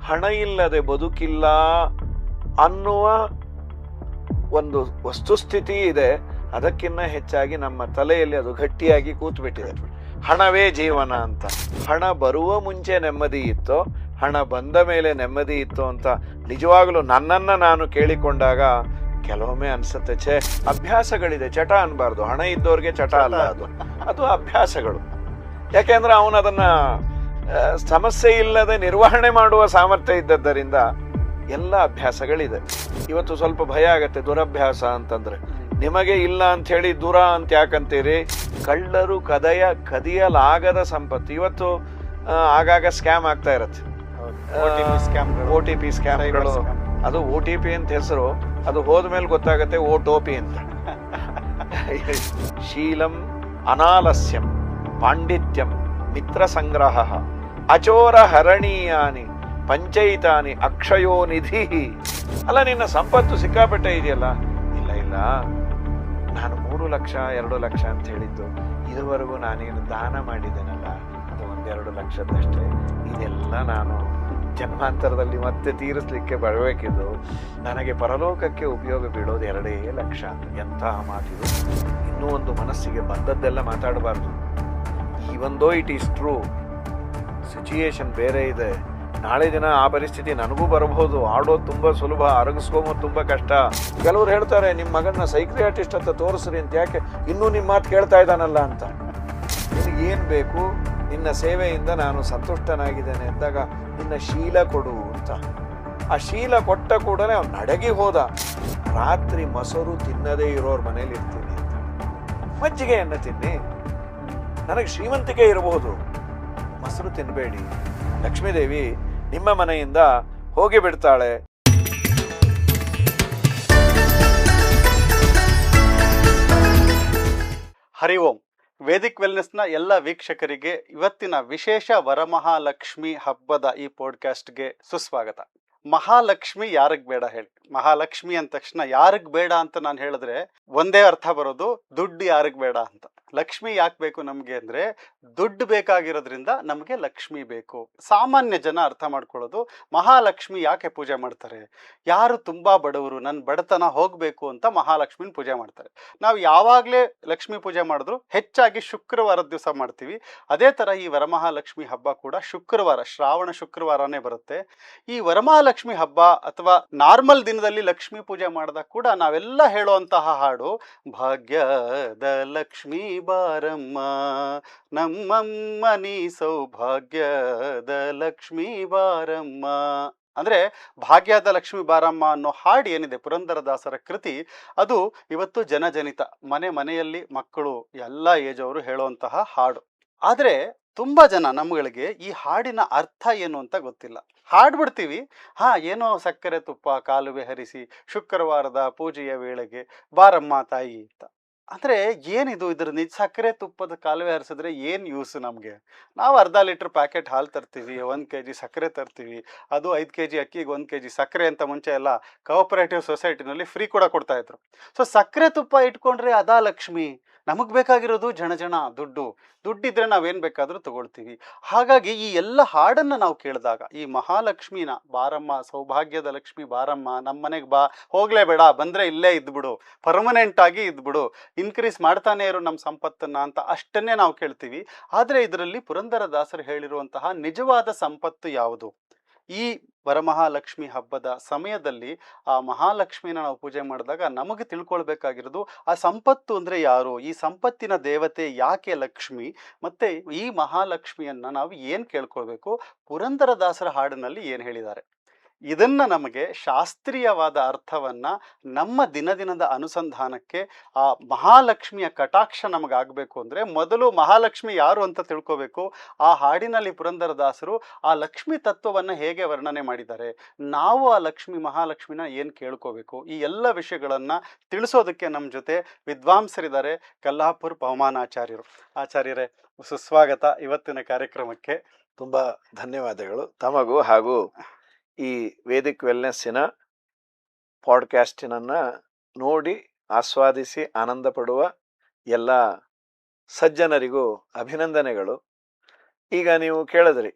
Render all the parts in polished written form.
ಹಣ ಇಲ್ಲದೆ ಬದುಕಿಲ್ಲ ಅನ್ನುವ ಒಂದು ವಸ್ತುಸ್ಥಿತಿ ಇದೆ. ಅದಕ್ಕಿಂತ ಹೆಚ್ಚಾಗಿ ನಮ್ಮ ತಲೆಯಲ್ಲಿ ಅದು ಗಟ್ಟಿಯಾಗಿ ಕೂತ್ಬಿಟ್ಟಿದೆ. ಹಣವೇ ಜೀವನ ಅಂತ. ಹಣ ಬರುವ ಮುಂಚೆ ನೆಮ್ಮದಿ ಇತ್ತು, ಹಣ ಬಂದ ಮೇಲೆ ನೆಮ್ಮದಿ ಇತ್ತು ಅಂತ ನಿಜವಾಗಲೂ ನನ್ನನ್ನು ನಾನು ಕೇಳಿಕೊಂಡಾಗ ಕೆಲವೊಮ್ಮೆ ಅನ್ಸುತ್ತೆ, ಛೇ, ಅಭ್ಯಾಸಗಳಿದೆ, ಚಟ ಅನ್ಬಾರ್ದು. ಹಣ ಇದ್ದವ್ರಿಗೆ ಚಟ ಅಲ್ಲ, ಅದು ಅಭ್ಯಾಸಗಳು. ಯಾಕೆಂದ್ರೆ ಅವನು ಅದನ್ನ ಸಮಸ್ಯೆ ಇಲ್ಲದೆ ನಿರ್ವಹಣೆ ಮಾಡುವ ಸಾಮರ್ಥ್ಯ ಇದ್ದದ್ದರಿಂದ ಎಲ್ಲ ಅಭ್ಯಾಸಗಳಿದೆ. ಇವತ್ತು ಸ್ವಲ್ಪ ಭಯ ಆಗತ್ತೆ ದುರಭ್ಯಾಸ ಅಂತಂದ್ರೆ. ನಿಮಗೆ ಇಲ್ಲ ಅಂತ ಹೇಳಿ ದೂರ ಅಂತ ಯಾಕಂತೀರಿ? ಕಳ್ಳರು ಕದಿಯಲಾಗದ ಸಂಪತ್ತು. ಇವತ್ತು ಆಗಾಗ ಸ್ಕ್ಯಾಮ್ ಆಗ್ತಾ ಇರತ್ತೆ, OTP ಸ್ಕ್ಯಾಮ್ಗಳು. ಅದು OTP ಅಂತ ಹೆಸರು, ಅದು ಹೋದ್ಮೇಲೆ ಗೊತ್ತಾಗತ್ತೆ ಓಟೋಪಿ ಅಂತ. ಶೀಲಂ ಅನಾಲಸ್ಯಂ ಪಾಂಡಿತ್ಯಂ ಮಿತ್ರ ಸಂಗ್ರಹ ಅಚೋರ ಹರಣೀಯಾನಿ ಪಂಚೈತಾನಿ ಅಕ್ಷಯೋ ನಿಧಿ. ಅಲ್ಲ, ನಿನ್ನ ಸಂಪತ್ತು ಸಿಕ್ಕಾಪಟ್ಟೆ ಇದೆಯಲ್ಲ. ಇಲ್ಲ, ನಾನು 3 ಲಕ್ಷ 2 ಲಕ್ಷ ಅಂತ ಹೇಳಿದ್ದು, ಇದುವರೆಗೂ ನಾನೇನು ದಾನ ಮಾಡಿದ್ದೇನಲ್ಲ, ಅದು 1-2 ಲಕ್ಷದಷ್ಟೇ. ಇದೆಲ್ಲ ನಾನು ಜನ್ಮಾಂತರದಲ್ಲಿ ಮತ್ತೆ ತೀರಿಸ್ಲಿಕ್ಕೆ ಬರಬೇಕಿದ್ದು. ನನಗೆ ಪರಲೋಕಕ್ಕೆ ಉಪಯೋಗ ಬೀಳೋದು 2 ಲಕ್ಷ ಅಂತ. ಎಂತಹ ಮಾತಿದು! ಇನ್ನೂ ಒಂದು ಮನಸ್ಸಿಗೆ ಬಂದದ್ದೆಲ್ಲ ಮಾತಾಡಬಾರ್ದು. Even though it is true, situation ಬೇರೆ ಇದೆ. ನಾಳೆ ದಿನ ಆ ಪರಿಸ್ಥಿತಿ ನನಗೂ ಬರಬಹುದು. ಆಡೋದು ತುಂಬ ಸುಲಭ, ಅರಗಿಸ್ಕೊಂಬೋದು ತುಂಬ ಕಷ್ಟ. ಕೆಲವ್ರು ಹೇಳ್ತಾರೆ, ನಿಮ್ಮ ಮಗನ ಸೈಕ್ರಿಯಾಟಿಸ್ಟ್ ಅಂತ ತೋರಿಸ್ರಿ ಅಂತ. ಯಾಕೆ? ಇನ್ನೂ ನಿಮ್ಮ ಮಾತು ಕೇಳ್ತಾ ಇದ್ದಾನಲ್ಲ ಅಂತ. ನಿನಗೇನು ಬೇಕು? ನಿನ್ನ ಸೇವೆಯಿಂದ ನಾನು ಸಂತುಷ್ಟನಾಗಿದ್ದೇನೆ ಅಂದಾಗ ನಿನ್ನ ಶೀಲ ಕೊಡು ಅಂತ. ಆ ಶೀಲ ಕೊಟ್ಟ ಕೂಡಲೇ ಅವ್ನು ನಡಗಿ ಹೋದ. ರಾತ್ರಿ ಮೊಸರು ತಿನ್ನದೇ ಇರೋರ ಮನೇಲಿ ಇರ್ತೀನಿ ಅಂತ. ಮಜ್ಜಿಗೆಯನ್ನು ತಿನ್ನಿ, ನನಗೆ ಶ್ರೀಮಂತಿಕೆ ಇರಬಹುದು, ಮೊಸರು ತಿನ್ನಬೇಡಿ. ಲಕ್ಷ್ಮೀದೇವಿ ನಿಮ್ಮ ಮನೆಯಿಂದ ಹೋಗಿ ಬಿಡ್ತಾಳೆ. ಹರಿ ಓಂ. ವೇದಿಕ್ ವೆಲ್ನೆಸ್ನ ಎಲ್ಲ ವೀಕ್ಷಕರಿಗೆ ಇವತ್ತಿನ ವಿಶೇಷ ವರಮಹಾಲಕ್ಷ್ಮಿ ಹಬ್ಬದ ಈ ಪಾಡ್ಕಾಸ್ಟ್ಗೆ ಸುಸ್ವಾಗತ. ಮಹಾಲಕ್ಷ್ಮಿ ಯಾರಿಗ್ ಬೇಡ ಹೇಳಿ? ಮಹಾಲಕ್ಷ್ಮಿ ಅಂದ ತಕ್ಷಣ ಯಾರಿಗ್ ಬೇಡ ಅಂತ ನಾನು ಹೇಳಿದ್ರೆ ಒಂದೇ ಅರ್ಥ ಬರೋದು, ದುಡ್ಡು ಯಾರಿಗ್ ಬೇಡ ಅಂತ. ಲಕ್ಷ್ಮಿ ಯಾಕೆ ಬೇಕು ನಮಗೆ ಅಂದ್ರೆ, ದುಡ್ಡು ಬೇಕಾಗಿರೋದ್ರಿಂದ ನಮಗೆ ಲಕ್ಷ್ಮಿ ಬೇಕು. ಸಾಮಾನ್ಯ ಜನ ಅರ್ಥ ಮಾಡ್ಕೊಳ್ಳೋದು, ಮಹಾಲಕ್ಷ್ಮಿ ಯಾಕೆ ಪೂಜೆ ಮಾಡ್ತಾರೆ? ಯಾರು ತುಂಬಾ ಬಡವರು, ನನ್ನ ಬಡತನ ಹೋಗ್ಬೇಕು ಅಂತ ಮಹಾಲಕ್ಷ್ಮಿನ ಪೂಜೆ ಮಾಡ್ತಾರೆ. ನಾವು ಯಾವಾಗಲೇ ಲಕ್ಷ್ಮಿ ಪೂಜೆ ಮಾಡಿದ್ರು ಹೆಚ್ಚಾಗಿ ಶುಕ್ರವಾರದ ದಿವಸ ಮಾಡ್ತೀವಿ. ಅದೇ ತರ ಈ ವರಮಹಾಲಕ್ಷ್ಮಿ ಹಬ್ಬ ಕೂಡ ಶುಕ್ರವಾರ, ಶ್ರಾವಣ ಶುಕ್ರವಾರನೇ ಬರುತ್ತೆ. ಈ ವರಮಹಾಲಕ್ಷ್ಮಿ ಹಬ್ಬ ಅಥವಾ ನಾರ್ಮಲ್ ದಿನದಲ್ಲಿ ಲಕ್ಷ್ಮಿ ಪೂಜೆ ಮಾಡಿದಾಗ ಕೂಡ ನಾವೆಲ್ಲ ಹೇಳುವಂತಹ ಹಾಡು, ಭಾಗ್ಯದ ಲಕ್ಷ್ಮೀ ಬಾರಮ್ಮ ನಮ್ಮಮ್ಮ ನೀ ಸೌಭಾಗ್ಯದ ಲಕ್ಷ್ಮೀ ಬಾರಮ್ಮ. ಅಂದ್ರೆ ಭಾಗ್ಯದ ಲಕ್ಷ್ಮೀ ಬಾರಮ್ಮ ಅನ್ನೋ ಹಾಡು ಏನಿದೆ, ಪುರಂದರದಾಸರ ಕೃತಿ, ಅದು ಇವತ್ತು ಜನಜನಿತ. ಮನೆಯಲ್ಲಿ ಮಕ್ಕಳು ಎಲ್ಲ ಏಜ್ ಅವರು ಹೇಳುವಂತಹ ಹಾಡು. ಆದ್ರೆ ತುಂಬಾ ಜನ ನಮ್ಗಳಿಗೆ ಈ ಹಾಡಿನ ಅರ್ಥ ಏನು ಅಂತ ಗೊತ್ತಿಲ್ಲ. ಹಾಡ್ಬಿಡ್ತೀವಿ, ಏನೋ ಸಕ್ಕರೆ ತುಪ್ಪ ಕಾಲುವೆ ಹರಿಸಿ ಶುಕ್ರವಾರದ ಪೂಜೆಯ ವೇಳೆಗೆ ಬಾರಮ್ಮ ತಾಯಿ ಅಂತ. ಅಂದ್ರೆ ಏನಿದು? ಇದ್ರ ನಿಜ ಸಕ್ಕರೆ ತುಪ್ಪದ ಕಾಲುವೆ ಹರಿಸಿದ್ರೆ ಏನ್ ಯೂಸ್ ನಮ್ಗೆ? ನಾವು ಅರ್ಧ ಲೀಟರ್ ಪ್ಯಾಕೆಟ್ ಹಾಲು ತರ್ತೀವಿ, 1 kg ಸಕ್ಕರೆ ತರ್ತೀವಿ, ಅದು 5 kg ಅಕ್ಕಿಗೆ 1 kg ಸಕ್ಕರೆ ಅಂತ ಮುಂಚೆ ಎಲ್ಲ ಕೋಆಪರೇಟಿವ್ ಸೊಸೈಟಿನಲ್ಲಿ ಫ್ರೀ ಕೂಡ ಕೊಡ್ತಾ ಇದ್ರು. ಸೊ ಸಕ್ಕರೆ ತುಪ್ಪ ಇಟ್ಕೊಂಡ್ರೆ ಅದಾ ಲಕ್ಷ್ಮಿ? ನಮಗ್ ಬೇಕಾಗಿರೋದು ಜನ ದುಡ್ಡಿದ್ರೆ ನಾವೇನ್ ಬೇಕಾದ್ರೂ ತಗೊಳ್ತೀವಿ. ಹಾಗಾಗಿ ಈ ಎಲ್ಲ ಹಾಡನ್ನ ನಾವು ಕೇಳಿದಾಗ ಈ ಮಹಾಲಕ್ಷ್ಮಿನ ಬಾರಮ್ಮ, ಸೌಭಾಗ್ಯದ ಲಕ್ಷ್ಮಿ ಬಾರಮ್ಮ, ನಮ್ಮನೆಗೆ ಬಾ, ಹೋಗ್ಲೇಬೇಡ, ಬಂದ್ರೆ ಇಲ್ಲೇ ಇದ್ಬಿಡು, ಪರ್ಮನೆಂಟ್ ಆಗಿ ಇದ್ಬಿಡು, ಇನ್ಕ್ರೀಸ್ ಮಾಡ್ತಾನೆ ಇರು ನಮ್ಮ ಸಂಪತ್ತನ್ನ ಅಂತ ಅಷ್ಟನ್ನೇ ನಾವು ಕೇಳ್ತೀವಿ. ಆದ್ರೆ ಇದರಲ್ಲಿ ಪುರಂದರದಾಸರು ಹೇಳಿರುವಂತಹ ನಿಜವಾದ ಸಂಪತ್ತು ಯಾವುದು? ಈ ವರಮಹಾಲಕ್ಷ್ಮಿ ಹಬ್ಬದ ಸಮಯದಲ್ಲಿ ಆ ಮಹಾಲಕ್ಷ್ಮಿನ ನಾವು ಪೂಜೆ ಮಾಡಿದಾಗ ನಮಗೆ ತಿಳ್ಕೊಳ್ಬೇಕಾಗಿರೋದು, ಆ ಸಂಪತ್ತು ಅಂದ್ರೆ ಯಾರು, ಈ ಸಂಪತ್ತಿನ ದೇವತೆ ಯಾಕೆ ಲಕ್ಷ್ಮಿ, ಮತ್ತೆ ಈ ಮಹಾಲಕ್ಷ್ಮಿಯನ್ನ ನಾವು ಏನ್ ಕೇಳ್ಕೊಳ್ಬೇಕು, ಪುರಂದರದಾಸರ ಹಾಡಿನಲ್ಲಿ ಏನ್ ಹೇಳಿದ್ದಾರೆ. ಇದನ್ನ ನಮಗೆ ಶಾಸ್ತ್ರೀಯವಾದ ಅರ್ಥವನ್ನ ನಮ್ಮ ದಿನದ ಅನುಸಂಧಾನಕ್ಕೆ ಆ ಮಹಾಲಕ್ಷ್ಮಿಯ ಕಟಾಕ್ಷ ನಮಗಾಗಬೇಕು ಅಂದ್ರೆ ಮೊದಲು ಮಹಾಲಕ್ಷ್ಮಿ ಯಾರು ಅಂತ ತಿಳ್ಕೋಬೇಕು. ಆ ಹಾಡಿನಲ್ಲಿ ಪುರಂದರದಾಸರು ಆ ಲಕ್ಷ್ಮಿ ತತ್ವವನ್ನು ಹೇಗೆ ವರ್ಣನೆ ಮಾಡಿದ್ದಾರೆ, ನಾವು ಆ ಮಹಾಲಕ್ಷ್ಮಿನ ಏನ್ ಕೇಳ್ಕೋಬೇಕು, ಈ ಎಲ್ಲ ವಿಷಯಗಳನ್ನ ತಿಳಿಸೋದಕ್ಕೆ ನಮ್ಮ ಜೊತೆ ವಿದ್ವಾಂಸರಿದ್ದಾರೆ. ಕಲ್ಲಾಪುರ್ ಪವಮಾನಾಚಾರ್ಯರು. ಆಚಾರ್ಯರೇ, ಸುಸ್ವಾಗತ ಇವತ್ತಿನ ಕಾರ್ಯಕ್ರಮಕ್ಕೆ. ತುಂಬಾ ಧನ್ಯವಾದಗಳು ತಮಗೂ ಹಾಗೂ ಈ ವೇದಿಕ್ ವೆಲ್ನೆಸ್ಸಿನ ಪಾಡ್ಕಾಸ್ಟಿನನ್ನು ನೋಡಿ ಆಸ್ವಾದಿಸಿ ಆನಂದ ಪಡುವ ಎಲ್ಲ ಸಜ್ಜನರಿಗೂ ಅಭಿನಂದನೆಗಳು. ಈಗ ನೀವು ಕೇಳಿದ್ರಿ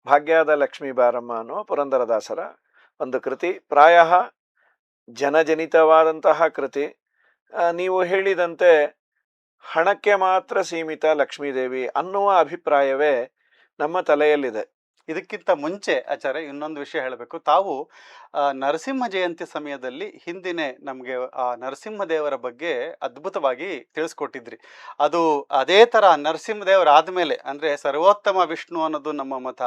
ಭಾಗ್ಯದ ಲಕ್ಷ್ಮೀ ಬಾರಮ್ಮ ಅನ್ನುವ ಪುರಂದರದಾಸರ ಒಂದು ಕೃತಿ, ಪ್ರಾಯ ಜನಜನಿತವಾದಂತಹ ಕೃತಿ. ನೀವು ಹೇಳಿದಂತೆ ಹಣಕ್ಕೆ ಮಾತ್ರ ಸೀಮಿತ ಲಕ್ಷ್ಮೀದೇವಿ ಅನ್ನುವ ಅಭಿಪ್ರಾಯವೇ ನಮ್ಮ ತಲೆಯಲ್ಲಿದೆ. ಇದಕ್ಕಿಂತ ಮುಂಚೆ ಆಚಾರ್ಯ ಇನ್ನೊಂದು ವಿಷಯ ಹೇಳಬೇಕು. ತಾವು ನರಸಿಂಹ ಜಯಂತಿ ಸಮಯದಲ್ಲಿ ಹಿಂದಿನೇ ನಮಗೆ ಆ ನರಸಿಂಹದೇವರ ಬಗ್ಗೆ ಅದ್ಭುತವಾಗಿ ತಿಳಿಸ್ಕೊಟ್ಟಿದ್ರಿ. ಅದು ಅದೇ ಥರ ನರಸಿಂಹದೇವರ ಆದಮೇಲೆ ಅಂದರೆ ಸರ್ವೋತ್ತಮ ವಿಷ್ಣು ಅನ್ನೋದು ನಮ್ಮ ಮತ,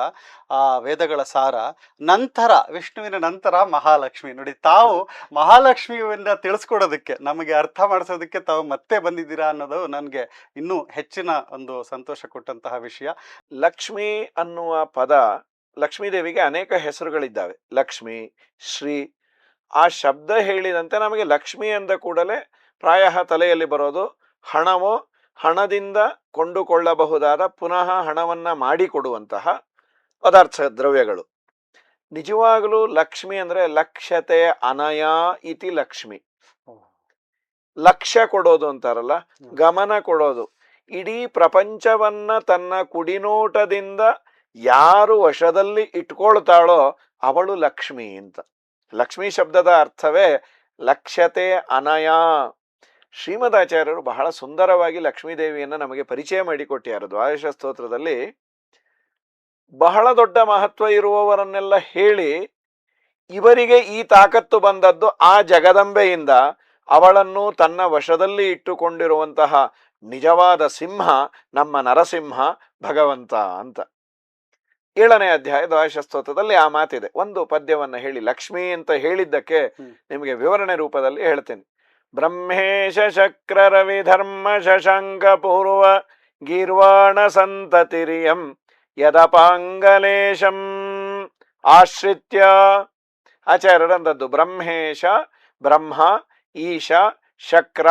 ಆ ವೇದಗಳ ಸಾರ. ನಂತರ ವಿಷ್ಣುವಿನ ನಂತರ ಮಹಾಲಕ್ಷ್ಮಿ. ನೋಡಿ, ತಾವು ಮಹಾಲಕ್ಷ್ಮಿಯನ್ನ ತಿಳಿಸ್ಕೊಡೋದಕ್ಕೆ, ನಮಗೆ ಅರ್ಥ ಮಾಡಿಸೋದಕ್ಕೆ ತಾವು ಮತ್ತೆ ಬಂದಿದ್ದೀರಾ ಅನ್ನೋದು ನನಗೆ ಇನ್ನೂ ಹೆಚ್ಚಿನ ಒಂದು ಸಂತೋಷ ಕೊಟ್ಟಂತಹ ವಿಷಯ. ಲಕ್ಷ್ಮಿ ಅನ್ನುವ ಪದ, ಲಕ್ಷ್ಮೀದೇವಿಗೆ ಅನೇಕ ಹೆಸರುಗಳಿದ್ದಾವೆ. ಲಕ್ಷ್ಮಿ, ಶ್ರೀ. ಆ ಶಬ್ದ ಹೇಳಿದಂತೆ ನಮಗೆ ಲಕ್ಷ್ಮಿ ಅಂದ ಕೂಡಲೇ ಪ್ರಾಯ ತಲೆಯಲ್ಲಿ ಬರೋದು ಹಣವೋ, ಹಣದಿಂದ ಕೊಂಡುಕೊಳ್ಳಬಹುದಾದ ಪುನಃ ಹಣವನ್ನ ಮಾಡಿಕೊಡುವಂತಹ ಪದಾರ್ಥ ದ್ರವ್ಯಗಳು. ನಿಜವಾಗಲೂ ಲಕ್ಷ್ಮಿ ಅಂದ್ರೆ ಲಕ್ಷ್ಯತೆ ಅನಯ ಇತಿ ಲಕ್ಷ್ಮಿ. ಲಕ್ಷ್ಯ ಕೊಡೋದು ಅಂತಾರಲ್ಲ, ಗಮನ ಕೊಡೋದು. ಇಡೀ ಪ್ರಪಂಚವನ್ನ ತನ್ನ ಕುಡಿನೋಟದಿಂದ ಯಾರು ವಶದಲ್ಲಿ ಇಟ್ಕೊಳ್ತಾಳೋ ಅವಳು ಲಕ್ಷ್ಮಿ ಅಂತ. ಲಕ್ಷ್ಮಿ ಶಬ್ದದ ಅರ್ಥವೇ ಲಕ್ಷ್ಯತೆ ಅನಯ. ಶ್ರೀಮದಾಚಾರ್ಯರು ಬಹಳ ಸುಂದರವಾಗಿ ಲಕ್ಷ್ಮೀದೇವಿಯನ್ನ ನಮಗೆ ಪರಿಚಯ ಮಾಡಿಕೊಟ್ಟಿದ್ದಾರೆ. ದ್ವಾದಶ ಸ್ತೋತ್ರದಲ್ಲಿ ಬಹಳ ದೊಡ್ಡ ಮಹತ್ವ ಇರುವವರನ್ನೆಲ್ಲ ಹೇಳಿ, ಇವರಿಗೆ ಈ ತಾಕತ್ತು ಬಂದದ್ದು ಆ ಜಗದಂಬೆಯಿಂದ, ಅವಳನ್ನು ತನ್ನ ವಶದಲ್ಲಿ ಇಟ್ಟುಕೊಂಡಿರುವಂತಹ ನಿಜವಾದ ಸಿಂಹ ನಮ್ಮ ನರಸಿಂಹ ಭಗವಂತ ಅಂತ. 7ನೇ ಅಧ್ಯಾಯ ದ್ವಾದಶ ಸ್ತೋತ್ರದಲ್ಲಿ ಆ ಮಾತಿದೆ. ಒಂದು ಪದ್ಯವನ್ನ ಹೇಳಿ ಲಕ್ಷ್ಮಿ ಅಂತ ಹೇಳಿದ್ದಕ್ಕೆ ನಿಮಗೆ ವಿವರಣೆ ರೂಪದಲ್ಲಿ ಹೇಳ್ತೇನೆ. ಬ್ರಹ್ಮೇಶ ಶಕ್ರ ರವಿ ಧರ್ಮ ಶಶಾಂಕ ಪೂರ್ವ ಗೀರ್ವಾಣ ಸಂತತಿರಿಯಂ ಯದಪಾಂಗಲೇಶಂ ಆಶ್ರಿತ್ಯ. ಆಚಾರ್ಯರಂದದ್ದು ಬ್ರಹ್ಮೇಶ, ಬ್ರಹ್ಮ, ಈಶ, ಶಕ್ರ,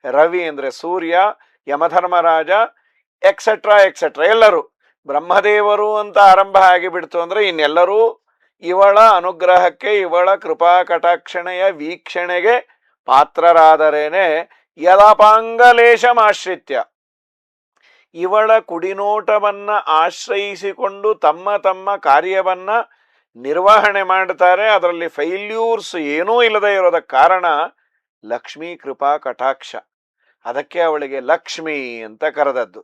ರವಿ ಅಂದ್ರೆ ಸೂರ್ಯ, ಯಮಧರ್ಮರಾಜ, ಎಕ್ಸೆಟ್ರಾ ಎಕ್ಸೆಟ್ರಾ ಎಲ್ಲರೂ. ಬ್ರಹ್ಮದೇವರು ಅಂತ ಆರಂಭ ಆಗಿಬಿಡ್ತು ಅಂದ್ರೆ ಇನ್ನೆಲ್ಲರೂ ಇವಳ ಅನುಗ್ರಹಕ್ಕೆ, ಇವಳ ಕೃಪಾ ಕಟಾಕ್ಷಣೆಯ ವೀಕ್ಷಣೆಗೆ ಪಾತ್ರರಾದರೇನೆ ಯದಪಾಂಗಲೇಶಮಾಶ್ರಿತ್ಯ, ಇವಳ ಕುಡಿನೋಟವನ್ನ ಆಶ್ರಯಿಸಿಕೊಂಡು ತಮ್ಮ ತಮ್ಮ ಕಾರ್ಯವನ್ನ ನಿರ್ವಹಣೆ ಮಾಡ್ತಾರೆ. ಅದರಲ್ಲಿ ಫೈಲ್ಯೂರ್ಸ್ ಏನೂ ಇಲ್ಲದೆ ಇರೋದಕ್ಕೆ ಕಾರಣ ಲಕ್ಷ್ಮೀ ಕೃಪಾ ಕಟಾಕ್ಷ. ಅದಕ್ಕೆ ಅವಳಿಗೆ ಲಕ್ಷ್ಮಿ ಅಂತ ಕರೆದದ್ದು.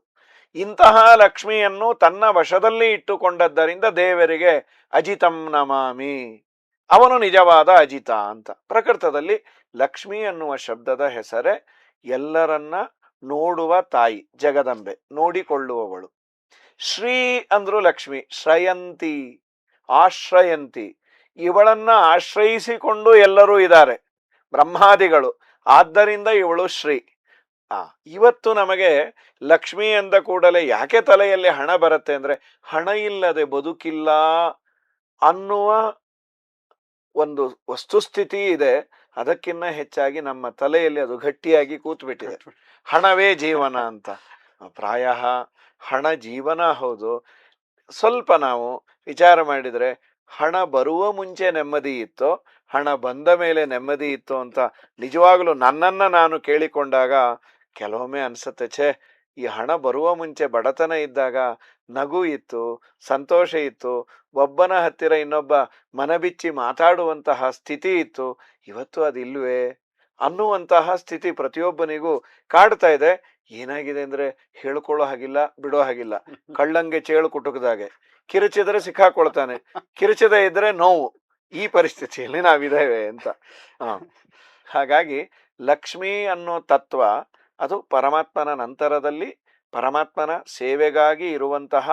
ಇಂತಹ ಲಕ್ಷ್ಮಿಯನ್ನು ತನ್ನ ವಶದಲ್ಲಿ ಇಟ್ಟುಕೊಂಡದ್ದರಿಂದ ದೇವರಿಗೆ ಅಜಿತಂ ನಮಾಮಿ, ಅವನು ನಿಜವಾದ ಅಜಿತ ಅಂತ. ಪ್ರಕೃತದಲ್ಲಿ ಲಕ್ಷ್ಮಿ ಅನ್ನುವ ಶಬ್ದದ ಹೆಸರೇ ಎಲ್ಲರನ್ನ ನೋಡುವ ತಾಯಿ, ಜಗದಂಬೆ, ನೋಡಿಕೊಳ್ಳುವವಳು. ಶ್ರೀ ಅಂದ್ರು ಲಕ್ಷ್ಮಿ, ಶ್ರಯಂತಿ, ಆಶ್ರಯಂತಿ. ಇವಳನ್ನ ಆಶ್ರಯಿಸಿಕೊಂಡು ಎಲ್ಲರೂ ಇದ್ದಾರೆ, ಬ್ರಹ್ಮಾದಿಗಳು. ಆದ್ದರಿಂದ ಇವಳು ಶ್ರೀ. ಇವತ್ತು ನಮಗೆ ಲಕ್ಷ್ಮಿ ಅಂದ ಕೂಡಲೇ ಯಾಕೆ ತಲೆಯಲ್ಲಿ ಹಣ ಬರುತ್ತೆ ಅಂದ್ರೆ, ಹಣ ಇಲ್ಲದೆ ಬದುಕಿಲ್ಲ ಅನ್ನುವ ಒಂದು ವಸ್ತುಸ್ಥಿತಿ ಇದೆ. ಅದಕ್ಕಿಂತ ಹೆಚ್ಚಾಗಿ ನಮ್ಮ ತಲೆಯಲ್ಲಿ ಅದು ಗಟ್ಟಿಯಾಗಿ ಕೂತ್ಬಿಟ್ಟಿದೆ, ಹಣವೇ ಜೀವನ ಅಂತ. ಪ್ರಾಯ ಹಣ ಜೀವನ ಹೌದು. ಸ್ವಲ್ಪ ನಾವು ವಿಚಾರ ಮಾಡಿದ್ರೆ ಹಣ ಬರುವ ಮುಂಚೆ ನೆಮ್ಮದಿ ಇತ್ತೋ, ಹಣ ಬಂದ ಮೇಲೆ ನೆಮ್ಮದಿ ಇತ್ತು ಅಂತ ನಿಜವಾಗ್ಲೂ ನನ್ನನ್ನ ನಾನು ಕೇಳಿಕೊಂಡಾಗ ಕೆಲವೊಮ್ಮೆ ಅನ್ಸುತ್ತೆ, ಛೇ, ಈ ಹಣ ಬರುವ ಮುಂಚೆ ಬಡತನ ಇದ್ದಾಗ ನಗು ಇತ್ತು, ಸಂತೋಷ ಇತ್ತು, ಒಬ್ಬನ ಹತ್ತಿರ ಇನ್ನೊಬ್ಬ ಮನಬಿಚ್ಚಿ ಮಾತಾಡುವಂತಹ ಸ್ಥಿತಿ ಇತ್ತು. ಇವತ್ತು ಅದಿಲ್ವೇ ಅನ್ನುವಂತಹ ಸ್ಥಿತಿ ಪ್ರತಿಯೊಬ್ಬನಿಗೂ ಕಾಡ್ತಾ ಇದೆ. ಏನಾಗಿದೆ ಅಂದ್ರೆ ಹೇಳ್ಕೊಳ್ಳೋ ಹಾಗಿಲ್ಲ, ಬಿಡೋ ಹಾಗಿಲ್ಲ. ಕಳ್ಳಂಗೆ ಚೇಳು ಕುಟುಕದಾಗೆ, ಕಿರುಚಿದ್ರೆ ಸಿಕ್ಕಾಕೊಳ್ತಾನೆ, ಕಿರುಚದೆ ಇದ್ರೆ ನೋವು. ಈ ಪರಿಸ್ಥಿತಿಯಲ್ಲಿ ನಾವಿದ್ದೇವೆ ಅಂತ. ಹಾಗಾಗಿ ಲಕ್ಷ್ಮಿ ಅನ್ನೋ ತತ್ವ ಅದು ಪರಮಾತ್ಮನ ನಂತರದಲ್ಲಿ ಪರಮಾತ್ಮನ ಸೇವೆಗಾಗಿ ಇರುವಂತಹ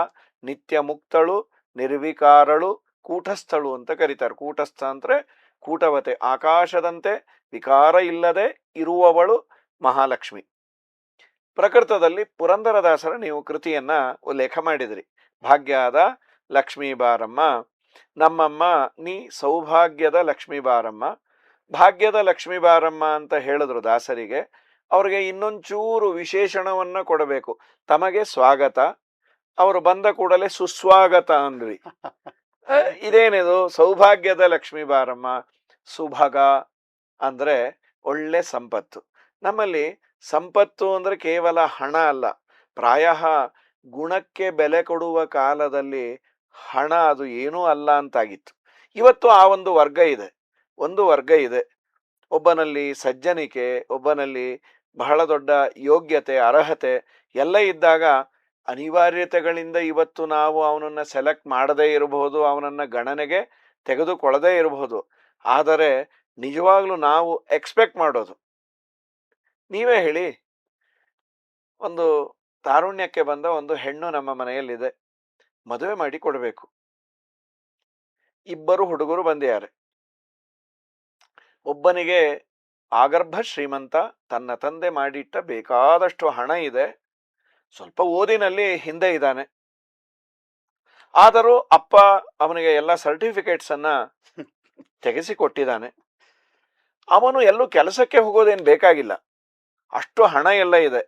ನಿತ್ಯ ಮುಕ್ತಳು, ನಿರ್ವಿಕಾರಳು, ಕೂಟಸ್ಥಳು ಅಂತ ಕರೀತಾರೆ. ಕೂಟಸ್ಥ ಅಂದ್ರೆ ಕೂಟವತೆ, ಆಕಾಶದಂತೆ ವಿಕಾರ ಇಲ್ಲದೆ ಇರುವವಳು ಮಹಾಲಕ್ಷ್ಮಿ. ಪ್ರಕೃತದಲ್ಲಿ ಪುರಂದರದಾಸರ ನೀವು ಕೃತಿಯನ್ನ ಉಲ್ಲೇಖ ಮಾಡಿದ್ರಿ. ಭಾಗ್ಯದ ಲಕ್ಷ್ಮೀ ಬಾರಮ್ಮ, ನಮ್ಮಮ್ಮ ನೀ ಸೌಭಾಗ್ಯದ ಲಕ್ಷ್ಮೀ ಬಾರಮ್ಮ. ಭಾಗ್ಯದ ಲಕ್ಷ್ಮೀ ಬಾರಮ್ಮ ಅಂತ ಹೇಳಿದ್ರು ದಾಸರಿಗೆ. ಅವ್ರಿಗೆ ಇನ್ನೊಂಚೂರು ವಿಶೇಷಣವನ್ನ ಕೊಡಬೇಕು. ತಮಗೆ ಸ್ವಾಗತ, ಅವರು ಬಂದ ಕೂಡಲೇ ಸುಸ್ವಾಗತ ಅಂದ್ವಿ. ಇದೇನಿದು ಸೌಭಾಗ್ಯದ ಲಕ್ಷ್ಮೀ ಬಾರಮ್ಮ? ಸುಭಗ ಅಂದ್ರೆ ಒಳ್ಳೆ ಸಂಪತ್ತು. ನಮ್ಮಲ್ಲಿ ಸಂಪತ್ತು ಅಂದ್ರೆ ಕೇವಲ ಹಣ ಅಲ್ಲ. ಪ್ರಾಯ ಗುಣಕ್ಕೆ ಬೆಲೆ ಕೊಡುವ ಕಾಲದಲ್ಲಿ ಹಣ ಅದು ಏನೂ ಅಲ್ಲ ಅಂತಾಗಿತ್ತು. ಇವತ್ತು ಆ ಒಂದು ವರ್ಗ ಇದೆ. ಒಂದು ವರ್ಗ ಇದೆ. ಒಬ್ಬನಲ್ಲಿ ಸಜ್ಜನಿಕೆ, ಒಬ್ಬನಲ್ಲಿ ಬಹಳ ದೊಡ್ಡ ಯೋಗ್ಯತೆ, ಅರ್ಹತೆ ಎಲ್ಲ ಇದ್ದಾಗ ಅನಿವಾರ್ಯತೆಗಳಿಂದ ಇವತ್ತು ನಾವು ಅವನನ್ನು ಸೆಲೆಕ್ಟ್ ಮಾಡದೇ ಇರಬಹುದು, ಅವನನ್ನು ಗಣನೆಗೆ ತೆಗೆದುಕೊಳ್ಳದೇ ಇರಬಹುದು. ಆದರೆ ನಿಜವಾಗ್ಲೂ ನಾವು ಎಕ್ಸ್ಪೆಕ್ಟ್ ಮಾಡೋದು, ನೀವೇ ಹೇಳಿ, ಒಂದು ತಾರುಣ್ಯಕ್ಕೆ ಬಂದ ಒಂದು ಹೆಣ್ಣು ನಮ್ಮ ಮನೆಯಲ್ಲಿದೆ, ಮದುವೆ ಮಾಡಿ ಕೊಡಬೇಕು. ಇಬ್ಬರು ಹುಡುಗರು ಬಂದಿದ್ದಾರೆ. ಒಬ್ಬನಿಗೆ ಆಗರ್ಭ ಶ್ರೀಮಂತ, ತನ್ನ ತಂದೆ ಮಾಡಿಟ್ಟ ಬೇಕಾದಷ್ಟು ಹಣ ಇದೆ, ಸ್ವಲ್ಪ ಓದಿನಲ್ಲಿ ಹಿಂದೆ ಇದ್ದಾನೆ. ಆದರೂ ಅಪ್ಪ ಅವನಿಗೆ ಎಲ್ಲ ಸರ್ಟಿಫಿಕೇಟ್ಸ್ ಅನ್ನ ತೆಗೆಸಿಕೊಟ್ಟಿದ್ದಾನೆ. ಅವನು ಎಲ್ಲೂ ಕೆಲಸಕ್ಕೆ ಹೋಗೋದೇನು ಬೇಕಾಗಿಲ್ಲ, ಅಷ್ಟು ಹಣ ಎಲ್ಲ ಇದೆ.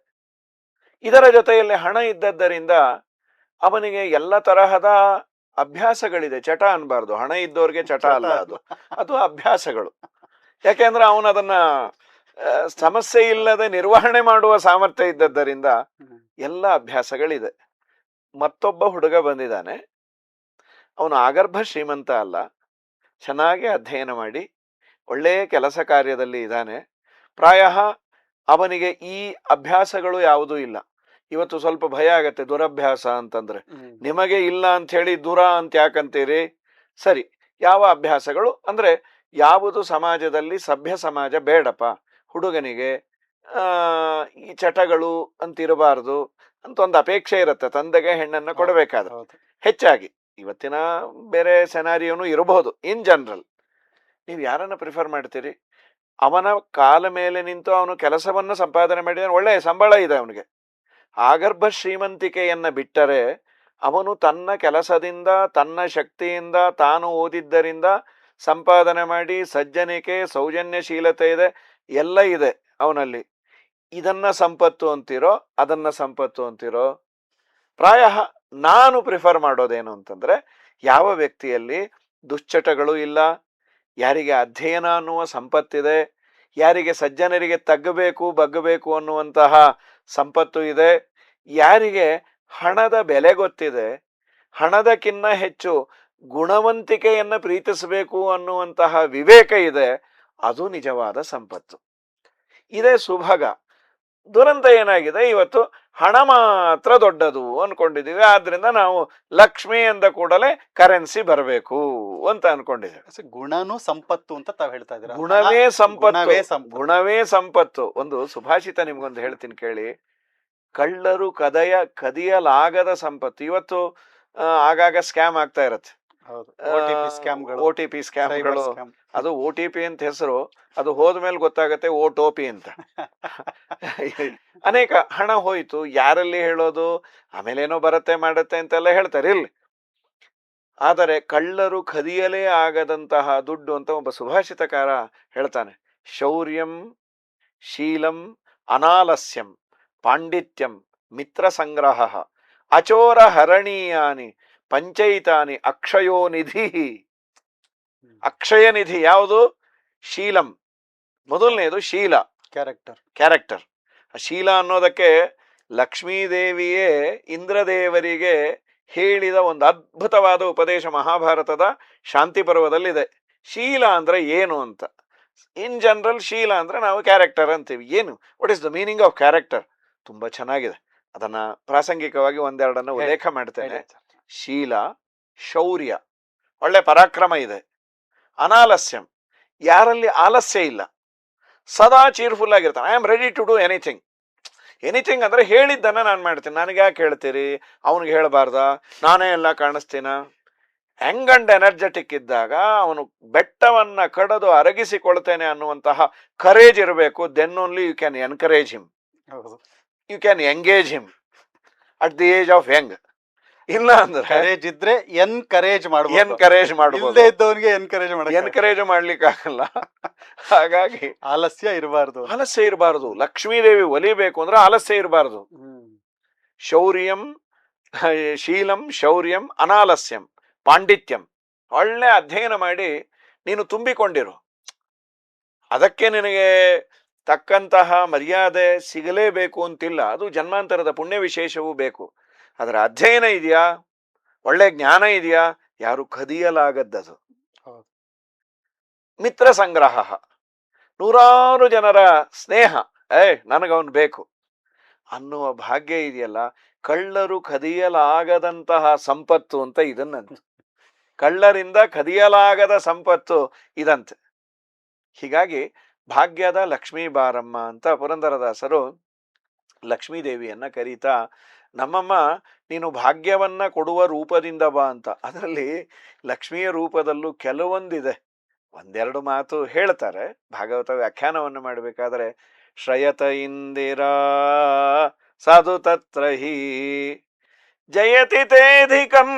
ಇದರ ಜೊತೆಯಲ್ಲಿ ಹಣ ಇದ್ದದ್ದರಿಂದ ಅವನಿಗೆ ಎಲ್ಲ ತರಹದ ಅಭ್ಯಾಸಗಳಿದೆ. ಚಟ ಅನ್ಬಾರ್ದು, ಹಣ ಇದ್ದವ್ರಿಗೆ ಚಟ ಅಲ್ಲ ಅದು, ಅದು ಅಭ್ಯಾಸಗಳು. ಯಾಕೆಂದ್ರೆ ಅವನು ಅದನ್ನ ಸಮಸ್ಯೆ ಇಲ್ಲದೆ ನಿರ್ವಹಣೆ ಮಾಡುವ ಸಾಮರ್ಥ್ಯ ಇದ್ದದ್ದರಿಂದ ಎಲ್ಲ ಅಭ್ಯಾಸಗಳಿದೆ. ಮತ್ತೊಬ್ಬ ಹುಡುಗ ಬಂದಿದ್ದಾನೆ, ಅವನು ಆಗರ್ಭ ಶ್ರೀಮಂತ ಅಲ್ಲ, ಚೆನ್ನಾಗಿ ಅಧ್ಯಯನ ಮಾಡಿ ಒಳ್ಳೆಯ ಕೆಲಸ ಕಾರ್ಯದಲ್ಲಿ ಇದ್ದಾನೆ. ಪ್ರಾಯ ಅವನಿಗೆ ಈ ಅಭ್ಯಾಸಗಳು ಯಾವುದೂ ಇಲ್ಲ. ಇವತ್ತು ಸ್ವಲ್ಪ ಭಯ ಆಗತ್ತೆ ದುರಭ್ಯಾಸ ಅಂತಂದ್ರೆ. ನಿಮಗೆ ಇಲ್ಲ ಅಂತ ಹೇಳಿ ದುರ ಅಂತ ಯಾಕಂತೀರಿ? ಸರಿ, ಯಾವ ಅಭ್ಯಾಸಗಳು ಅಂದ್ರೆ ಯಾವುದು ಸಮಾಜದಲ್ಲಿ ಸಭ್ಯ ಸಮಾಜ ಬೇಡಪ್ಪ, ಹುಡುಗನಿಗೆ ಈ ಚಟಗಳು ಅಂತಿರಬಾರ್ದು ಅಂತ ಒಂದು ಅಪೇಕ್ಷೆ ಇರುತ್ತೆ ತಂದೆಗೆ ಹೆಣ್ಣನ್ನ ಕೊಡಬೇಕಾದ್ರೆ. ಹೆಚ್ಚಾಗಿ ಇವತ್ತಿನ ಬೇರೆ ಸೆನಾರಿಯೋನು ಇರಬಹುದು. ಇನ್ ಜನರಲ್ ನೀವು ಯಾರನ್ನ ಪ್ರಿಫರ್ ಮಾಡ್ತೀರಿ? ಅವನ ಕಾಲ ಮೇಲೆ ನಿಂತು ಅವನು ಕೆಲಸವನ್ನ ಸಂಪಾದನೆ ಮಾಡಿದ, ಒಳ್ಳೆಯ ಸಂಬಳ ಇದೆ ಅವನಿಗೆ. ಆಗರ್ಭ ಶ್ರೀಮಂತಿಕೆಯನ್ನ ಬಿಟ್ಟರೆ ಅವನು ತನ್ನ ಕೆಲಸದಿಂದ, ತನ್ನ ಶಕ್ತಿಯಿಂದ, ತಾನು ಓದಿದ್ದರಿಂದ ಸಂಪಾದನೆ ಮಾಡಿ ಸಜ್ಜನಿಕೆ, ಸೌಜನ್ಯಶೀಲತೆ ಇದೆ, ಎಲ್ಲ ಇದೆ ಅವನಲ್ಲಿ. ಇದನ್ನ ಸಂಪತ್ತು ಅಂತಿರೋ, ಅದನ್ನ ಸಂಪತ್ತು ಅಂತಿರೋ? ಪ್ರಾಯ ನಾನು ಪ್ರಿಫರ್ ಮಾಡೋದೇನು ಅಂತಂದ್ರೆ, ಯಾವ ವ್ಯಕ್ತಿಯಲ್ಲಿ ದುಶ್ಚಟಗಳು ಇಲ್ಲ, ಯಾರಿಗೆ ಅಧ್ಯಯನ ಅನ್ನುವ ಸಂಪತ್ತಿದೆ, ಯಾರಿಗೆ ಸಜ್ಜನರಿಗೆ ತಗ್ಗಬೇಕು ಬಗ್ಗಬೇಕು ಅನ್ನುವಂತಹ ಸಂಪತ್ತು ಇದೆ, ಯಾರಿಗೆ ಹಣದ ಬೆಲೆ ಗೊತ್ತಿದೆ, ಹಣದಕ್ಕಿಂತ ಹೆಚ್ಚು ಗುಣವಂತಿಕೆಯನ್ನ ಪ್ರೀತಿಸಬೇಕು ಅನ್ನುವಂತಹ ವಿವೇಕ ಇದೆ, ಅದು ನಿಜವಾದ ಸಂಪತ್ತು. ಇದೇ ಸುಭಾಗ. ದುರಂತ ಏನಾಗಿದೆ, ಇವತ್ತು ಹಣ ಮಾತ್ರ ದೊಡ್ಡದು ಅನ್ಕೊಂಡಿದೀವಿ. ಆದ್ರಿಂದ ನಾವು ಲಕ್ಷ್ಮಿ ಅಂದ ಕೂಡಲೇ ಕರೆನ್ಸಿ ಬರಬೇಕು ಅಂತ ಅನ್ಕೊಂಡಿದ್ದೇವೆ. ಗುಣನೂ ಸಂಪತ್ತು ಅಂತ ತಾವ್ ಹೇಳ್ತಾ ಇದ್ದೀರಾ? ಗುಣವೇ ಸಂಪತ್ತು, ಗುಣವೇ ಸಂಪತ್ತು. ಒಂದು ಸುಭಾಷಿತ ನಿಮ್ಗೊಂದು ಹೇಳ್ತೀನಿ ಕೇಳಿ. ಕಳ್ಳರು ಕದಿಯಲಾಗದ ಸಂಪತ್ತು. ಇವತ್ತು ಆಗಾಗ ಸ್ಕ್ಯಾಮ್ ಆಗ್ತಾ ಇರತ್ತೆ, OTP ಸ್ಕ್ಯಾಮ್ಗಳು. ಅದು OTP ಅಂತ ಹೆಸರು, ಅದು ಹೋದ್ಮೇಲೆ ಗೊತ್ತಾಗತ್ತೆ ಓಟೋಪಿ ಅಂತ. ಅನೇಕ ಹಣ ಹೋಯ್ತು, ಯಾರಲ್ಲಿ ಹೇಳೋದು, ಆಮೇಲೆ ಏನೋ ಬರುತ್ತೆ ಮಾಡತ್ತೆ ಅಂತೆಲ್ಲ ಹೇಳ್ತಾರೆ. ಇಲ್ಲಿ ಆದರೆ ಕಳ್ಳರು ಕದಿಯಲೇ ಆಗದಂತಹ ದುಡ್ಡು ಅಂತ ಒಬ್ಬ ಸುಭಾಷಿತಕಾರ ಹೇಳ್ತಾನೆ. ಶೌರ್ಯಂ ಶೀಲಂ ಅನಾಲಸ್ಯಂ ಪಾಂಡಿತ್ಯಂ ಮಿತ್ರ ಸಂಗ್ರಹ ಅಚೋರ ಹರಣೀಯಾನಿ ಪಂಚೈತಾನಿ ಅಕ್ಷಯೋ ನಿಧಿ. ಅಕ್ಷಯ ನಿಧಿ ಯಾವುದು? ಶೀಲಂ. ಮೊದಲನೇದು ಶೀಲ, ಕ್ಯಾರೆಕ್ಟರ್. ಶೀಲ ಅನ್ನೋದಕ್ಕೆ ಲಕ್ಷ್ಮೀದೇವಿಯೇ ಇಂದ್ರದೇವರಿಗೆ ಹೇಳಿದ ಒಂದು ಅದ್ಭುತವಾದ ಉಪದೇಶ ಮಹಾಭಾರತದ ಶಾಂತಿ ಪರ್ವದಲ್ಲಿದೆ. ಶೀಲ ಅಂದ್ರೆ ಏನು ಅಂತ. ಇನ್ ಜನರಲ್ ಶೀಲ ಅಂದ್ರೆ ನಾವು ಕ್ಯಾರೆಕ್ಟರ್ ಅಂತೀವಿ. ಏನು, what is the meaning of character? ತುಂಬಾ ಚೆನ್ನಾಗಿದೆ. ಅದನ್ನ ಪ್ರಾಸಂಗಿಕವಾಗಿ ಒಂದೆರಡನ್ನು ಉಲ್ಲೇಖ ಮಾಡ್ತೇನೆ. ಶೀಲ, ಶೌರ್ಯ, ಒಳ್ಳೆ ಪರಾಕ್ರಮ ಇದೆ. ಅನಾಲಸ್ಯಂ, ಯಾರಲ್ಲಿ ಆಲಸ್ಯ ಇಲ್ಲ, ಸದಾ ಚೀರ್ಫುಲ್ ಆಗಿರ್ತಾನೆ. I am ready to do anything. Anything ಅಂದ್ರೆ ಹೇಳಿದ್ದನ್ನ ನಾನು ಮಾಡ್ತೀನಿ. ನನಗೆ ಯಾಕೆ ಹೇಳ್ತೀರಿ, ಅವನಿಗೆ ಹೇಳಬಾರ್ದ, ನಾನೇ ಎಲ್ಲ ಕಾಣಿಸ್ತೀನ? ಯಂಗ್ ಅಂಡ್ ಎನರ್ಜೆಟಿಕ್ ಇದ್ದಾಗ ಅವನು ಬೆಟ್ಟವನ್ನ ಕಡದು ಅರಗಿಸಿಕೊಳ್ತೇನೆ ಅನ್ನುವಂತಹ ಕರೇಜ್ ಇರಬೇಕು. Then only you can encourage him, you can engage him at the age of young. ಇಲ್ಲ ಅಂದ್ರೆ ಕರೇಜ್ ಇದ್ರೆ ಎನ್ಕರೇಜ್ ಎನ್ಕರೇಜ್ ಮಾಡ್ಲಿಕ್ಕೆ ಆಗಲ್ಲ. ಹಾಗಾಗಿ ಆಲಸ್ಯ ಇರಬಾರ್ದು. ಲಕ್ಷ್ಮೀದೇವಿ ಒಲಿಬೇಕು ಅಂದ್ರೆ ಆಲಸ್ಯ ಇರಬಾರ್ದು. ಶೌರ್ಯಂ ಶೀಲಂ ಶೌರ್ಯಂ ಅನಾಲಸ್ಯಂ ಪಾಂಡಿತ್ಯಂ. ಒಳ್ಳೆ ಅಧ್ಯಯನ ಮಾಡಿ ನೀನು ತುಂಬಿಕೊಂಡಿರು. ಅದಕ್ಕೆ ನಿನಗೆ ತಕ್ಕಂತಹ ಮರ್ಯಾದೆ ಸಿಗಲೇಬೇಕು ಅಂತಿಲ್ಲ. ಅದು ಜನ್ಮಾಂತರದ ಪುಣ್ಯ ವಿಶೇಷವೂ ಬೇಕು. ಅದರ ಅಧ್ಯಯನ ಇದೆಯಾ, ಒಳ್ಳೆ ಜ್ಞಾನ ಇದೆಯಾ, ಯಾರು ಕದಿಯಲಾಗದ್ದದು. ಹೌದು. ಮಿತ್ರ ಸಂಗ್ರಹ, ನೂರಾರು ಜನರ ಸ್ನೇಹ, ನನಗವನು ಬೇಕು ಅನ್ನುವ ಭಾಗ್ಯ ಇದೆಯಲ್ಲ, ಕಳ್ಳರು ಕದಿಯಲಾಗದಂತಹ ಸಂಪತ್ತು ಅಂತ ಇದನ್ನಂತೆ. ಕಳ್ಳರಿಂದ ಕದಿಯಲಾಗದ ಸಂಪತ್ತು ಇದಂತೆ. ಹೀಗಾಗಿ ಭಾಗ್ಯದ ಲಕ್ಷ್ಮೀ ಬಾರಮ್ಮ ಅಂತ ಪುರಂದರದಾಸರು ಲಕ್ಷ್ಮೀದೇವಿಯನ್ನ ಕರೀತಾ, ನಮ್ಮಮ್ಮ ನೀನು ಭಾಗ್ಯವನ್ನ ಕೊಡುವ ರೂಪದಿಂದ ಬಾ ಅಂತ. ಅದರಲ್ಲಿ ಲಕ್ಷ್ಮಿಯ ರೂಪದಲ್ಲೂ ಕೆಲವೊಂದಿದೆ, ಒಂದೆರಡು ಮಾತು ಹೇಳ್ತಾರೆ ಭಾಗವತ ವ್ಯಾಖ್ಯಾನವನ್ನು ಮಾಡಬೇಕಾದ್ರೆ. ಶ್ರಯತ ಇಂದಿರಾ ಸಾಧು ತತ್ರ ಹಿ ಜಯತಿ ತೇಧಿಕಂ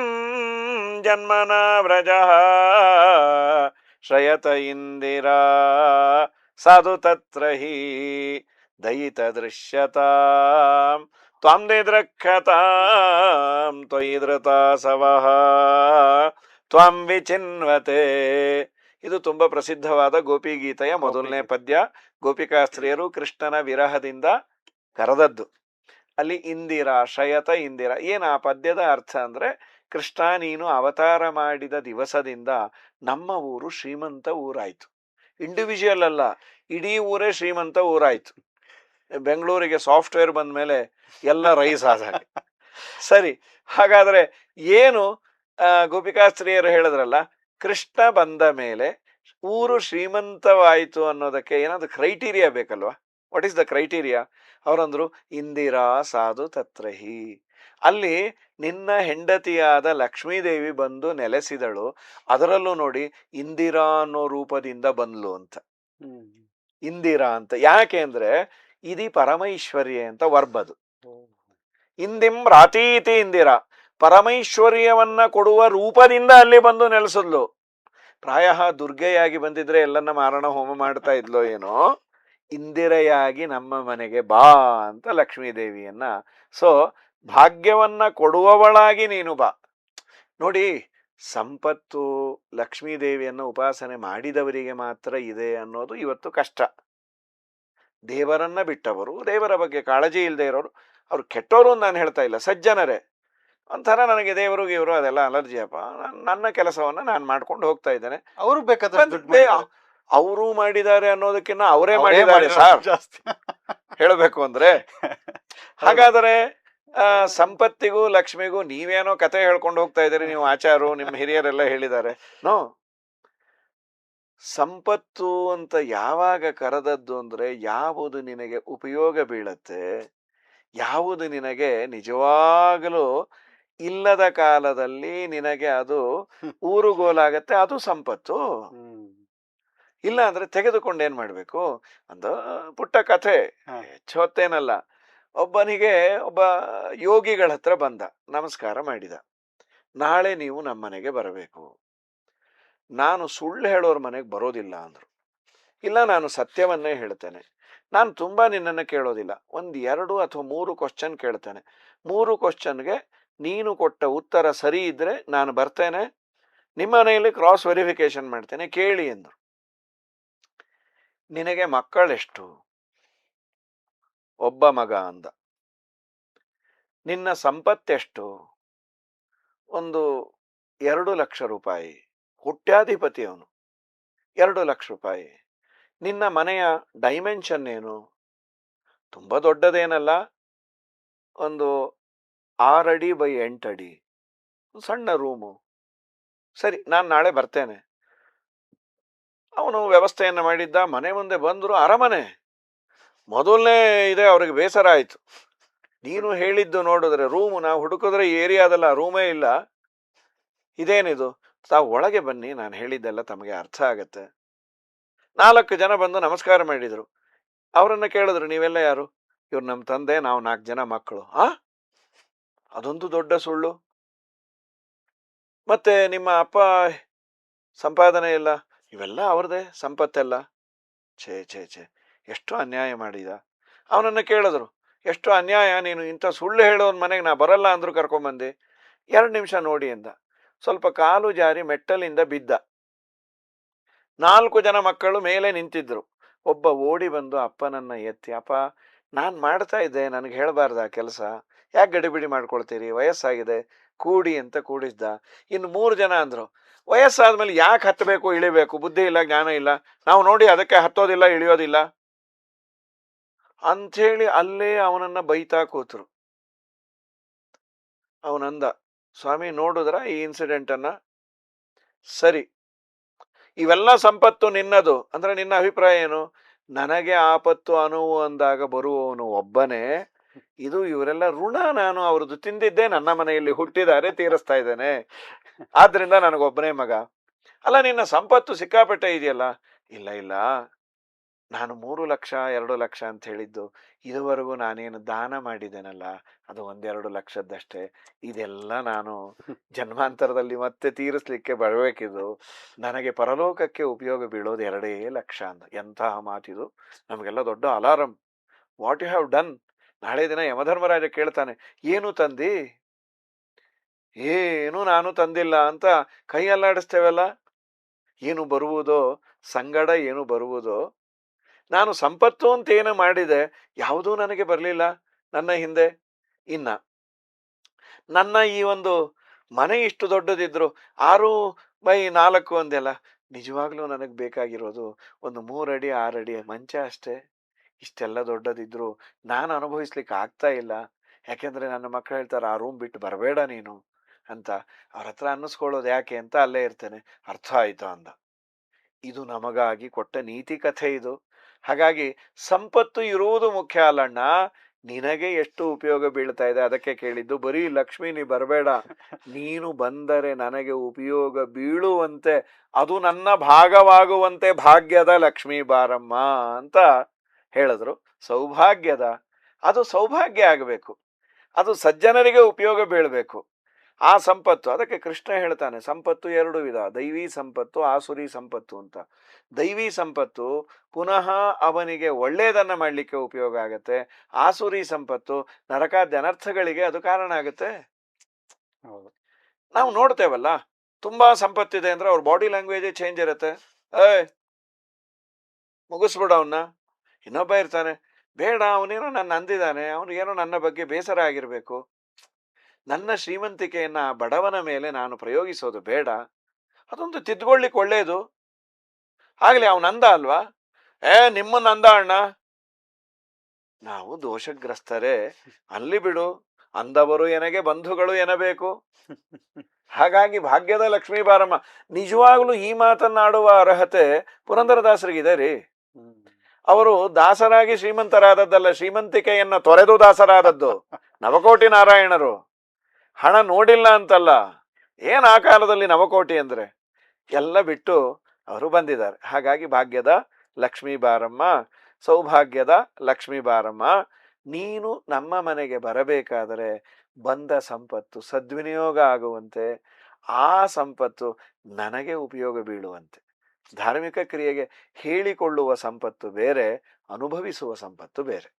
ಜನ್ಮನ ವ್ರಜ, ಶ್ರಯತ ಇಂದಿರಾ ಸಾಧು ತತ್ರ ಹಿ ದಯಿತ ದೃಶ್ಯತಾಂ ತ್ವಾಂ ದಿದ್ರಕ್ಷತಾಂ ತ್ವಯಿ ಧೃತಾಸವಃ ತ್ವಾಂ ವಿಚಿನ್ವತೆ. ಇದು ತುಂಬಾ ಪ್ರಸಿದ್ಧವಾದ ಗೋಪಿಗೀತೆಯ ಮೊದಲನೇ ಪದ್ಯ. ಗೋಪಿಕಾಸ್ತ್ರೀಯರು ಕೃಷ್ಣನ ವಿರಹದಿಂದ ಕರೆದದ್ದು. ಅಲ್ಲಿ ಇಂದಿರಾ, ಶ್ರಯತ ಇಂದಿರಾ, ಏನು ಆ ಪದ್ಯದ ಅರ್ಥ ಅಂದ್ರೆ, ಕೃಷ್ಣ ನೀನು ಅವತಾರ ಮಾಡಿದ ದಿವಸದಿಂದ ನಮ್ಮ ಊರು ಶ್ರೀಮಂತ ಊರಾಯ್ತು. ಇಂಡಿವಿಜುವಲ್ ಅಲ್ಲ, ಇಡೀ ಊರೇ ಶ್ರೀಮಂತ ಊರಾಯ್ತು. ಬೆಂಗಳೂರಿಗೆ ಸಾಫ್ಟ್ವೇರ್ ಬಂದ ಮೇಲೆ ಎಲ್ಲ ರೈಸ್ ಆದಾಗ. ಸರಿ, ಹಾಗಾದ್ರೆ ಏನು ಗೋಪಿಕಾಸ್ತ್ರೀಯರು ಹೇಳಿದ್ರಲ್ಲ, ಕೃಷ್ಣ ಬಂದ ಮೇಲೆ ಊರು ಶ್ರೀಮಂತವಾಯಿತು ಅನ್ನೋದಕ್ಕೆ ಏನಾದ್ರು ಕ್ರೈಟೀರಿಯಾ ಬೇಕಲ್ವಾ? What is the criteria? ಅವರಂದ್ರು ಇಂದಿರಾ ಸಾಧು ತತ್ರಹಿ, ಅಲ್ಲಿ ನಿನ್ನ ಹೆಂಡತಿಯಾದ ಲಕ್ಷ್ಮೀದೇವಿ ಬಂದು ನೆಲೆಸಿದಳು, ಅದರಲ್ಲೂ ನೋಡಿ ಇಂದಿರಾ ಅನ್ನೋ ರೂಪದಿಂದ ಬಂದ್ಲು ಅಂತ. ಇಂದಿರಾ ಅಂತ ಯಾಕೆ ಅಂದ್ರೆ ಇದಿ ಪರಮೈಶ್ವರ್ಯ ಅಂತ ವರ್ಬದು. ಇಂದಿಂ ರಾತೀತಿ ಇಂದಿರಾ, ಪರಮೈಶ್ವರ್ಯವನ್ನ ಕೊಡುವ ರೂಪದಿಂದ ಅಲ್ಲಿ ಬಂದು ನೆಲೆಸಿದ್ಲು. ಪ್ರಾಯ ದುರ್ಗೆಯಾಗಿ ಬಂದಿದ್ರೆ ಎಲ್ಲನ್ನ ಮಾರಣ ಹೋಮ ಮಾಡ್ತಾ ಇದ್ಲೋ ಏನೋ, ಇಂದಿರೆಯಾಗಿ ನಮ್ಮ ಮನೆಗೆ ಬಾ ಅಂತ ಲಕ್ಷ್ಮೀದೇವಿಯನ್ನ. ಸೊ ಭಾಗ್ಯವನ್ನ ಕೊಡುವವಳಾಗಿ ನೀನು ಬಾ. ನೋಡಿ, ಸಂಪತ್ತು ಲಕ್ಷ್ಮೀದೇವಿಯನ್ನು ಉಪಾಸನೆ ಮಾಡಿದವರಿಗೆ ಮಾತ್ರ ಇದೆ ಅನ್ನೋದು ಇವತ್ತು ಕಷ್ಟ. ದೇವರನ್ನ ಬಿಟ್ಟವರು, ದೇವರ ಬಗ್ಗೆ ಕಾಳಜಿ ಇಲ್ಲದೆ ಇರೋರು, ಅವ್ರು ಕೆಟ್ಟವರು ನಾನು ಹೇಳ್ತಾ ಇಲ್ಲ, ಸಜ್ಜನರೇ. ಒಂಥರ ನನಗೆ ದೇವರು ಇವರು ಅದೆಲ್ಲ ಅಲರ್ಜಿ ಅಪ್ಪ, ನನ್ನ ಕೆಲಸವನ್ನ ನಾನು ಮಾಡ್ಕೊಂಡು ಹೋಗ್ತಾ ಇದ್ದೇನೆ, ಅವರು ಬೇಕಾದ್ರೆ ಅವರು ಮಾಡಿದ್ದಾರೆ ಅನ್ನೋದಕ್ಕಿಂತ ಅವರೇ ಮಾಡಿದ್ದಾರೆ ಸರ್ ಜಾಸ್ತಿ ಹೇಳಬೇಕು ಅಂದ್ರೆ. ಹಾಗಾದರೆ ಸಂಪತ್ತಿಗೂ ಲಕ್ಷ್ಮಿಗೂ ನೀವೇನೋ ಕತೆ ಹೇಳ್ಕೊಂಡು ಹೋಗ್ತಾ ಇದ್ದೀರಿ, ನೀವು ಆಚಾರು ನಿಮ್ಮ ಹಿರಿಯರೆಲ್ಲ ಹೇಳಿದ್ದಾರೆ. ನೋ, ಸಂಪತ್ತು ಅಂತ ಯಾವಾಗ ಕರೆದದ್ದು ಅಂದ್ರೆ ಯಾವುದು ನಿನಗೆ ಉಪಯೋಗ ಬೀಳತ್ತೆ, ಯಾವುದು ನಿನಗೆ ನಿಜವಾಗಲೂ ಇಲ್ಲದ ಕಾಲದಲ್ಲಿ ನಿನಗೆ ಅದು ಊರುಗೋಲಾಗತ್ತೆ, ಅದು ಸಂಪತ್ತು. ಇಲ್ಲ ಅಂದ್ರೆ ತೆಗೆದುಕೊಂಡೇನ್ ಮಾಡ್ಬೇಕು ಅಂದ ಪುಟ್ಟ ಕಥೆ, ಹೆಚ್ಚು ಹೊತ್ತೇನಲ್ಲ. ಒಬ್ಬನಿಗೆ ಒಬ್ಬ ಯೋಗಿಗಳ ಹತ್ರ ಬಂದ, ನಮಸ್ಕಾರ ಮಾಡಿದ. ನಾಳೆ ನೀವು ನಮ್ಮ ಮನೆಗೆ ಬರಬೇಕು, ನಾನು ಸುಳ್ಳು ಹೇಳೋರ್ ಮನೆಗೆ ಬರೋದಿಲ್ಲ ಅಂದ್ರು. ಇಲ್ಲ, ನಾನು ಸತ್ಯವನ್ನೇ ಹೇಳ್ತೇನೆ, ನಾನು ತುಂಬಾ ನಿನ್ನನ್ನು ಕೇಳೋದಿಲ್ಲ, 1, 2 ಅಥವಾ 3 ಕ್ವಶನ್ ಕೇಳ್ತೇನೆ, 3 ಕ್ವಶನ್ಗೆ ನೀನು ಕೊಟ್ಟ ಉತ್ತರ ಸರಿ ಇದ್ರೆ ನಾನು ಬರ್ತೇನೆ, ನಿಮ್ಮ ಮನೆಯಲ್ಲಿ ಕ್ರಾಸ್ ವೆರಿಫಿಕೇಶನ್ ಮಾಡ್ತೇನೆ, ಕೇಳಿ ಎಂದ್ರು. ನಿನಗೆ ಮಕ್ಕಳೆಷ್ಟು? ಒಬ್ಬ ಮಗ ಅಂದ. ನಿನ್ನ ಸಂಪತ್ತೆಷ್ಟು? ಒಂದು 2 ಲಕ್ಷ ರೂಪಾಯಿ. ಕೋಟ್ಯಾಧಿಪತಿ ಅವನು, 2 ಲಕ್ಷ ರೂಪಾಯಿ. ನಿನ್ನ ಮನೆಯ ಡೈಮೆನ್ಷನ್ ಏನು? ತುಂಬಾ ದೊಡ್ಡದೇನಲ್ಲ, ಒಂದು 6 ಅಡಿ ಬೈ 8 ಅಡಿ, ಸಣ್ಣ ರೂಮು. ಸರಿ, ನಾನು ನಾಳೆ ಬರ್ತೇನೆ. ಅವನು ವ್ಯವಸ್ಥೆಯನ್ನ ಮಾಡಿದ್ದ, ಮನೆ ಮುಂದೆ ಬಂದ್ರು, ಅರಮನೆ ಮೊದಲನೇ ಇದೆ. ಅವ್ರಿಗೆ ಬೇಸರ ಆಯ್ತು. ನೀನು ಹೇಳಿದ್ದು ನೋಡಿದ್ರೆ ರೂಮು, ನಾವು ಹುಡುಕಿದ್ರೆ ಈ ಏರಿಯಾದಲ್ಲ ರೂಮೇ ಇಲ್ಲ, ಇದೇನಿದು? ತಾವು ಒಳಗೆ ಬನ್ನಿ, ನಾನು ಹೇಳಿದ್ದೆಲ್ಲ ತಮಗೆ ಅರ್ಥ ಆಗತ್ತೆ. 4 ಜನ ಬಂದು ನಮಸ್ಕಾರ ಮಾಡಿದ್ರು. ಅವರನ್ನ ಕೇಳಿದ್ರು, ನೀವೆಲ್ಲ ಯಾರು? ಇವ್ರು ನಮ್ಮ ತಂದೆ, ನಾವು 4 ಜನ ಮಕ್ಕಳು. ಅದೊಂದು ದೊಡ್ಡ ಸುಳ್ಳು. ಮತ್ತೆ ನಿಮ್ಮ ಅಪ್ಪ ಸಂಪಾದನೆ ಇಲ್ಲ? ಇವೆಲ್ಲ ಅವ್ರದೇ ಸಂಪತ್ತೆಲ್ಲ. ಛೇ ಛೇ ಛೇ, ಎಷ್ಟು ಅನ್ಯಾಯ ಮಾಡಿದ. ಅವನನ್ನ ಕೇಳಿದ್ರು, ಎಷ್ಟು ಅನ್ಯಾಯ, ನೀನು ಇಂಥ ಸುಳ್ಳು ಹೇಳೋನ್ ಮನೆಗೆ ನಾ ಬರಲ್ಲ ಅಂದ್ರು ಕರ್ಕೊಂಬಂದೆ. 2 ನಿಮಿಷ ನೋಡಿ ಎಂದ. ಸ್ವಲ್ಪ ಕಾಲು ಜಾರಿ ಮೆಟ್ಟಲಿಂದ ಬಿದ್ದ. 4 ಜನ ಮಕ್ಕಳು ಮೇಲೆ ನಿಂತಿದ್ರು. ಒಬ್ಬ ಓಡಿ ಬಂದು ಅಪ್ಪನನ್ನ ಎತ್ತಿ, ಅಪ್ಪ ನಾನು ಮಾಡ್ತಾ ಇದ್ದೆ, ನನಗೆ ಹೇಳಬಾರ್ದ ಕೆಲಸ? ಯಾಕೆ ಗಡಿಬಿಡಿ ಮಾಡ್ಕೊಳ್ತೀರಿ? ವಯಸ್ಸಾಗಿದೆ, ಕೂಡಿ ಅಂತ ಕೂಡಿಸ್ದ. ಇನ್ನು 3 ಜನ ಅಂದ್ರು, ವಯಸ್ಸಾದ್ಮೇಲೆ ಯಾಕೆ ಹತ್ತಬೇಕು ಇಳಿಬೇಕು, ಬುದ್ಧಿ ಇಲ್ಲ ಜ್ಞಾನ ಇಲ್ಲ, ನಾವು ನೋಡಿ ಅದಕ್ಕೆ ಹತ್ತೋದಿಲ್ಲ ಇಳಿಯೋದಿಲ್ಲ ಅಂಥೇಳಿ ಅಲ್ಲೇ ಅವನನ್ನ ಬೈತಾ ಕೂತರು. ಅವನಂದ, ಸ್ವಾಮಿ ನೋಡಿದ್ರ ಈ ಇನ್ಸಿಡೆಂಟ್ ಅನ್ನ? ಸರಿ, ಇವೆಲ್ಲ ಸಂಪತ್ತು ನಿನ್ನದು ಅಂದ್ರೆ ನಿನ್ನ ಅಭಿಪ್ರಾಯ ಏನು? ನನಗೆ ಆಪತ್ತು ಅನುವು ಅಂದಾಗ ಬರುವವನು ಒಬ್ಬನೇ. ಇದು ಇವರೆಲ್ಲ ಋಣ ನಾನು ಅವ್ರದ್ದು ತಿಂದಿದ್ದೆ, ನನ್ನ ಮನೆಯಲ್ಲಿ ಹುಟ್ಟಿದ್ದಾರೆ, ತೀರಿಸ್ತಾ ಇದ್ದೇನೆ, ಆದ್ರಿಂದ ನನಗೊಬ್ಬನೇ ಮಗ. ಅಲ್ಲ ನಿನ್ನ ಸಂಪತ್ತು ಸಿಕ್ಕಾಪಟ್ಟೆ ಇದೆಯಲ್ಲ. ಇಲ್ಲ ಇಲ್ಲ, ನಾನು 3 ಲಕ್ಷ 2 ಲಕ್ಷ ಅಂತ ಹೇಳಿದ್ದು, ಇದುವರೆಗೂ ನಾನೇನು ದಾನ ಮಾಡಿದ್ದೇನಲ್ಲ ಅದು 1-2 ಲಕ್ಷದ್ದಷ್ಟೇ. ಇದೆಲ್ಲ ನಾನು ಜನ್ಮಾಂತರದಲ್ಲಿ ಮತ್ತೆ ತೀರಿಸ್ಲಿಕ್ಕೆ ಬರಬೇಕಿದ್ದು, ನನಗೆ ಪರಲೋಕಕ್ಕೆ ಉಪಯೋಗ ಬೀಳೋದು 2 ಲಕ್ಷ ಅಂತ. ಎಂತಹ ಮಾತಿದು, ನಮಗೆಲ್ಲ ದೊಡ್ಡ alarm. What you have done? ನಾಳೆ ದಿನ ಯಮಧರ್ಮರಾಜ ಕೇಳ್ತಾನೆ, ಏನು ತಂದಿ? ಏನು ನಾನು ತಂದಿಲ್ಲ ಅಂತ ಕೈ ಅಲ್ಲಾಡಿಸ್ತೇವಲ್ಲ. ಏನು ಬರುವುದೋ ಸಂಗಡ, ಏನು ಬರುವುದೋ. ನಾನು ಸಂಪತ್ತು ಅಂತ ಏನು ಮಾಡಿದೆ, ಯಾವುದೂ ನನಗೆ ಬರಲಿಲ್ಲ ನನ್ನ ಹಿಂದೆ. ಇನ್ನ ನನ್ನ ಈ ಒಂದು ಮನೆ ಇಷ್ಟು ದೊಡ್ಡದಿದ್ರು 6x4 ಅಂದೆಲ್ಲ, ನಿಜವಾಗ್ಲೂ ನನಗೆ ಬೇಕಾಗಿರೋದು ಒಂದು 3 ಅಡಿ 6 ಅಡಿ ಮಂಚ ಅಷ್ಟೇ. ಇಷ್ಟೆಲ್ಲ ದೊಡ್ಡದಿದ್ರು ನಾನು ಅನುಭವಿಸ್ಲಿಕ್ಕೆ ಆಗ್ತಾ ಇಲ್ಲ. ಯಾಕೆಂದ್ರೆ ನನ್ನ ಮಕ್ಕಳು ಹೇಳ್ತಾರೆ, ಆ ರೂಮ್ ಬಿಟ್ಟು ಬರಬೇಡ ನೀನು ಅಂತ. ಅವ್ರ ಹತ್ರ ಅನ್ನಿಸ್ಕೊಳ್ಳೋದು ಯಾಕೆ ಅಂತ ಅಲ್ಲೇ ಇರ್ತೇನೆ. ಅರ್ಥ ಆಯ್ತಾ ಅಂದ. ಇದು ನಮಗಾಗಿ ಕೊಟ್ಟ ನೀತಿ ಕಥೆ ಇದು. ಹಾಗಾಗಿ ಸಂಪತ್ತು ಇರುವುದು ಮುಖ್ಯ ಅಲ್ಲಣ್ಣ, ನಿನಗೆ ಎಷ್ಟು ಉಪಯೋಗ ಬೀಳ್ತಾ ಇದೆ ಅದಕ್ಕೆ ಕೇಳಿದ್ದು. ಬರೀ ಲಕ್ಷ್ಮಿ ನೀ ಬರಬೇಡ, ನೀನು ಬಂದರೆ ನನಗೆ ಉಪಯೋಗ ಬೀಳುವಂತೆ, ಅದು ನನ್ನ ಭಾಗವಾಗುವಂತೆ ಭಾಗ್ಯದ ಲಕ್ಷ್ಮೀ ಬಾರಮ್ಮ ಅಂತ ಹೇಳಿದ್ರು. ಸೌಭಾಗ್ಯದ, ಅದು ಸೌಭಾಗ್ಯ ಆಗಬೇಕು, ಅದು ಸಜ್ಜನರಿಗೆ ಉಪಯೋಗ ಬೀಳಬೇಕು ಆ ಸಂಪತ್ತು. ಅದಕ್ಕೆ ಕೃಷ್ಣ ಹೇಳ್ತಾನೆ, ಸಂಪತ್ತು 2 ವಿಧ, ದೈವಿ ಸಂಪತ್ತು, ಆಸುರಿ ಸಂಪತ್ತು ಅಂತ. ದೈವಿ ಸಂಪತ್ತು ಪುನಃ ಅವನಿಗೆ ಒಳ್ಳೆಯದನ್ನ ಮಾಡಲಿಕ್ಕೆ ಉಪಯೋಗ ಆಗತ್ತೆ. ಆಸುರಿ ಸಂಪತ್ತು ನರಕಾದ್ಯ ಅನರ್ಥಗಳಿಗೆ ಅದು ಕಾರಣ ಆಗುತ್ತೆ. ನಾವು ನೋಡ್ತೇವಲ್ಲ, ತುಂಬಾ ಸಂಪತ್ತಿದೆ ಅಂದ್ರೆ ಅವ್ರ ಬಾಡಿ ಲ್ಯಾಂಗ್ವೇಜ್ ಚೇಂಜ್ ಇರುತ್ತೆ. ಮುಗಿಸ್ಬಿಡ ಅವನ್ನ. ಇನ್ನೊಬ್ಬ ಇರ್ತಾನೆ, ಬೇಡ ಅವನೇನೋ ನನ್ನ ಅಂದಿದ್ದಾನೆ, ಅವನಿಗೇನೋ ನನ್ನ ಬಗ್ಗೆ ಬೇಸರ ಆಗಿರ್ಬೇಕು, ನನ್ನ ಶ್ರೀಮಂತಿಕೆಯನ್ನ ಬಡವನ ಮೇಲೆ ನಾನು ಪ್ರಯೋಗಿಸೋದು ಬೇಡ, ಅದೊಂದು ತಿದ್ಕೊಳ್ಳಿಕ್ ಒಳ್ಳೇದು. ಆಗ್ಲಿ ಅವನಂದ ಅಲ್ವಾ, ನಿಮ್ಮನ್ನಂದ ಅಣ್ಣ. ನಾವು ದೋಷಗ್ರಸ್ತರೇ, ಅಲ್ಲಿ ಬಿಡು, ಅಂದವರು ಎನಗೆ ಬಂಧುಗಳು ಎನಬೇಕು. ಹಾಗಾಗಿ ಭಾಗ್ಯದ ಲಕ್ಷ್ಮೀ ಬಾರಮ್ಮ. ನಿಜವಾಗ್ಲೂ ಈ ಮಾತನ್ನಾಡುವ ಅರ್ಹತೆ ಪುರಂದರದಾಸರಿಗಿದೆ ರೀ. ಅವರು ದಾಸರಾಗಿ ಶ್ರೀಮಂತರಾದದ್ದಲ್ಲ, ಶ್ರೀಮಂತಿಕೆಯನ್ನ ತೊರೆದು ದಾಸರಾದದ್ದು ನವಕೋಟಿ ನಾರಾಯಣರು. ಹಣ ನೋಡಿಲ್ಲ ಅಂತಲ್ಲ, ಏನ್ ಆ ಕಾಲದಲ್ಲಿ ನವಕೋಟಿ ಅಂದ್ರೆ ಎಲ್ಲ ಬಿಟ್ಟು ಅವರು ಬಂದಿದ್ದಾರೆ. ಹಾಗಾಗಿ ಭಾಗ್ಯದ ಲಕ್ಷ್ಮೀ ಬಾರಮ್ಮ, ಸೌಭಾಗ್ಯದ ಲಕ್ಷ್ಮೀ ಬಾರಮ್ಮ. ನೀನು ನಮ್ಮ ಮನೆಗೆ ಬರಬೇಕಾದರೆ ಬಂದ ಸಂಪತ್ತು ಸದ್ವಿನಿಯೋಗ ಆಗುವಂತೆ, ಆ ಸಂಪತ್ತು ನನಗೆ ಉಪಯೋಗ ಬೀಳುವಂತೆ. ಧಾರ್ಮಿಕ ಕ್ರಿಯೆಗೆ ಹೇಳಿಕೊಳ್ಳುವ ಸಂಪತ್ತು ಬೇರೆ, ಅನುಭವಿಸುವ ಸಂಪತ್ತು ಬೇರೆ.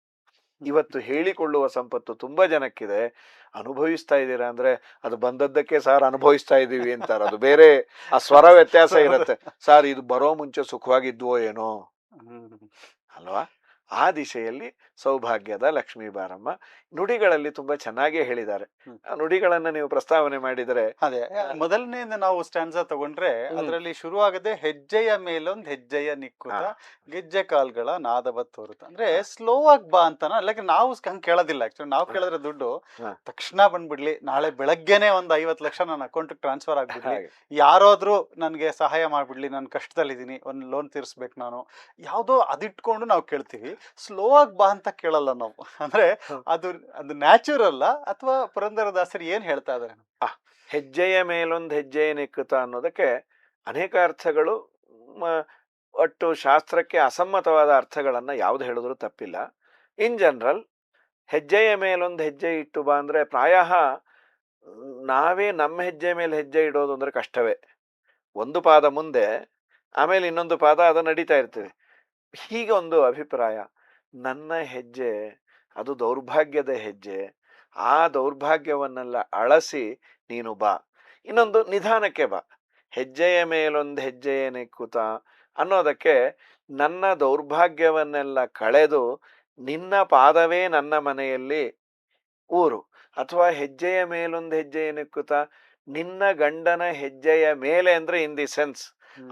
ಇವತ್ತು ಹೇಳಿಕೊಳ್ಳುವ ಸಂಪತ್ತು ತುಂಬಾ ಜನಕ್ಕಿದೆ, ಅನುಭವಿಸ್ತಾ ಇದ್ದೀರಾ ಅಂದ್ರೆ ಅದು ಬಂದದ್ದಕ್ಕೆ ಸಾರ್ ಅನುಭವಿಸ್ತಾ ಇದ್ದೀವಿ ಅಂತಾರ. ಅದು ಬೇರೆ, ಆ ಸ್ವರ ವ್ಯತ್ಯಾಸ ಇರುತ್ತೆ. ಸಾರ್ ಇದು ಬರೋ ಮುಂಚೆ ಸುಖವಾಗಿದ್ವೋ ಏನೋ ಅಲ್ವಾ. ಆ ದಿಶೆಯಲ್ಲಿ ಸೌಭಾಗ್ಯದ ಲಕ್ಷ್ಮೀ ಬಾರಮ್ಮ ನುಡಿಗಳಲ್ಲಿ ತುಂಬಾ ಚೆನ್ನಾಗೇ ಹೇಳಿದ್ದಾರೆ. ಆ ನುಡಿಗಳನ್ನ ನೀವು ಪ್ರಸ್ತಾವನೆ ಮಾಡಿದರೆ, ಅದೇ ಮೊದಲನೇ ನಾವು ಸ್ಟ್ಯಾನ್ಸಾ ತಗೊಂಡ್ರೆ ಅದರಲ್ಲಿ ಶುರುವಾಗದೆ ಹೆಜ್ಜೆಯ ಮೇಲೊಂದ್ ಹೆಜ್ಜೆಯ ನಿಕ್ಕುತ್ತ ಗೆಜ್ಜೆ ಕಾಲ್ಗಳ ನಾದವ ತೋರುತ್ತ. ಅಂದ್ರೆ ಸ್ಲೋ ಆಗಿ ಬಾ ಅಂತಾನ. ಅಲ್ಲ ನಾವು ಹಂಗ್ ಕೇಳೋದಿಲ್ಲ. ಆಕ್ಚುಲಿ ನಾವು ಕೇಳಿದ್ರೆ ದುಡ್ಡು ತಕ್ಷಣ ಬಂದ್ಬಿಡ್ಲಿ, ನಾಳೆ ಬೆಳಗ್ಗೆನೆ ಒಂದ್ 50 ಲಕ್ಷ ನನ್ನ ಅಕೌಂಟ್ ಟ್ರಾನ್ಸ್ಫರ್ ಆಗ್ಬಿಡ್ಲಿ, ಯಾರಾದ್ರೂ ನನ್ಗೆ ಸಹಾಯ ಮಾಡ್ಬಿಡ್ಲಿ, ನಾನು ಕಷ್ಟದಲ್ಲಿದ್ದೀನಿ, ಒಂದ್ ಲೋನ್ ತೀರ್ಸ್ಬೇಕು ನಾನು, ಯಾವ್ದೋ ಅದಿಟ್ಕೊಂಡು ನಾವು ಕೇಳ್ತೀವಿ. ಸ್ಲೋ ಆಗಿ ಬಾ ಅಂತ ಕೇಳಲ್ಲ ನಾವು. ಅಂದ್ರೆ ಅದು ನ್ಯಾಚುರಲ್ ಅಥವಾ ಪುರಂದರದಾಸರು ಏನ್ ಹೇಳ್ತಾ ಇದಾರೆ? ಹೆಜ್ಜೆಯ ಮೇಲೊಂದು ಹೆಜ್ಜೆಯ ನಿಕ್ಕುತ ಅನ್ನೋದಕ್ಕೆ ಅನೇಕ ಅರ್ಥಗಳು, ಒಟ್ಟು ಶಾಸ್ತ್ರಕ್ಕೆ ಅಸಮ್ಮತವಾದ ಅರ್ಥಗಳನ್ನ ಯಾವ್ದು ಹೇಳಿದ್ರು ತಪ್ಪಿಲ್ಲ. ಇನ್ ಜನರಲ್ ಹೆಜ್ಜೆಯ ಮೇಲೊಂದು ಹೆಜ್ಜೆ ಇಟ್ಟು ಬಾ ಅಂದ್ರೆ ಪ್ರಾಯ ನಾವೇ ನಮ್ಮ ಹೆಜ್ಜೆ ಮೇಲೆ ಹೆಜ್ಜೆ ಇಡೋದು ಅಂದ್ರೆ ಕಷ್ಟವೇ. ಒಂದು ಪಾದ ಮುಂದೆ, ಆಮೇಲೆ ಇನ್ನೊಂದು ಪಾದ ಅದು ನಡೀತಾ ಇರ್ತದೆ. ಹೀಗೆ ಒಂದು ಅಭಿಪ್ರಾಯ. ನನ್ನ ಹೆಜ್ಜೆ ಅದು ದೌರ್ಭಾಗ್ಯದ ಹೆಜ್ಜೆ, ಆ ದೌರ್ಭಾಗ್ಯವನ್ನೆಲ್ಲ ಅಳಸಿ ನೀನು ಬಾ. ಇನ್ನೊಂದು ನಿಧಾನಕ್ಕೆ ಬಾ. ಹೆಜ್ಜೆಯ ಮೇಲೊಂದು ಹೆಜ್ಜೆಯ ನೆಕ್ಕುತ ಅನ್ನೋದಕ್ಕೆ ನನ್ನ ದೌರ್ಭಾಗ್ಯವನ್ನೆಲ್ಲ ಕಳೆದು ನಿನ್ನ ಪಾದವೇ ನನ್ನ ಮನೆಯಲ್ಲಿ ಊರು. ಅಥವಾ ಹೆಜ್ಜೆಯ ಮೇಲೊಂದು ಹೆಜ್ಜೆಯ ನಿಕ್ಕುತ್ತ, ನಿನ್ನ ಗಂಡನ ಹೆಜ್ಜೆಯ ಮೇಲೆ ಅಂದ್ರೆ ಇನ್ ದಿ ಸೆನ್ಸ್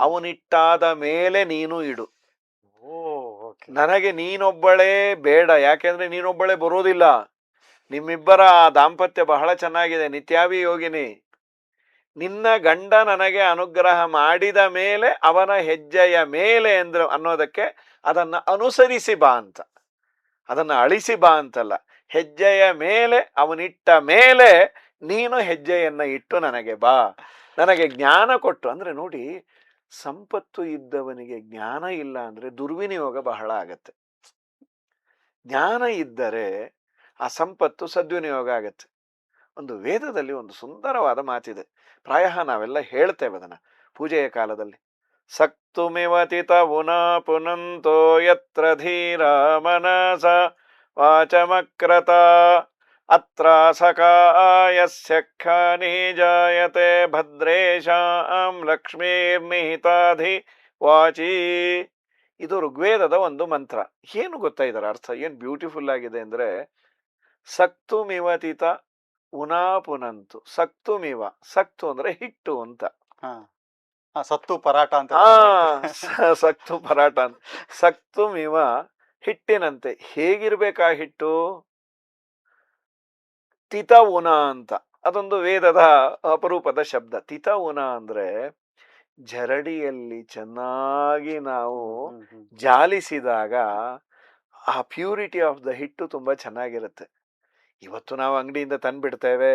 ಅವನಿಟ್ಟಾದ ಮೇಲೆ ನೀನು ಇಡು. ಓ, ಓಕೆ. ನನಗೆ ನೀನೊಬ್ಬಳೇ ಬೇಡ, ಯಾಕೆಂದ್ರೆ ನೀನೊಬ್ಬಳೇ ಬರೋದಿಲ್ಲ. ನಿಮ್ಮಿಬ್ಬರ ಆ ದಾಂಪತ್ಯ ಬಹಳ ಚೆನ್ನಾಗಿದೆ, ನಿತ್ಯಾಭಿಯೋಗಿನಿ. ನಿನ್ನ ಗಂಡ ನನಗೆ ಅನುಗ್ರಹ ಮಾಡಿದ ಮೇಲೆ ಅವನ ಹೆಜ್ಜೆಯ ಮೇಲೆ ಅಂದ್ರೆ ಅನ್ನೋದಕ್ಕೆ ಅದನ್ನ ಅನುಸರಿಸಿ ಬಾ ಅಂತ, ಅದನ್ನ ಅಳಿಸಿ ಬಾ ಅಂತಲ್ಲ. ಹೆಜ್ಜೆಯ ಮೇಲೆ ಅವನಿಟ್ಟ ಮೇಲೆ ನೀನು ಹೆಜ್ಜೆಯನ್ನ ಇಟ್ಟು ನನಗೆ ಬಾ, ನನಗೆ ಜ್ಞಾನ ಕೊಟ್ಟು. ಅಂದ್ರೆ ನೋಡಿ, ಸಂಪತ್ತು ಇದ್ದವನಿಗೆ ಜ್ಞಾನ ಇಲ್ಲ ಅಂದ್ರೆ ದುರ್ವಿನಿಯೋಗ ಬಹಳ ಆಗತ್ತೆ. ಜ್ಞಾನ ಇದ್ದರೆ ಆ ಸಂಪತ್ತು ಸದ್ವಿನಿಯೋಗ ಆಗತ್ತೆ. ಒಂದು ವೇದದಲ್ಲಿ ಒಂದು ಸುಂದರವಾದ ಮಾತಿದೆ, ಪ್ರಾಯ ನಾವೆಲ್ಲ ಹೇಳ್ತೇವೆ ಅದನ್ನ ಪೂಜೆಯ ಕಾಲದಲ್ಲಿ. ಸಕ್ತುಮಿವತಿತ ಉನಾ ಪುನಂತೋ ಯತ್ರ ಧೀರ ಮನಸ ವಾಚಮಕ್ರತ ಅತ್ರ ಸಕಾಯಸ್ಯ ಖಾನಿ ಜಾಯತೆ ಭದ್ರೇಶಾಂ ಲಕ್ಷ್ಮೀರ್ನಿಹಿತಾಧಿ ವಾಚಿ. ಇದು ಋಗ್ವೇದದ ಒಂದು ಮಂತ್ರ. ಏನು ಗೊತ್ತಾ ಇದರ ಅರ್ಥ? ಏನು ಬ್ಯೂಟಿಫುಲ್ ಆಗಿದೆ ಅಂದ್ರೆ, ಸಕ್ತುಮಿವತಿತ ಉನಾ ಪುನಂತು. ಸಕ್ತುಮಿವ, ಸಕ್ತು ಅಂದ್ರೆ ಹಿಟ್ಟು ಅಂತ. ಸತ್ತು ಪರಾಟ ಅಂತ. ಸಕ್ತು ಪರಾಟ ಅಂತ. ಸಕ್ತುಮಿವ ಹಿಟ್ಟಿನಂತೆ. ಹೇಗಿರ್ಬೇಕಾ ಹಿಟ್ಟು? ತಿತ ಉನ ಅಂತ, ಅದೊಂದು ವೇದದ ಅಪರೂಪದ ಶಬ್ದ. ತಿತ ಉನ ಅಂದ್ರೆ ಜರಡಿಯಲ್ಲಿ ಚೆನ್ನಾಗಿ ನಾವು ಜಾಲಿಸಿದಾಗ ಆ ಪ್ಯೂರಿಟಿ ಆಫ್ ದ ಹಿಟ್ಟು ತುಂಬಾ ಚೆನ್ನಾಗಿರುತ್ತೆ. ಇವತ್ತು ನಾವು ಅಂಗಡಿಯಿಂದ ತಂದ್ಬಿಡ್ತೇವೆ,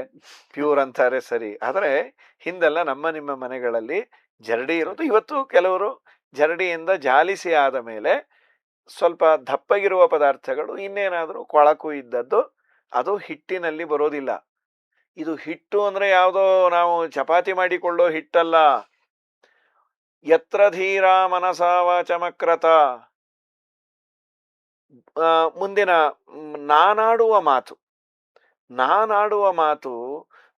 ಪ್ಯೂರ್ ಅಂತಾರೆ, ಸರಿ. ಆದರೆ ಹಿಂದೆಲ್ಲ ನಮ್ಮ ನಿಮ್ಮ ಮನೆಗಳಲ್ಲಿ ಜರಡಿ ಇರೋದು. ಇವತ್ತು ಕೆಲವರು ಜರಡಿಯಿಂದ ಜಾಲಿಸಿ ಆದ ಮೇಲೆ ಸ್ವಲ್ಪ ದಪ್ಪಗಿರುವ ಪದಾರ್ಥಗಳು, ಇನ್ನೇನಾದರೂ ಕೊಳಕು ಇದ್ದದ್ದು, ಅದು ಹಿಟ್ಟಿನಲ್ಲಿ ಬರೋದಿಲ್ಲ. ಇದು ಹಿಟ್ಟು ಅಂದ್ರೆ ಯಾವುದೋ ನಾವು ಚಪಾತಿ ಮಾಡಿಕೊಳ್ಳೋ ಹಿಟ್ಟಲ್ಲ. ಯತ್ರ ಧೀರ ಮನಸ ವಾಚಮಕ್ರತ. ಮುಂದಿನ ನಾನಾಡುವ ಮಾತು. ನಾನಾಡುವ ಮಾತು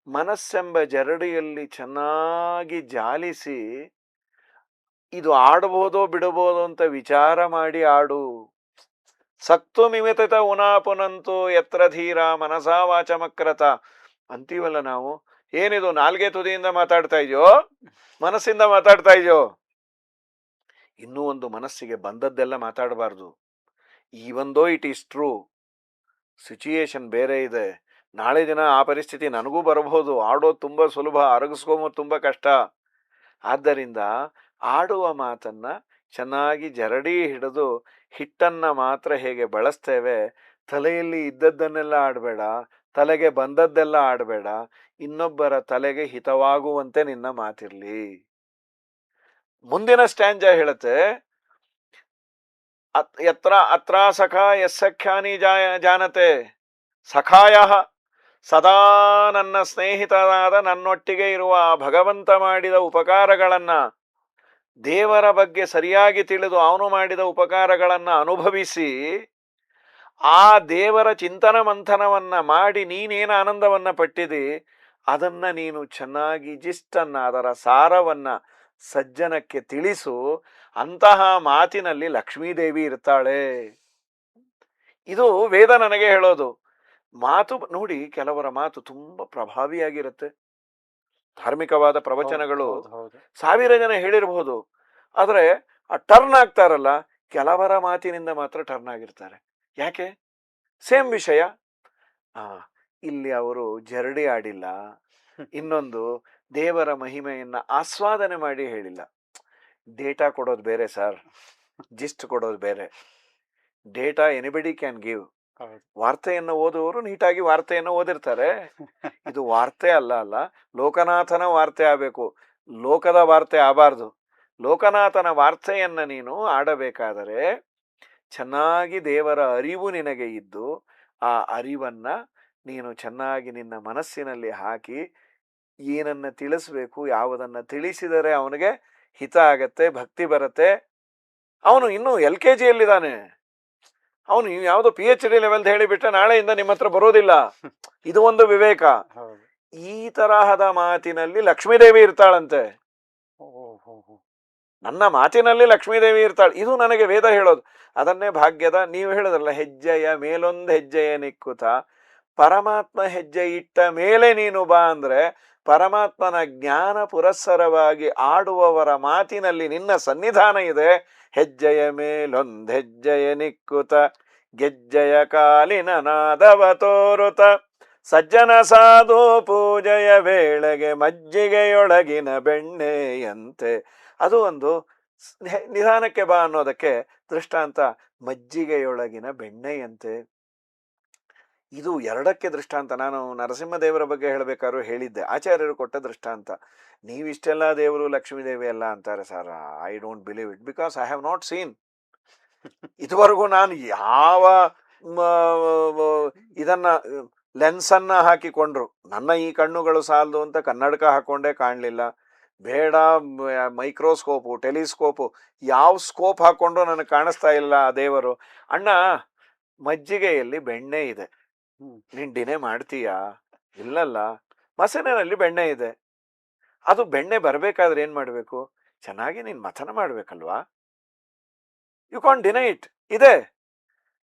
ಮನಸ್ಸೆಂಬ ಜರಡಿಯಲ್ಲಿ ಚೆನ್ನಾಗಿ ಜಾಲಿಸಿ, ಇದು ಆಡಬಹುದೋ ಬಿಡಬಹುದೋ ಅಂತ ವಿಚಾರ ಮಾಡಿ ಆಡು. ಸಕ್ತು ಮಿಮಿತ ಉನಾ ಪುನಂತು ಯತ್ರ ಧೀರ ಮನಸಾ ವಾಚಮಕ್ರತ ಅಂತೀವಲ್ಲ ನಾವು. ಏನಿದು ನಾಲ್ಗೆ ತುದಿಯಿಂದ ಮಾತಾಡ್ತಾ ಇದೆಯೋ, ಮನಸ್ಸಿಂದ ಮಾತಾಡ್ತಾ ಇದೆಯೋ? ಇನ್ನೂ ಒಂದು ಮನಸ್ಸಿಗೆ ಬಂದದ್ದೆಲ್ಲ ಮಾತಾಡಬಾರ್ದು. Even though it is true, situation ಬೇರೆ ಇದೆ, ನಾಳೆ ದಿನ ಆ ಪರಿಸ್ಥಿತಿ ನನಗೂ ಬರಬಹುದು. ಆಡೋದು ತುಂಬ ಸುಲಭ, ಅರಗಿಸ್ಕೊಂಬೋದು ತುಂಬ ಕಷ್ಟ. ಆದ್ದರಿಂದ ಆಡುವ ಮಾತನ್ನ ಚೆನ್ನಾಗಿ ಜರಡಿ ಹಿಡಿದು ಹಿಟ್ಟನ್ನ ಮಾತ್ರ ಹೇಗೆ ಬಳಸ್ತೇವೆ, ತಲೆಯಲ್ಲಿ ಇದ್ದದ್ದನ್ನೆಲ್ಲ ಆಡಬೇಡ, ತಲೆಗೆ ಬಂದದ್ದೆಲ್ಲ ಆಡಬೇಡ. ಇನ್ನೊಬ್ಬರ ತಲೆಗೆ ಹಿತವಾಗುವಂತೆ ನಿನ್ನ ಮಾತಿರ್ಲಿ. ಮುಂದಿನ ಸ್ಟ್ಯಾಂಜ ಹೇಳುತ್ತೆ, ಯತ್ರ ಅತ್ರ ಸಖಾ ಯಸ್ಸಖ್ಯಾನಿ ಜಾನತೆ. ಸಖಾಯ ಸದಾ ನನ್ನ ಸ್ನೇಹಿತನಾದ ನನ್ನೊಟ್ಟಿಗೆ ಇರುವ ಭಗವಂತ ಮಾಡಿದ ಉಪಕಾರಗಳನ್ನ, ದೇವರ ಬಗ್ಗೆ ಸರಿಯಾಗಿ ತಿಳಿದು ಅವನು ಮಾಡಿದ ಉಪಕಾರಗಳನ್ನ ಅನುಭವಿಸಿ, ಆ ದೇವರ ಚಿಂತನ ಮಂಥನವನ್ನ ಮಾಡಿ ನೀನೇನು ಆನಂದವನ್ನ ಪಟ್ಟಿದಿ, ಅದನ್ನ ನೀನು ಚೆನ್ನಾಗಿ ಜಿಷ್ಟನ್ನ, ಅದರ ಸಾರವನ್ನ ಸಜ್ಜನಕ್ಕೆ ತಿಳಿಸು. ಅಂತಹ ಮಾತಿನಲ್ಲಿ ಲಕ್ಷ್ಮೀದೇವಿ ಇರ್ತಾಳೆ. ಇದು ವೇದ ನನಗೆ ಹೇಳೋದು. ಮಾತು ನೋಡಿ, ಕೆಲವರ ಮಾತು ತುಂಬಾ ಪ್ರಭಾವಿಯಾಗಿರುತ್ತೆ. ಧಾರ್ಮಿಕವಾದ ಪ್ರವಚನಗಳು 1000 ಜನ ಹೇಳಿರಬಹುದು, ಆದ್ರೆ ಆ ಟರ್ನ್ ಆಗ್ತಾರಲ್ಲ, ಕೆಲವರ ಮಾತಿನಿಂದ ಮಾತ್ರ ಟರ್ನ್ ಆಗಿರ್ತಾರೆ. ಯಾಕೆ? ಸೇಮ್ ವಿಷಯ. ಇಲ್ಲಿ ಅವರು ಜರಡಿ ಆಡಿಲ್ಲ, ಇನ್ನೊಂದು ದೇವರ ಮಹಿಮೆಯನ್ನ ಆಸ್ವಾದನೆ ಮಾಡಿ ಹೇಳಿಲ್ಲ. ಡೇಟಾ ಕೊಡೋದು ಬೇರೆ ಸರ್, ಜಿಸ್ಟ್ ಕೊಡೋದು ಬೇರೆ. Data anybody can give. ವಾರ್ತೆಯನ್ನು ಓದುವವರು ನೀಟಾಗಿ ವಾರ್ತೆಯನ್ನು ಓದಿರ್ತಾರೆ. ಇದು ವಾರ್ತೆ ಅಲ್ಲ, ಲೋಕನಾಥನ ವಾರ್ತೆ ಆಗಬೇಕು, ಲೋಕದ ವಾರ್ತೆ ಆಗಬಾರ್ದು. ಲೋಕನಾಥನ ವಾರ್ತೆಯನ್ನ ನೀನು ಆಡಬೇಕಾದರೆ ಚೆನ್ನಾಗಿ ದೇವರ ಅರಿವು ನಿನಗೆ ಇದ್ದು, ಆ ಅರಿವನ್ನ ನೀನು ಚೆನ್ನಾಗಿ ನಿನ್ನ ಮನಸ್ಸಿನಲ್ಲಿ ಹಾಕಿ ಏನನ್ನ ತಿಳಿಸ್ಬೇಕು, ಯಾವುದನ್ನ ತಿಳಿಸಿದರೆ ಅವನಿಗೆ ಹಿತ ಆಗತ್ತೆ, ಭಕ್ತಿ ಬರುತ್ತೆ. ಅವನು ಇನ್ನೂ LKG ಯಲ್ಲಿದ್ದಾನೆ, ಅವನು ಯಾವುದೋ PhD ಲೆವೆಲ್ ಹೇಳಿಬಿಟ್ರೆ ನಾಳೆಯಿಂದ ನಿಮ್ಮ ಹತ್ರ ಬರೋದಿಲ್ಲ. ಇದು ಒಂದು ವಿವೇಕ. ಈ ತರಹದ ಮಾತಿನಲ್ಲಿ ಲಕ್ಷ್ಮೀದೇವಿ ಇರ್ತಾಳಂತೆ. ನನ್ನ ಮಾತಿನಲ್ಲಿ ಲಕ್ಷ್ಮೀದೇವಿ ಇರ್ತಾಳೆ, ಇದು ನನಗೆ ವೇದ ಹೇಳೋದು. ಅದನ್ನೇ ಭಾಗ್ಯದ, ನೀವು ಹೇಳೋದಲ್ಲ, ಹೆಜ್ಜೆಯ ಮೇಲೊಂದು ಹೆಜ್ಜೆಯ ನಿಕ್ಕುತ ಪರಮಾತ್ಮ ಹೆಜ್ಜೆ ಇಟ್ಟ ಮೇಲೆ ನೀನು ಬಾ ಅಂದ್ರೆ ಪರಮಾತ್ಮನ ಜ್ಞಾನ ಪುರಸ್ಸರವಾಗಿ ಆಡುವವರ ಮಾತಿನಲ್ಲಿ ನಿನ್ನ ಸನ್ನಿಧಾನ ಇದೆ. ಹೆಜ್ಜೆಯ ಮೇಲೊಂದೆಜ್ಜೆಯ ನಿಕ್ಕುತ ಗೆಜ್ಜೆಯ ಕಾಲಿನ ನಾದವ ತೋರುತ ಸಜ್ಜನ ಸಾಧು ಪೂಜೆಯ ವೇಳೆಗೆ ಮಜ್ಜಿಗೆಯೊಳಗಿನ ಬೆಣ್ಣೆಯಂತೆ. ಅದು ಒಂದು ನಿಧಾನಕ್ಕೆ ಬಾ ಅನ್ನೋದಕ್ಕೆ ದೃಷ್ಟಾಂತ ಮಜ್ಜಿಗೆಯೊಳಗಿನ ಬೆಣ್ಣೆಯಂತೆ. ಇದು ಎರಡಕ್ಕೆ ದೃಷ್ಟಾಂತ. ನಾನು ನರಸಿಂಹದೇವರ ಬಗ್ಗೆ ಹೇಳಬೇಕಾದ್ರೂ ಹೇಳಿದ್ದೆ, ಆಚಾರ್ಯರು ಕೊಟ್ಟ ದೃಷ್ಟಾಂತ. ನೀವಿಷ್ಟೆಲ್ಲ ದೇವರು ಲಕ್ಷ್ಮೀ ದೇವಿ ಎಲ್ಲ ಅಂತಾರೆ sir. I don't believe it because I have not seen. ಇದುವರೆಗೂ ನಾನು ಯಾವ ಇದನ್ನ ಲೆನ್ಸನ್ನ ಹಾಕಿಕೊಂಡ್ರು ನನ್ನ ಈ ಕಣ್ಣುಗಳು ಸಾಲದು ಅಂತ ಕನ್ನಡಕ ಹಾಕೊಂಡೇ ಕಾಣಲಿಲ್ಲ. ಬೇಡ ಮೈಕ್ರೋಸ್ಕೋಪು, ಟೆಲಿಸ್ಕೋಪು, ಯಾವ ಸ್ಕೋಪ್ ಹಾಕೊಂಡ್ರು ನನಗೆ ಕಾಣಿಸ್ತಾ ಇಲ್ಲ ಆ ದೇವರು. ಅಣ್ಣ, ಮಜ್ಜಿಗೆಯಲ್ಲಿ ಬೆಣ್ಣೆ ಇದೆ, ನೀನ್ ಡಿನೇ ಮಾಡ್ತೀಯಾ? ಇಲ್ಲಲ್ಲ. ಮಸೀನಿನಲ್ಲಿ ಬೆಣ್ಣೆ ಇದೆ. ಅದು ಬೆಣ್ಣೆ ಬರಬೇಕಾದ್ರೆ ಏನ್ ಮಾಡ್ಬೇಕು? ಚೆನ್ನಾಗಿ ನೀನ್ ಮಥನ ಮಾಡ್ಬೇಕಲ್ವಾ? You can't deny it. ಇದೆ.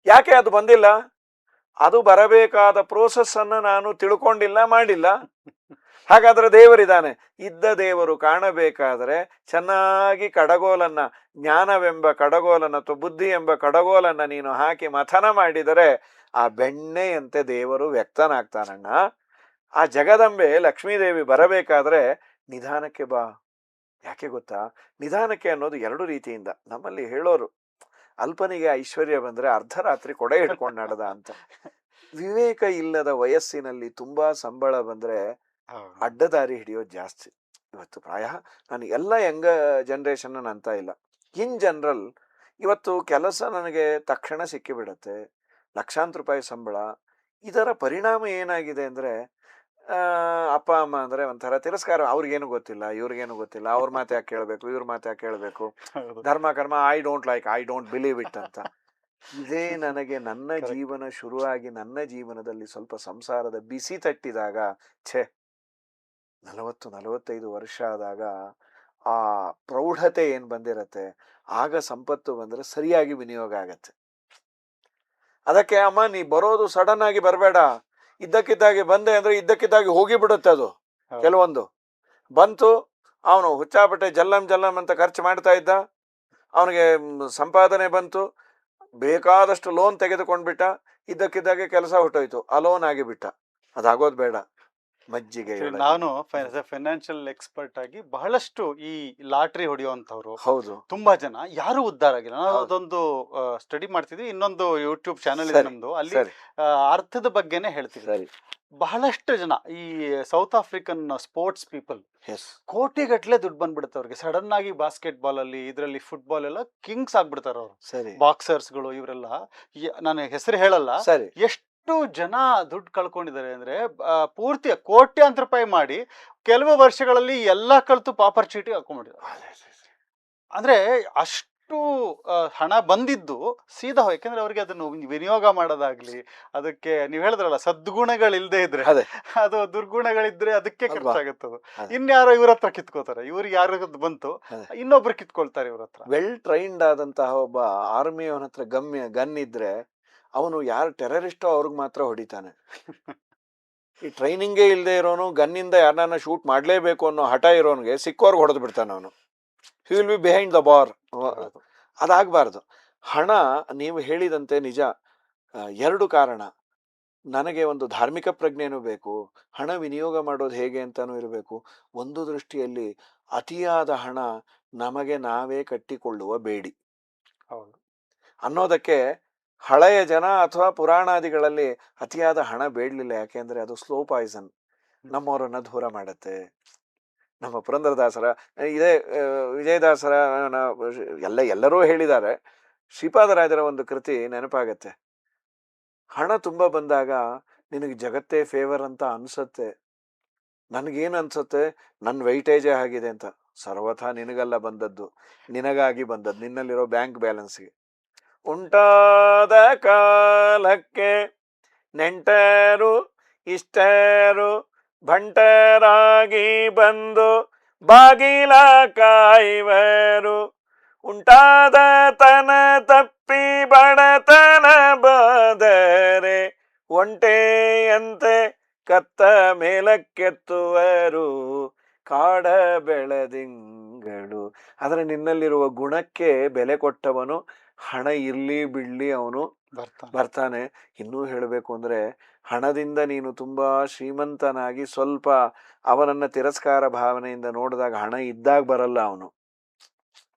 ಯಾಕೆ ಅದು ಬಂದಿಲ್ಲ? ಅದು ಬರಬೇಕಾದ ಪ್ರೋಸೆಸ್ ಅನ್ನ ನಾನು ತಿಳ್ಕೊಂಡಿಲ್ಲ, ಮಾಡಿಲ್ಲ. ಹಾಗಾದ್ರೆ ದೇವರಿದ್ದಾನೆ. ಇದ್ದ ದೇವರು ಕಾಣಬೇಕಾದ್ರೆ ಚೆನ್ನಾಗಿ ಕಡಗೋಲನ್ನ, ಜ್ಞಾನವೆಂಬ ಕಡಗೋಲನ್ನ ಅಥವಾ ಬುದ್ಧಿ ಎಂಬ ಕಡಗೋಲನ್ನ ನೀನು ಹಾಕಿ ಮಥನ ಮಾಡಿದರೆ ಆ ಬೆಣ್ಣೆಯಂತೆ ದೇವರು ವ್ಯಕ್ತನಾಗ್ತಾನಣ್ಣ. ಆ ಜಗದಂಬೆ ಲಕ್ಷ್ಮೀದೇವಿ ಬರಬೇಕಾದ್ರೆ ನಿಧಾನಕ್ಕೆ ಬಾ. ಯಾಕೆ ಗೊತ್ತಾ? ನಿಧಾನಕ್ಕೆ ಅನ್ನೋದು ಎರಡು ರೀತಿಯಿಂದ. ನಮ್ಮಲ್ಲಿ ಹೇಳೋರು, ಅಲ್ಪನಿಗೆ ಐಶ್ವರ್ಯ ಬಂದ್ರೆ ಅರ್ಧರಾತ್ರಿ ಕೊಡೆ ಹಿಡ್ಕೊಂಡು ನಡೆದ ಅಂತ. ವಿವೇಕ ಇಲ್ಲದ ವಯಸ್ಸಿನಲ್ಲಿ ತುಂಬಾ ಸಂಬಳ ಬಂದ್ರೆ ಅಡ್ಡದಾರಿ ಹಿಡಿಯೋದು ಜಾಸ್ತಿ. ಇವತ್ತು ಪ್ರಾಯ ನಾನು ಎಲ್ಲ ಯಂಗ್ ಜನರೇಷನ್ ಅಂತ ಇಲ್ಲ, ಇನ್ ಜನರಲ್ ಇವತ್ತು ಕೆಲಸ ನನಗೆ ತಕ್ಷಣ ಸಿಕ್ಕಿಬಿಡತ್ತೆ, ಲಕ್ಷಾಂತರ ರೂಪಾಯಿ ಸಂಬಳ. ಇದರ ಪರಿಣಾಮ ಏನಾಗಿದೆ ಅಂದ್ರೆ ಅಪ್ಪ ಅಮ್ಮ ಅಂದ್ರೆ ಒಂಥರ ತಿರಸ್ಕಾರ. ಅವ್ರಿಗೇನು ಗೊತ್ತಿಲ್ಲ, ಇವ್ರಿಗೇನು ಗೊತ್ತಿಲ್ಲ, ಅವ್ರ ಮಾತು ಯಾಕೆ ಕೇಳಬೇಕು, ಇವ್ರ ಮಾತು ಯಾಕೆ ಕೇಳಬೇಕು, ಧರ್ಮ ಕರ್ಮ I don't like, I don't believe it ಅಂತ. ಇದೇ ನನಗೆ ನನ್ನ ಜೀವನ ಶುರುವಾಗಿ ನನ್ನ ಜೀವನದಲ್ಲಿ ಸ್ವಲ್ಪ ಸಂಸಾರದ ಬಿಸಿ ತಟ್ಟಿದಾಗ, 40-45 ವರ್ಷ ಆದಾಗ ಆ ಪ್ರೌಢತೆ ಏನ್ ಬಂದಿರತ್ತೆ, ಆಗ ಸಂಪತ್ತು ಬಂದ್ರೆ ಸರಿಯಾಗಿ ವಿನಿಯೋಗ ಆಗತ್ತೆ. ಅದಕ್ಕೆ ಅಮ್ಮ ನೀ ಬರೋದು ಸಡನ್ ಆಗಿ ಬರಬೇಡ, ಇದ್ದಕ್ಕಿದ್ದಾಗೆ ಬಂದೆ ಅಂದ್ರೆ ಇದ್ದಕ್ಕಿದ್ದಾಗೆ ಹೋಗಿ ಬಿಡುತ್ತೆ ಅದು. ಕೆಲವೊಂದು ಬಂತು, ಅವನು ಹುಚ್ಚಾಪಟ್ಟೆ ಜಲ್ಲಂ ಅಂತ ಖರ್ಚು ಮಾಡ್ತಾ ಇದ್ದ, ಅವನಿಗೆ ಸಂಪಾದನೆ ಬಂತು, ಬೇಕಾದಷ್ಟು ಲೋನ್ ತೆಗೆದುಕೊಂಡ್ಬಿಟ್ಟ, ಇದ್ದಕ್ಕಿದ್ದಾಗೆ ಕೆಲಸ ಹೊಟ್ಟೋಯ್ತು, ಆ ಲೋನ್ ಆಗಿಬಿಟ್ಟ. ಅದಾಗೋದು ಬೇಡ. ಮಜ್ಜಿಗೆ. ನಾನು ಫೈನಾನ್ಷಿಯಲ್ ಎಕ್ಸ್ಪರ್ಟ್ ಆಗಿ ಬಹಳಷ್ಟು ಈ ಲಾಟ್ರಿ ಹೊಡೆಯುವಂತವ್ರು, ಹೌದು, ತುಂಬಾ ಜನ ಯಾರು ಉದ್ಧಾರ ಆಗಿಲ್ಲ. ನಾವು ಅದೊಂದು ಸ್ಟಡಿ ಮಾಡ್ತಿದ್ವಿ, ಇನ್ನೊಂದು ಯೂಟ್ಯೂಬ್ ಚಾನೆಲ್ ಇದೆ ನಮ್ದು, ಅಲ್ಲಿ ಅರ್ಥದ ಬಗ್ಗೆನೆ ಹೇಳ್ತಿದ್ವಿ. ಬಹಳಷ್ಟು ಜನ ಈ ಸೌತ್ ಆಫ್ರಿಕನ್ ಸ್ಪೋರ್ಟ್ಸ್ ಪೀಪಲ್ ಕೋಟಿಗಟ್ಲೆ ದುಡ್ಡು ಬಂದ್ಬಿಡುತ್ತೆ ಅವ್ರಿಗೆ. ಸಡನ್ ಆಗಿ ಬಾಸ್ಕೆಟ್ ಬಾಲ್ ಅಲ್ಲಿ, ಇದರಲ್ಲಿ ಫುಟ್ಬಾಲ್ ಎಲ್ಲ ಕಿಂಗ್ಸ್ ಆಗ್ಬಿಡ್ತಾರ ಅವರು. ಬಾಕ್ಸರ್ಸ್ಗಳು ಇವರೆಲ್ಲ, ನಾನು ಹೆಸರು ಹೇಳಲ್ಲ, ಎಷ್ಟು ಜನ ದುಡ್ಡು ಕಳ್ಕೊಂಡಿದ್ದಾರೆ ಅಂದ್ರೆ ಪೂರ್ತಿ ಕೋಟ್ಯಾಂತರ ರೂಪಾಯಿ ಮಾಡಿ ಕೆಲವು ವರ್ಷಗಳಲ್ಲಿ ಎಲ್ಲಾ ಕಳ್ತು ಪಾಪರ್ ಚೀಟಿ ಹಾಕೊಂಡ್ಬಿಟ್ಟಿದ್ದಾರೆ. ಅಂದ್ರೆ ಅಷ್ಟು ಹಣ ಬಂದಿದ್ದು ಸೀದಾ, ಯಾಕಂದ್ರೆ ಅವ್ರಿಗೆ ಅದನ್ನು ವಿನಿಯೋಗ ಮಾಡೋದಾಗ್ಲಿ, ಅದಕ್ಕೆ ನೀವ್ ಹೇಳಿದ್ರಲ್ಲ ಸದ್ಗುಣಗಳಿಲ್ದೇ ಇದ್ರೆ, ಅದು ದುರ್ಗುಣಗಳಿದ್ರೆ ಅದಕ್ಕೆ ಖರ್ಚಾಗುತ್ತದು. ಇನ್ಯಾರೋ ಇವ್ರ ಹತ್ರ ಕಿತ್ಕೋತಾರೆ, ಇವ್ರಿಗೆ ಯಾರ ಬಂತು ಇನ್ನೊಬ್ರು ಕಿತ್ಕೊಳ್ತಾರೆ ಇವ್ರ ಹತ್ರ. ವೆಲ್ ಟ್ರೈನ್ಡ್ ಆದಂತಹ ಒಬ್ಬ ಆರ್ಮಿ ಅವನ ಹತ್ರ ಗನ್ ಇದ್ರೆ ಅವನು ಯಾರು ಟೆರರಿಸ್ಟೋ ಅವ್ರಿಗೆ ಮಾತ್ರ ಹೊಡಿತಾನೆ. ಈ ಟ್ರೈನಿಂಗೇ ಇಲ್ಲದೆ ಇರೋನು ಗನ್ನಿಂದ ಯಾರನ್ನ ಶೂಟ್ ಮಾಡ್ಲೇಬೇಕು ಅನ್ನೋ ಹಠ ಇರೋನ್ಗೆ ಸಿಕ್ಕೋರ್ಗೆ ಹೊಡೆದು ಬಿಡ್ತಾನೆ ಅವನು. He will be behind the bar. ಅದಾಗಬಾರ್ದು. ಹಣ, ನೀವು ಹೇಳಿದಂತೆ ನಿಜ. ಎರಡು ಕಾರಣ. ನನಗೆ ಒಂದು ಧಾರ್ಮಿಕ ಪ್ರಜ್ಞೆನೂ ಬೇಕು, ಹಣ ವಿನಿಯೋಗ ಮಾಡೋದು ಹೇಗೆ ಅಂತಾನೂ ಇರಬೇಕು. ಒಂದು ದೃಷ್ಟಿಯಲ್ಲಿ ಅತಿಯಾದ ಹಣ ನಮಗೆ ನಾವೇ ಕಟ್ಟಿಕೊಳ್ಳುವ ಬೇಡಿ ಅನ್ನೋದಕ್ಕೆ ಹಳೆಯ ಜನ ಅಥವಾ ಪುರಾಣಾದಿಗಳಲ್ಲಿ ಅತಿಯಾದ ಹಣ ಬೇಡಲಿಲ್ಲ. ಯಾಕೆಂದ್ರೆ ಅದು ಸ್ಲೋ ಪಾಯ್ಸನ್, ನಮ್ಮವರನ್ನ ದೂರ ಮಾಡತ್ತೆ. ನಮ್ಮ ಪುರಂದರದಾಸರ, ಇದೇ ವಿಜಯದಾಸರ ಎಲ್ಲರೂ ಹೇಳಿದ್ದಾರೆ. ಶ್ರೀಪಾದರಾಜರ ಒಂದು ಕೃತಿ ನೆನಪಾಗತ್ತೆ. ಹಣ ತುಂಬಾ ಬಂದಾಗ ನಿನಗೆ ಜಗತ್ತೇ ಫೇವರ್ ಅಂತ ಅನ್ಸತ್ತೆ. ನನ್ಗೇನು ಅನ್ಸತ್ತೆ, ನನ್ನ ವೈಟೇಜೇ ಆಗಿದೆ ಅಂತ. ಸರ್ವಥಾ ನಿನಗಲ್ಲ ಬಂದದ್ದು, ನಿನಗಾಗಿ ಬಂದದ್ದು, ನಿನ್ನಲ್ಲಿರೋ ಬ್ಯಾಂಕ್ ಬ್ಯಾಲೆನ್ಸ್ಗೆ. ಉಂಟಾದ ಕಾಲಕ್ಕೆ ನೆಂಟರು ಇಷ್ಟರು ಭಂಟರಾಗಿ ಬಂದು ಬಾಗಿಲ ಕಾಯುವರು. ಉಂಟಾದ ತನ ತಪ್ಪಿ ಬಡತನ ಬಾದರೆ ಒಂಟೆಯಂತೆ ಕತ್ತ ಮೇಲಕ್ಕೆತ್ತುವರು ಕಾಡ ಬೆಳೆದಿಂಗಳು. ಆದರೆ ನಿನ್ನಲ್ಲಿರುವ ಗುಣಕ್ಕೆ ಬೆಲೆ ಕೊಟ್ಟವನು ಹಣ ಇರ್ಲಿ ಬಿಡ್ಲಿ ಅವನು ಬರ್ತಾನೆ. ಇನ್ನೂ ಹೇಳಬೇಕು ಅಂದ್ರೆ ಹಣದಿಂದ ನೀನು ತುಂಬಾ ಶ್ರೀಮಂತನಾಗಿ ಸ್ವಲ್ಪ ಅವನನ್ನ ತಿರಸ್ಕಾರ ಭಾವನೆಯಿಂದ ನೋಡಿದಾಗ ಹಣ ಇದ್ದಾಗ ಬರಲ್ಲ ಅವನು.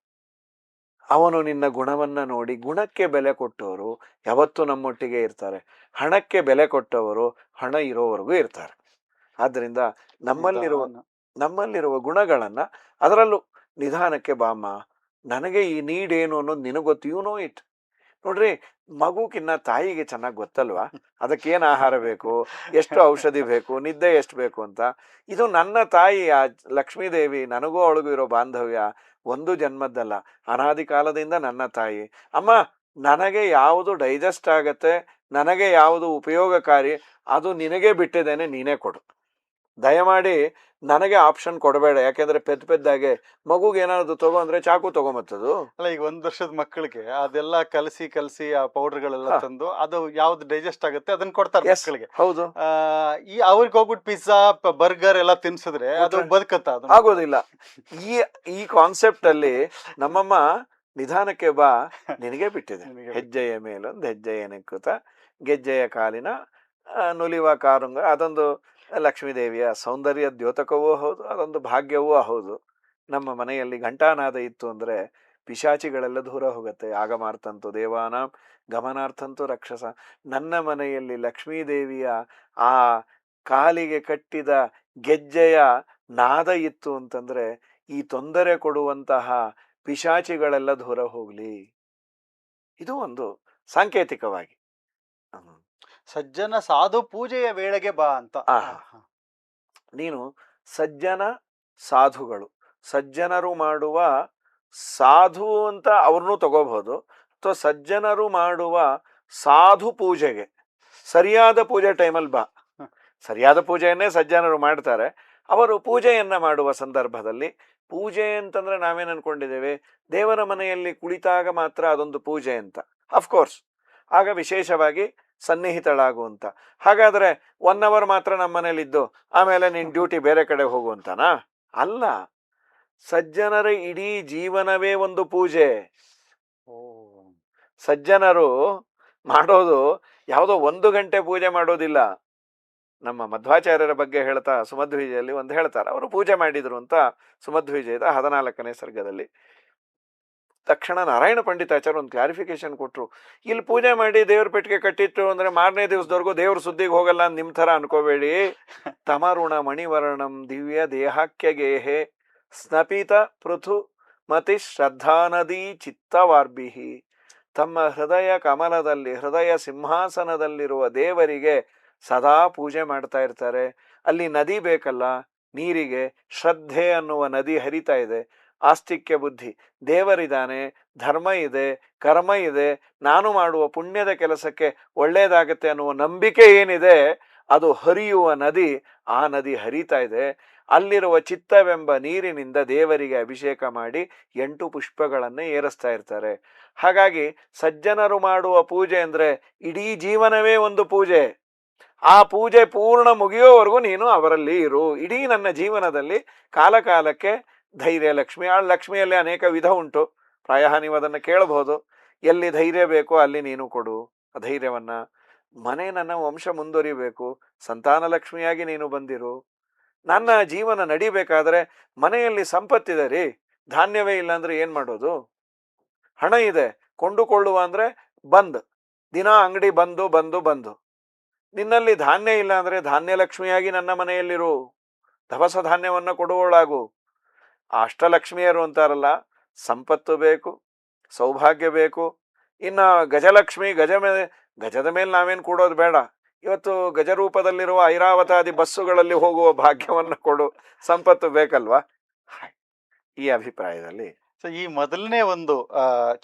ಅವನು ನಿನ್ನ ಗುಣವನ್ನ ನೋಡಿ ಗುಣಕ್ಕೆ ಬೆಲೆ ಕೊಟ್ಟವರು ಯಾವತ್ತೂ ನಮ್ಮೊಟ್ಟಿಗೆ ಇರ್ತಾರೆ. ಹಣಕ್ಕೆ ಬೆಲೆ ಕೊಟ್ಟವರು ಹಣ ಇರೋವರೆಗೂ ಇರ್ತಾರೆ. ಆದ್ದರಿಂದ ನಮ್ಮಲ್ಲಿರುವ ಗುಣಗಳನ್ನ, ಅದರಲ್ಲೂ ನಿಧಾನಕ್ಕೆ ಬಾಮ್ಮ, ನನಗೆ ಈ ನೀಡೇನು ಅನ್ನೋದು ನಿನಗೆ ಗೊತ್ತು, ಯು ನೋ ಇಟ್. ನೋಡ್ರಿ, ಮಗುಕಿನ್ನ ತಾಯಿಗೆ ಚೆನ್ನಾಗಿ ಗೊತ್ತಲ್ವಾ ಅದಕ್ಕೇನು ಆಹಾರ ಬೇಕು, ಎಷ್ಟು ಔಷಧಿ ಬೇಕು, ನಿದ್ದೆ ಎಷ್ಟು ಬೇಕು ಅಂತ. ಇದು ನನ್ನ ತಾಯಿ ಆ ಲಕ್ಷ್ಮೀದೇವಿ, ನನಗೂ ಅವಳಿಗೂ ಇರೋ ಬಾಂಧವ್ಯ ಒಂದು ಜನ್ಮದ್ದಲ್ಲ, ಅನಾದಿ ಕಾಲದಿಂದ ನನ್ನ ತಾಯಿ. ಅಮ್ಮ, ನನಗೆ ಯಾವುದು ಡೈಜೆಸ್ಟ್ ಆಗತ್ತೆ, ನನಗೆ ಯಾವುದು ಉಪಯೋಗಕಾರಿ, ಅದು ನಿನಗೆ ಬಿಟ್ಟಿದ್ದೇನೆ, ನೀನೇ ಕೊಡು. ದಯಮಾಡಿ ನನಗೆ ಆಪ್ಷನ್ ಕೊಡಬೇಡ. ಯಾಕೆಂದ್ರೆ ಪೆದ್ದಾಗೆ ಮಗುಗೆ ಏನಾದ್ರು ತಗೋ ಅಂದ್ರೆ ಚಾಕು ತಗೊಂಬತ್ತದು. ಅಲ್ಲ, ಈಗ 1 ವರ್ಷದ ಮಕ್ಕಳಿಗೆ ಅದೆಲ್ಲ ಕಲಸಿ ಆ ಪೌಡರ್ಗಳೆಲ್ಲ ತಂದು ಅದು ಯಾವ್ದು ಡೈಜೆಸ್ಟ್ ಆಗುತ್ತೆ ಅದನ್ನ ಕೊಡ್ತಾರೆ ಮಕ್ಕಳಿಗೆ. ಹೌದು. ಈ ಅವ್ರಿಗೆ ಹೋಗ್ಬಿಟ್ಟು ಪಿಜ್ಜಾ ಬರ್ಗರ್ ಎಲ್ಲ ತಿನ್ಸಿದ್ರೆ ಅದು ಬದುಕತ್ತ? ಅದು ಆಗೋದಿಲ್ಲ. ಈ ಕಾನ್ಸೆಪ್ಟ್ ಅಲ್ಲಿ ನಮ್ಮಮ್ಮ ನಿಧಾನಕ್ಕೆ ಬಾ, ನಿನಗೆ ಬಿಟ್ಟಿದೆ. ಹೆಜ್ಜೆಯ ಮೇಲೊಂದು ಹೆಜ್ಜೆಯ ನೆಕ್ಕುತ್ತ ಗೆಜ್ಜೆಯ ಕಾಲಿನ ನುಲಿವ ಕಾರುಂಗ. ಅದೊಂದು ಲಕ್ಷ್ಮೀದೇವಿಯ ಸೌಂದರ್ಯ ದ್ಯೋತಕವೂ ಹೌದು, ಅದೊಂದು ಭಾಗ್ಯವೂ ಹೌದು. ನಮ್ಮ ಮನೆಯಲ್ಲಿ ಘಂಟಾನಾದ ಇತ್ತು ಅಂದ್ರೆ ಪಿಶಾಚಿಗಳೆಲ್ಲ ದೂರ ಹೋಗುತ್ತೆ. ಆಗಮಾರ್ಥಂತು ದೇವಾನಾಂ ಗಮನಾರ್ಥಂತು ರಕ್ಷಸ. ನನ್ನ ಮನೆಯಲ್ಲಿ ಲಕ್ಷ್ಮೀದೇವಿಯ ಆ ಕಾಲಿಗೆ ಕಟ್ಟಿದ ಗೆಜ್ಜೆಯ ನಾದ ಇತ್ತು ಅಂತಂದ್ರೆ ಈ ತೊಂದರೆ ಕೊಡುವಂತಹ ಪಿಶಾಚಿಗಳೆಲ್ಲ ದೂರ ಹೋಗ್ಲಿ. ಇದು ಒಂದು ಸಾಂಕೇತಿಕವಾಗಿ. ಸಜ್ಜನ ಸಾಧು ಪೂಜೆಯ ವೇಳೆಗೆ ಬಾ ಅಂತ. ನೀನು ಸಜ್ಜನ ಸಾಧುಗಳು, ಸಜ್ಜನರು ಮಾಡುವ ಸಾಧು ಅಂತ ಅವ್ರನ್ನೂ ತಗೋಬಹುದು, ಅಥವಾ ಸಜ್ಜನರು ಮಾಡುವ ಸಾಧು ಪೂಜೆಗೆ ಸರಿಯಾದ ಪೂಜೆ ಟೈಮಲ್ಲಿ ಬಾ. ಸರಿಯಾದ ಪೂಜೆಯನ್ನೇ ಸಜ್ಜನರು ಮಾಡ್ತಾರೆ. ಅವರು ಪೂಜೆಯನ್ನ ಮಾಡುವ ಸಂದರ್ಭದಲ್ಲಿ, ಪೂಜೆ ಅಂತಂದ್ರೆ ನಾವೇನು ಅನ್ಕೊಂಡಿದ್ದೇವೆ, ದೇವರ ಮನೆಯಲ್ಲಿ ಕುಳಿತಾಗ ಮಾತ್ರ ಅದೊಂದು ಪೂಜೆ ಅಂತ. ಅಫ್ಕೋರ್ಸ್ ಆಗ ವಿಶೇಷವಾಗಿ ಸನ್ನಿಹಿತಳಾಗುವಂತ. ಹಾಗಾದ್ರೆ 1 hour ಮಾತ್ರ ನಮ್ಮ ಮನೇಲಿದ್ದು ಆಮೇಲೆ ನಿನ್ ಡ್ಯೂಟಿ ಬೇರೆ ಕಡೆ ಹೋಗುವಂತನಾ? ಅಲ್ಲ, ಸಜ್ಜನರ ಇಡೀ ಜೀವನವೇ ಒಂದು ಪೂಜೆ. ಸಜ್ಜನರು ಮಾಡೋದು ಯಾವುದೋ 1 ಗಂಟೆ ಪೂಜೆ ಮಾಡೋದಿಲ್ಲ. ನಮ್ಮ ಮಧ್ವಾಚಾರ್ಯರ ಬಗ್ಗೆ ಹೇಳ್ತಾ ಸುಮಧ್ವಿಜಯಲ್ಲಿ ಒಂದು ಹೇಳ್ತಾರೆ, ಅವರು ಪೂಜೆ ಮಾಡಿದ್ರು ಅಂತ. ಸುಮಧ್ವಿಜಯದ 14ನೇ ಸರ್ಗದಲ್ಲಿ ತಕ್ಷಣ ನಾರಾಯಣ ಪಂಡಿತಾಚಾರ್ಯ ಒಂದು ಕ್ಲಾರಿಫಿಕೇಶನ್ ಕೊಟ್ರು. ಇಲ್ಲಿ ಪೂಜೆ ಮಾಡಿ ದೇವ್ರ ಪೆಟ್ಟಿಗೆ ಕಟ್ಟಿಟ್ಟು ಅಂದ್ರೆ ಮಾರನೇ ದಿವಸದವರೆಗೂ ದೇವ್ರ ಸುದ್ದಿಗೆ ಹೋಗಲ್ಲ ಅಂತ ನಿಮ್ ತರ ಅನ್ಕೋಬೇಡಿ. ತಮರುಣ ಮಣಿವರ್ಣಂ ದಿವ್ಯ ದೇಹಾಖ್ಯ ಗೇಹೆ ಸ್ನಪಿತ ಪೃಥು ಮತಿ ಶ್ರದ್ಧಾನದಿ ಚಿತ್ತವಾರ್ಭಿಹಿ. ತಮ್ಮ ಹೃದಯ ಕಮಲದಲ್ಲಿ, ಹೃದಯ ಸಿಂಹಾಸನದಲ್ಲಿರುವ ದೇವರಿಗೆ ಸದಾ ಪೂಜೆ ಮಾಡ್ತಾ ಇರ್ತಾರೆ. ಅಲ್ಲಿ ನದಿ ಬೇಕಲ್ಲ, ನೀರಿಗೆ ಶ್ರದ್ಧೆ ಅನ್ನುವ ನದಿ ಹರಿತಾ ಇದೆ. ಆಸ್ತಿಕ್ಯ ಬುದ್ಧಿ, ದೇವರಿದ್ದಾನೆ, ಧರ್ಮ ಇದೆ, ಕರ್ಮ ಇದೆ, ನಾನು ಮಾಡುವ ಪುಣ್ಯದ ಕೆಲಸಕ್ಕೆ ಒಳ್ಳೇದಾಗತ್ತೆ ಅನ್ನುವ ನಂಬಿಕೆ ಏನಿದೆ, ಅದು ಹರಿಯುವ ನದಿ. ಆ ನದಿ ಹರಿತಾ ಇದೆ. ಅಲ್ಲಿರುವ ಚಿತ್ತವೆಂಬ ನೀರಿನಿಂದ ದೇವರಿಗೆ ಅಭಿಷೇಕ ಮಾಡಿ 8 ಪುಷ್ಪಗಳನ್ನು ಏರಿಸ್ತಾ ಇರ್ತಾರೆ. ಹಾಗಾಗಿ ಸಜ್ಜನರು ಮಾಡುವ ಪೂಜೆ ಅಂದ್ರೆ ಇಡೀ ಜೀವನವೇ ಒಂದು ಪೂಜೆ. ಆ ಪೂಜೆ ಪೂರ್ಣ ಮುಗಿಯೋವರೆಗೂ ನೀನು ಅವರಲ್ಲಿ ಇರು. ಇಡೀ ನನ್ನ ಜೀವನದಲ್ಲಿ ಕಾಲಕಾಲಕ್ಕೆ ಧೈರ್ಯ ಲಕ್ಷ್ಮಿ. ಆ ಲಕ್ಷ್ಮಿಯಲ್ಲಿ ಅನೇಕ ವಿಧ ಉಂಟು, ಪ್ರಾಯಃ ನೀವು ಅದನ್ನು ಕೇಳಬಹುದು. ಎಲ್ಲಿ ಧೈರ್ಯ ಬೇಕೋ ಅಲ್ಲಿ ನೀನು ಕೊಡು ಆ ಧೈರ್ಯವನ್ನ. ಮನೆ ನನ್ನ ವಂಶ ಮುಂದುವರಿಬೇಕು, ಸಂತಾನ ಲಕ್ಷ್ಮಿಯಾಗಿ ನೀನು ಬಂದಿರು. ನನ್ನ ಜೀವನ ನಡಿಬೇಕಾದ್ರೆ ಮನೆಯಲ್ಲಿ ಸಂಪತ್ತಿದೆ ರೀ, ಧಾನ್ಯವೇ ಇಲ್ಲ ಅಂದ್ರೆ ಏನ್ ಮಾಡೋದು? ಹಣ ಇದೆ, ಕೊಂಡುಕೊಳ್ಳುವ ಅಂದ್ರೆ ಬಂದ್, ದಿನ ಅಂಗಡಿ ಬಂದು ಬಂದು ಬಂದು. ನಿನ್ನಲ್ಲಿ ಧಾನ್ಯ ಇಲ್ಲ ಅಂದ್ರೆ ಧಾನ್ಯ ಲಕ್ಷ್ಮಿಯಾಗಿ ನನ್ನ ಮನೆಯಲ್ಲಿರು, ದವಸ ಧಾನ್ಯವನ್ನ ಕೊಡುವಳಾಗು. ಅಷ್ಟಲಕ್ಷ್ಮಿಯರು ಅಂತಾರಲ್ಲ, ಸಂಪತ್ತು ಬೇಕು, ಸೌಭಾಗ್ಯ ಬೇಕು. ಇನ್ನ ಗಜಲಕ್ಷ್ಮಿ, ಗಜದ ಮೇಲೆ ನಾವೇನು ಕೂಡೋದು ಬೇಡ. ಇವತ್ತು ಗಜರೂಪದಲ್ಲಿರುವ ಐರಾವತಾದಿ ಬಸ್ಸುಗಳಲ್ಲಿ ಹೋಗುವ ಭಾಗ್ಯವನ್ನು ಕೊಡು, ಸಂಪತ್ತು ಬೇಕಲ್ವಾ? ಈ ಅಭಿಪ್ರಾಯದಲ್ಲಿ ಈ ಮೊದಲನೇ ಒಂದು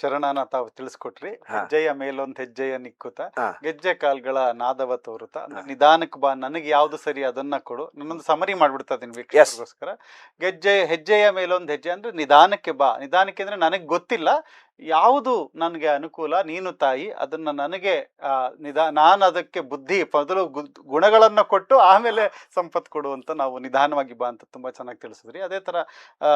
ಚರಣನ ತಾವು ತಿಳಿಸ್ಕೊಟ್ರಿ. ಹೆಜ್ಜೆಯ ಮೇಲೊಂದು ಹೆಜ್ಜೆಯ ನಿಕ್ಕುತ್ತ ಗೆಜ್ಜೆ ಕಾಲ್ಗಳ ನಾದವ ತೋರುತ್ತ, ನಿಧಾನಕ್ಕೆ ಬಾ, ನನಗೆ ಯಾವ್ದು ಸರಿ ಅದನ್ನ ಕೊಡು. ನನ್ನೊಂದು ಸಮರಿ ಮಾಡ್ಬಿಡ್ತಾ ಇದೀನಿ ವೀಕ್ಷಕರಿಗೋಸ್ಕರ. ಹೆಜ್ಜೆಯ ಮೇಲೊಂದು ಹೆಜ್ಜೆ ಅಂದ್ರೆ ನಿಧಾನಕ್ಕೆ ಬಾ. ನಿಧಾನಕ್ಕೆ ಅಂದ್ರೆ ನನಗೆ ಗೊತ್ತಿಲ್ಲ, ಯಾವುದು ನನಗೆ ಅನುಕೂಲ, ನೀನು ತಾಯಿ ಅದನ್ನ ನನಗೆ ನಾನು ಅದಕ್ಕೆ ಬುದ್ಧಿ ಮೊದಲು ಗುಣಗಳನ್ನ ಕೊಟ್ಟು ಆಮೇಲೆ ಸಂಪತ್ತು ಕೊಡು ಅಂತ ನಾವು ನಿಧಾನವಾಗಿ ಬಾ ಅಂತ ತುಂಬಾ ಚೆನ್ನಾಗಿ ತಿಳಿಸಿದ್ರಿ. ಅದೇ ತರ ಆ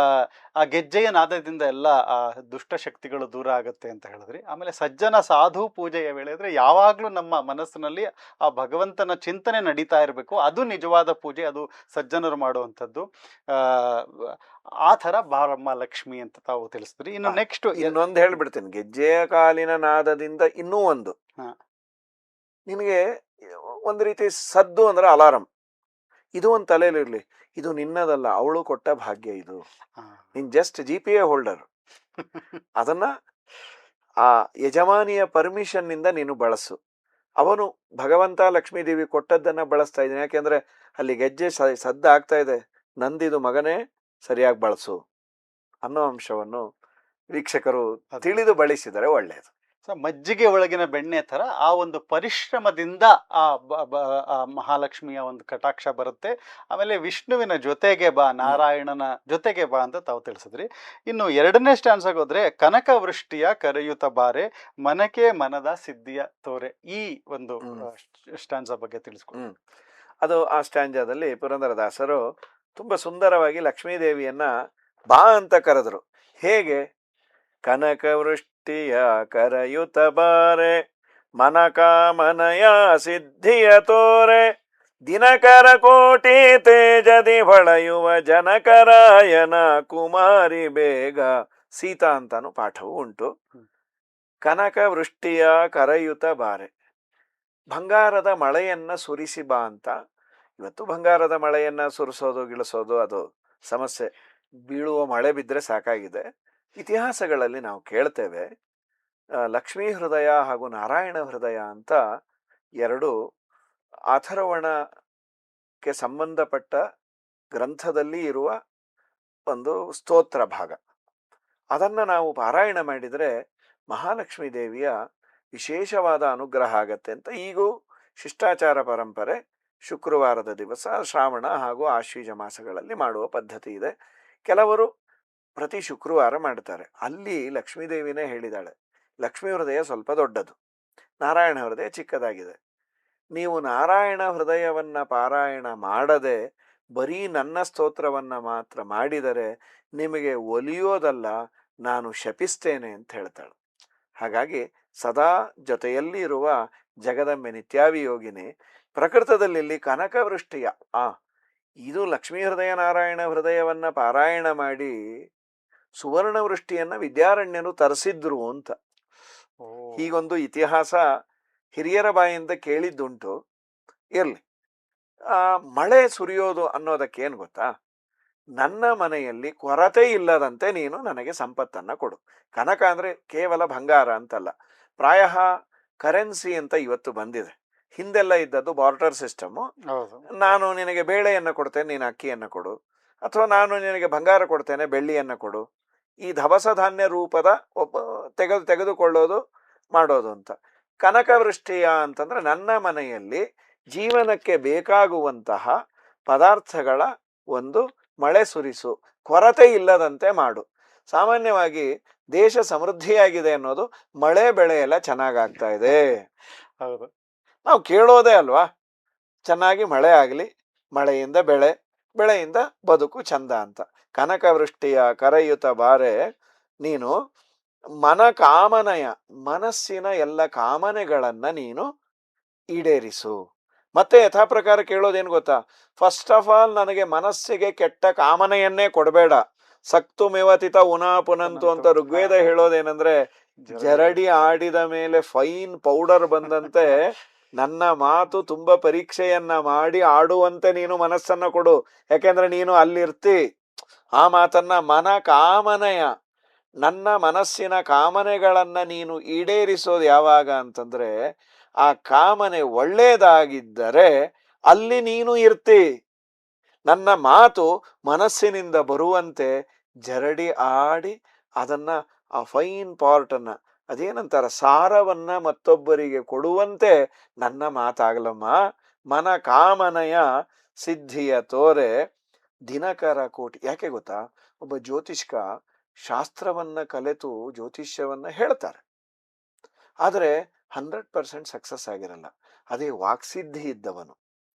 ಆ ಗೆಜ್ಜೆಯ ನಾದದಿಂದ ಎಲ್ಲ ಆ ದುಷ್ಟ ಶಕ್ತಿಗಳು ದೂರ ಆಗುತ್ತೆ ಅಂತ ಹೇಳಿದ್ರಿ. ಆಮೇಲೆ ಸಜ್ಜನ ಸಾಧು ಪೂಜೆಯ ವೇಳೆ ಅಂದ್ರೆ ಯಾವಾಗ್ಲೂ ನಮ್ಮ ಮನಸ್ಸಿನಲ್ಲಿ ಆ ಭಗವಂತನ ಚಿಂತನೆ ನಡೀತಾ ಇರಬೇಕು. ಅದು ನಿಜವಾದ ಪೂಜೆ, ಅದು ಸಜ್ಜನರು ಮಾಡುವಂಥದ್ದು. ಆ ಥರ ಬಾರಮ್ಮ ಲಕ್ಷ್ಮಿ ಅಂತ ತಾವು ತಿಳಿಸಿದ್ರಿ. ಇನ್ನು ನೆಕ್ಸ್ಟ್ ಇನ್ನೊಂದು ಹೇಳ್ಬಿಡ್ತೀನಿ, ಗೆಜ್ಜೆಯ ಕಾಲಿನ ನಾದದಿಂದ ಇನ್ನೂ ಒಂದು. ನಿನಗೆ ಒಂದು ರೀತಿ ಸದ್ದು ಅಂದ್ರೆ ಅಲಾರಂ, ಇದು ಒಂದು ತಲೆಯಲ್ಲಿರ್ಲಿ, ಇದು ನಿನ್ನದಲ್ಲ, ಅವಳು ಕೊಟ್ಟ ಭಾಗ್ಯ ಇದು. ನೀನ್ ಜಸ್ಟ್ GPA ಹೋಲ್ಡರ್. ಅದನ್ನ ಆ ಯಜಮಾನಿಯ ಪರ್ಮಿಷನ್ ನಿಂದ ನೀನು ಬಳಸು. ಅವನು ಭಗವಂತ ಲಕ್ಷ್ಮೀ ದೇವಿ ಕೊಟ್ಟದ್ದನ್ನ ಬಳಸ್ತಾ ಇದ್ದೀನಿ, ಯಾಕೆಂದ್ರೆ ಅಲ್ಲಿ ಗೆಜ್ಜೆ ಸದ್ದ ಆಗ್ತಾ ಇದೆ, ನಂದಿದು ಮಗನೇ ಸರಿಯಾಗಿ ಬಳಸು ಅನ್ನೋ ಅಂಶವನ್ನು ವೀಕ್ಷಕರು ತಿಳಿದು ಬಳಸಿದರೆ ಒಳ್ಳೆಯದು. ಮಜ್ಜಿಗೆ ಒಳಗಿನ ಬೆಣ್ಣೆ ತರ ಆ ಒಂದು ಪರಿಶ್ರಮದಿಂದ ಆ ಮಹಾಲಕ್ಷ್ಮಿಯ ಒಂದು ಕಟಾಕ್ಷ ಬರುತ್ತೆ. ಆಮೇಲೆ ವಿಷ್ಣುವಿನ ಜೊತೆಗೆ ಬಾ, ನಾರಾಯಣನ ಜೊತೆಗೆ ಬಾ ಅಂತ ತಾವು ತಿಳಿಸಿದ್ರಿ. ಇನ್ನು ಎರಡನೇ ಸ್ಟ್ಯಾನ್ಸಾಗ ಹೋದ್ರೆ, ಕನಕ ವೃಷ್ಟಿಯ ಕರೆಯುತ್ತ ಬಾರೆ, ಮನಕೆ ಮನದ ಸಿದ್ಧಿಯ ತೋರೆ, ಈ ಒಂದು ಸ್ಟ್ಯಾನ್ಸಾ ಬಗ್ಗೆ ತಿಳಿಸ್ಕೊಡಿ. ಅದು ಆ ಸ್ಟ್ಯಾನ್ಜಾದಲ್ಲಿ ಪುರಂದರದಾಸರು ತುಂಬಾ ಸುಂದರವಾಗಿ ಲಕ್ಷ್ಮೀದೇವಿಯನ್ನ ಬಾ ಅಂತ ಕರೆದರು. ಹೇಗೆ? ಕನಕ ವೃಷ್ಟಿಯ ಕರೆಯುತ ಬಾರೆ, ಮನಕಾಮನಯ ಸಿದ್ಧಿಯ ತೋರೆ, ದಿನಕರ ಕೋಟಿ ತೇಜದಿ ಹೊಳೆಯುವ ಜನಕರಾಯನ ಕುಮಾರಿ ಬೇಗ. ಸೀತಾ ಅಂತಾನು ಪಾಠವು ಉಂಟು. ಕನಕ ವೃಷ್ಟಿಯ ಕರೆಯುತ ಬಾರೆ, ಬಂಗಾರದ ಮಳೆಯನ್ನ ಸುರಿಸಿ ಬಾ ಅಂತ. ಇವತ್ತು ಬಂಗಾರದ ಮಳೆಯನ್ನ ಸುರಿಸೋದು ಗಿಳಿಸೋದು ಅದು ಸಮಸ್ಯೆ, ಬೀಳುವ ಮಳೆ ಬಿದ್ದರೆ ಸಾಕಾಗಿದೆ. ಇತಿಹಾಸಗಳಲ್ಲಿ ನಾವು ಕೇಳ್ತೇವೆ, ಲಕ್ಷ್ಮೀ ಹೃದಯ ಹಾಗೂ ನಾರಾಯಣ ಹೃದಯ ಅಂತ ಎರಡು ಅಥರ್ವಣಕ್ಕೆ ಸಂಬಂಧಪಟ್ಟ ಗ್ರಂಥದಲ್ಲಿ ಇರುವ ಒಂದು ಸ್ತೋತ್ರ ಭಾಗ. ಅದನ್ನು ನಾವು ಪಾರಾಯಣ ಮಾಡಿದರೆ ಮಹಾಲಕ್ಷ್ಮೀ ದೇವಿಯ ವಿಶೇಷವಾದ ಅನುಗ್ರಹ ಆಗತ್ತೆ ಅಂತ ಈಗೂ ಶಿಷ್ಟಾಚಾರ ಪರಂಪರೆ ಶುಕ್ರವಾರದ ದಿವಸ ಶ್ರಾವಣ ಹಾಗೂ ಆಶ್ವೀಜ ಮಾಸಗಳಲ್ಲಿ ಮಾಡುವ ಪದ್ಧತಿ ಇದೆ. ಕೆಲವರು ಪ್ರತಿ ಶುಕ್ರವಾರ ಮಾಡ್ತಾರೆ. ಅಲ್ಲಿ ಲಕ್ಷ್ಮೀದೇವಿನೇ ಹೇಳಿದಾಳೆ, ಲಕ್ಷ್ಮೀ ಹೃದಯ ಸ್ವಲ್ಪ ದೊಡ್ಡದು, ನಾರಾಯಣ ಹೃದಯ ಚಿಕ್ಕದಾಗಿದೆ. ನೀವು ನಾರಾಯಣ ಹೃದಯವನ್ನ ಪಾರಾಯಣ ಮಾಡದೆ ಬರೀ ನನ್ನ ಸ್ತೋತ್ರವನ್ನ ಮಾತ್ರ ಮಾಡಿದರೆ ನಿಮಗೆ ಒಲಿಯೋದಲ್ಲ, ನಾನು ಶಪಿಸ್ತೇನೆ ಅಂತ ಹೇಳ್ತಾಳೆ. ಹಾಗಾಗಿ ಸದಾ ಜೊತೆಯಲ್ಲಿ ಇರುವ ಜಗದಂಬೆ ನಿತ್ಯಾವಿಯೋಗಿನಿ ಪ್ರಕೃತದಲ್ಲಿ ಕನಕವೃಷ್ಟಿಯ ಇದು ಲಕ್ಷ್ಮೀ ಹೃದಯ ನಾರಾಯಣ ಹೃದಯವನ್ನ ಪಾರಾಯಣ ಮಾಡಿ ಸುವರ್ಣ ವೃಷ್ಟಿಯನ್ನ ವಿದ್ಯಾರಣ್ಯನು ತರಿಸಿದ್ರು ಅಂತ ಹೀಗೊಂದು ಇತಿಹಾಸ ಹಿರಿಯರ ಬಾಯಿಂದ ಕೇಳಿದ್ದುಂಟು. ಇರ್ಲಿ, ಮಳೆ ಸುರಿಯೋದು ಅನ್ನೋದಕ್ಕೇನು ಗೊತ್ತಾ? ನನ್ನ ಮನೆಯಲ್ಲಿ ಕೊರತೆ ಇಲ್ಲದಂತೆ ನೀನು ನನಗೆ ಸಂಪತ್ತನ್ನ ಕೊಡು. ಕನಕ ಅಂದ್ರೆ ಕೇವಲ ಬಂಗಾರ ಅಂತಲ್ಲ, ಪ್ರಾಯ ಕರೆನ್ಸಿ ಅಂತ ಇವತ್ತು ಬಂದಿದೆ. ಹಿಂದೆಲ್ಲ ಇದ್ದದ್ದು ಬಾರ್ಟರ್ ಸಿಸ್ಟಮು. ನಾನು ನಿನಗೆ ಬೇಳೆಯನ್ನು ಕೊಡ್ತೇನೆ, ನೀನು ಅಕ್ಕಿಯನ್ನು ಕೊಡು, ಅಥವಾ ನಾನು ನಿನಗೆ ಬಂಗಾರ ಕೊಡ್ತೇನೆ, ಬೆಳ್ಳಿಯನ್ನು ಕೊಡು. ಈ ದವಸ ಧಾನ್ಯ ರೂಪದ ತೆಗೆದುಕೊಳ್ಳೋದು ಮಾಡೋದು ಅಂತ. ಕನಕವೃಷ್ಟಿಯ ಅಂತಂದ್ರೆ ನನ್ನ ಮನೆಯಲ್ಲಿ ಜೀವನಕ್ಕೆ ಬೇಕಾಗುವಂತಹ ಪದಾರ್ಥಗಳ ಒಂದು ಮಳೆ ಸುರಿಸು, ಕೊರತೆ ಇಲ್ಲದಂತೆ ಮಾಡು. ಸಾಮಾನ್ಯವಾಗಿ ದೇಶ ಸಮೃದ್ಧಿಯಾಗಿದೆ ಅನ್ನೋದು ಮಳೆ ಬೆಳೆ ಎಲ್ಲ ಚೆನ್ನಾಗಾಗ್ತಾ ಇದೆ. ಹೌದು, ನಾವು ಕೇಳೋದೇ ಅಲ್ವಾ, ಚೆನ್ನಾಗಿ ಮಳೆ ಆಗಲಿ, ಮಳೆಯಿಂದ ಬೆಳೆ, ಬೆಳೆಯಿಂದ ಬದುಕು ಚಂದ ಅಂತ. ಕನಕವೃಷ್ಟಿಯ ಕರೆಯುತ ಬಾರೆ, ನೀನು ಮನ ಕಾಮನೆಯ ಮನಸ್ಸಿನ ಎಲ್ಲ ಕಾಮನೆಗಳನ್ನ ನೀನು ಈಡೇರಿಸು. ಮತ್ತೆ ಯಥಾ ಪ್ರಕಾರ ಕೇಳೋದೇನು ಗೊತ್ತಾ? ಫಸ್ಟ್ ಆಫ್ ಆಲ್ ನನಗೆ ಮನಸ್ಸಿಗೆ ಕೆಟ್ಟ ಕಾಮನೆಯನ್ನೇ ಕೊಡಬೇಡ. ಸಕ್ತು ಮೆವತಿತ ಉನಾಪುನಂತು ಅಂತ ಋಗ್ವೇದ ಹೇಳೋದೇನಂದ್ರೆ, ಜರಡಿ ಆಡಿದ ಮೇಲೆ ಫೈನ್ ಪೌಡರ್ ಬಂದಂತೆ ನನ್ನ ಮಾತು ತುಂಬಾ ಪರೀಕ್ಷೆಯನ್ನ ಮಾಡಿ ಆಡುವಂತೆ ನೀನು ಮನಸ್ಸನ್ನ ಕೊಡು. ಯಾಕೆಂದ್ರೆ ನೀನು ಅಲ್ಲಿರ್ತಿ. ಆ ಮಾತನ್ನ ಮನ ಕಾಮನೆಯ, ನನ್ನ ಮನಸ್ಸಿನ ಕಾಮನೆಗಳನ್ನ ನೀನು ಈಡೇರಿಸೋದು ಯಾವಾಗ ಅಂತಂದ್ರೆ, ಆ ಕಾಮನೆ ಒಳ್ಳೇದಾಗಿದ್ದರೆ ಅಲ್ಲಿ ನೀನು ಇರ್ತಿ. ನನ್ನ ಮಾತು ಮನಸ್ಸಿನಿಂದ ಬರುವಂತೆ ಜರಡಿ ಆಡಿ ಅದನ್ನ ಆ ಫೈನ್ ಪಾರ್ಟ್ ಅನ್ನ, ಅದೇನಂತಾರ, ಸಾರವನ್ನ ಮತ್ತೊಬ್ಬರಿಗೆ ಕೊಡುವಂತೆ ನನ್ನ ಮಾತಾಗಲಮ್ಮ. ಮನ ಕಾಮನೆಯ ಸಿದ್ಧಿಯ ತೋರೆ ದಿನಕರ ಕೋಟಿ. ಯಾಕೆ ಗೊತ್ತಾ? ಒಬ್ಬ ಜ್ಯೋತಿಷ್ಕ ಶಾಸ್ತ್ರವನ್ನ ಕಲೆತು ಜ್ಯೋತಿಷ್ಯವನ್ನ ಹೇಳ್ತಾರೆ. ಆದರೆ 100% ಸಕ್ಸಸ್ ಆಗಿರಲ್ಲ. ಅದೇ ವಾಕ್ಸಿದ್ಧಿ ಇದ್ದವನು,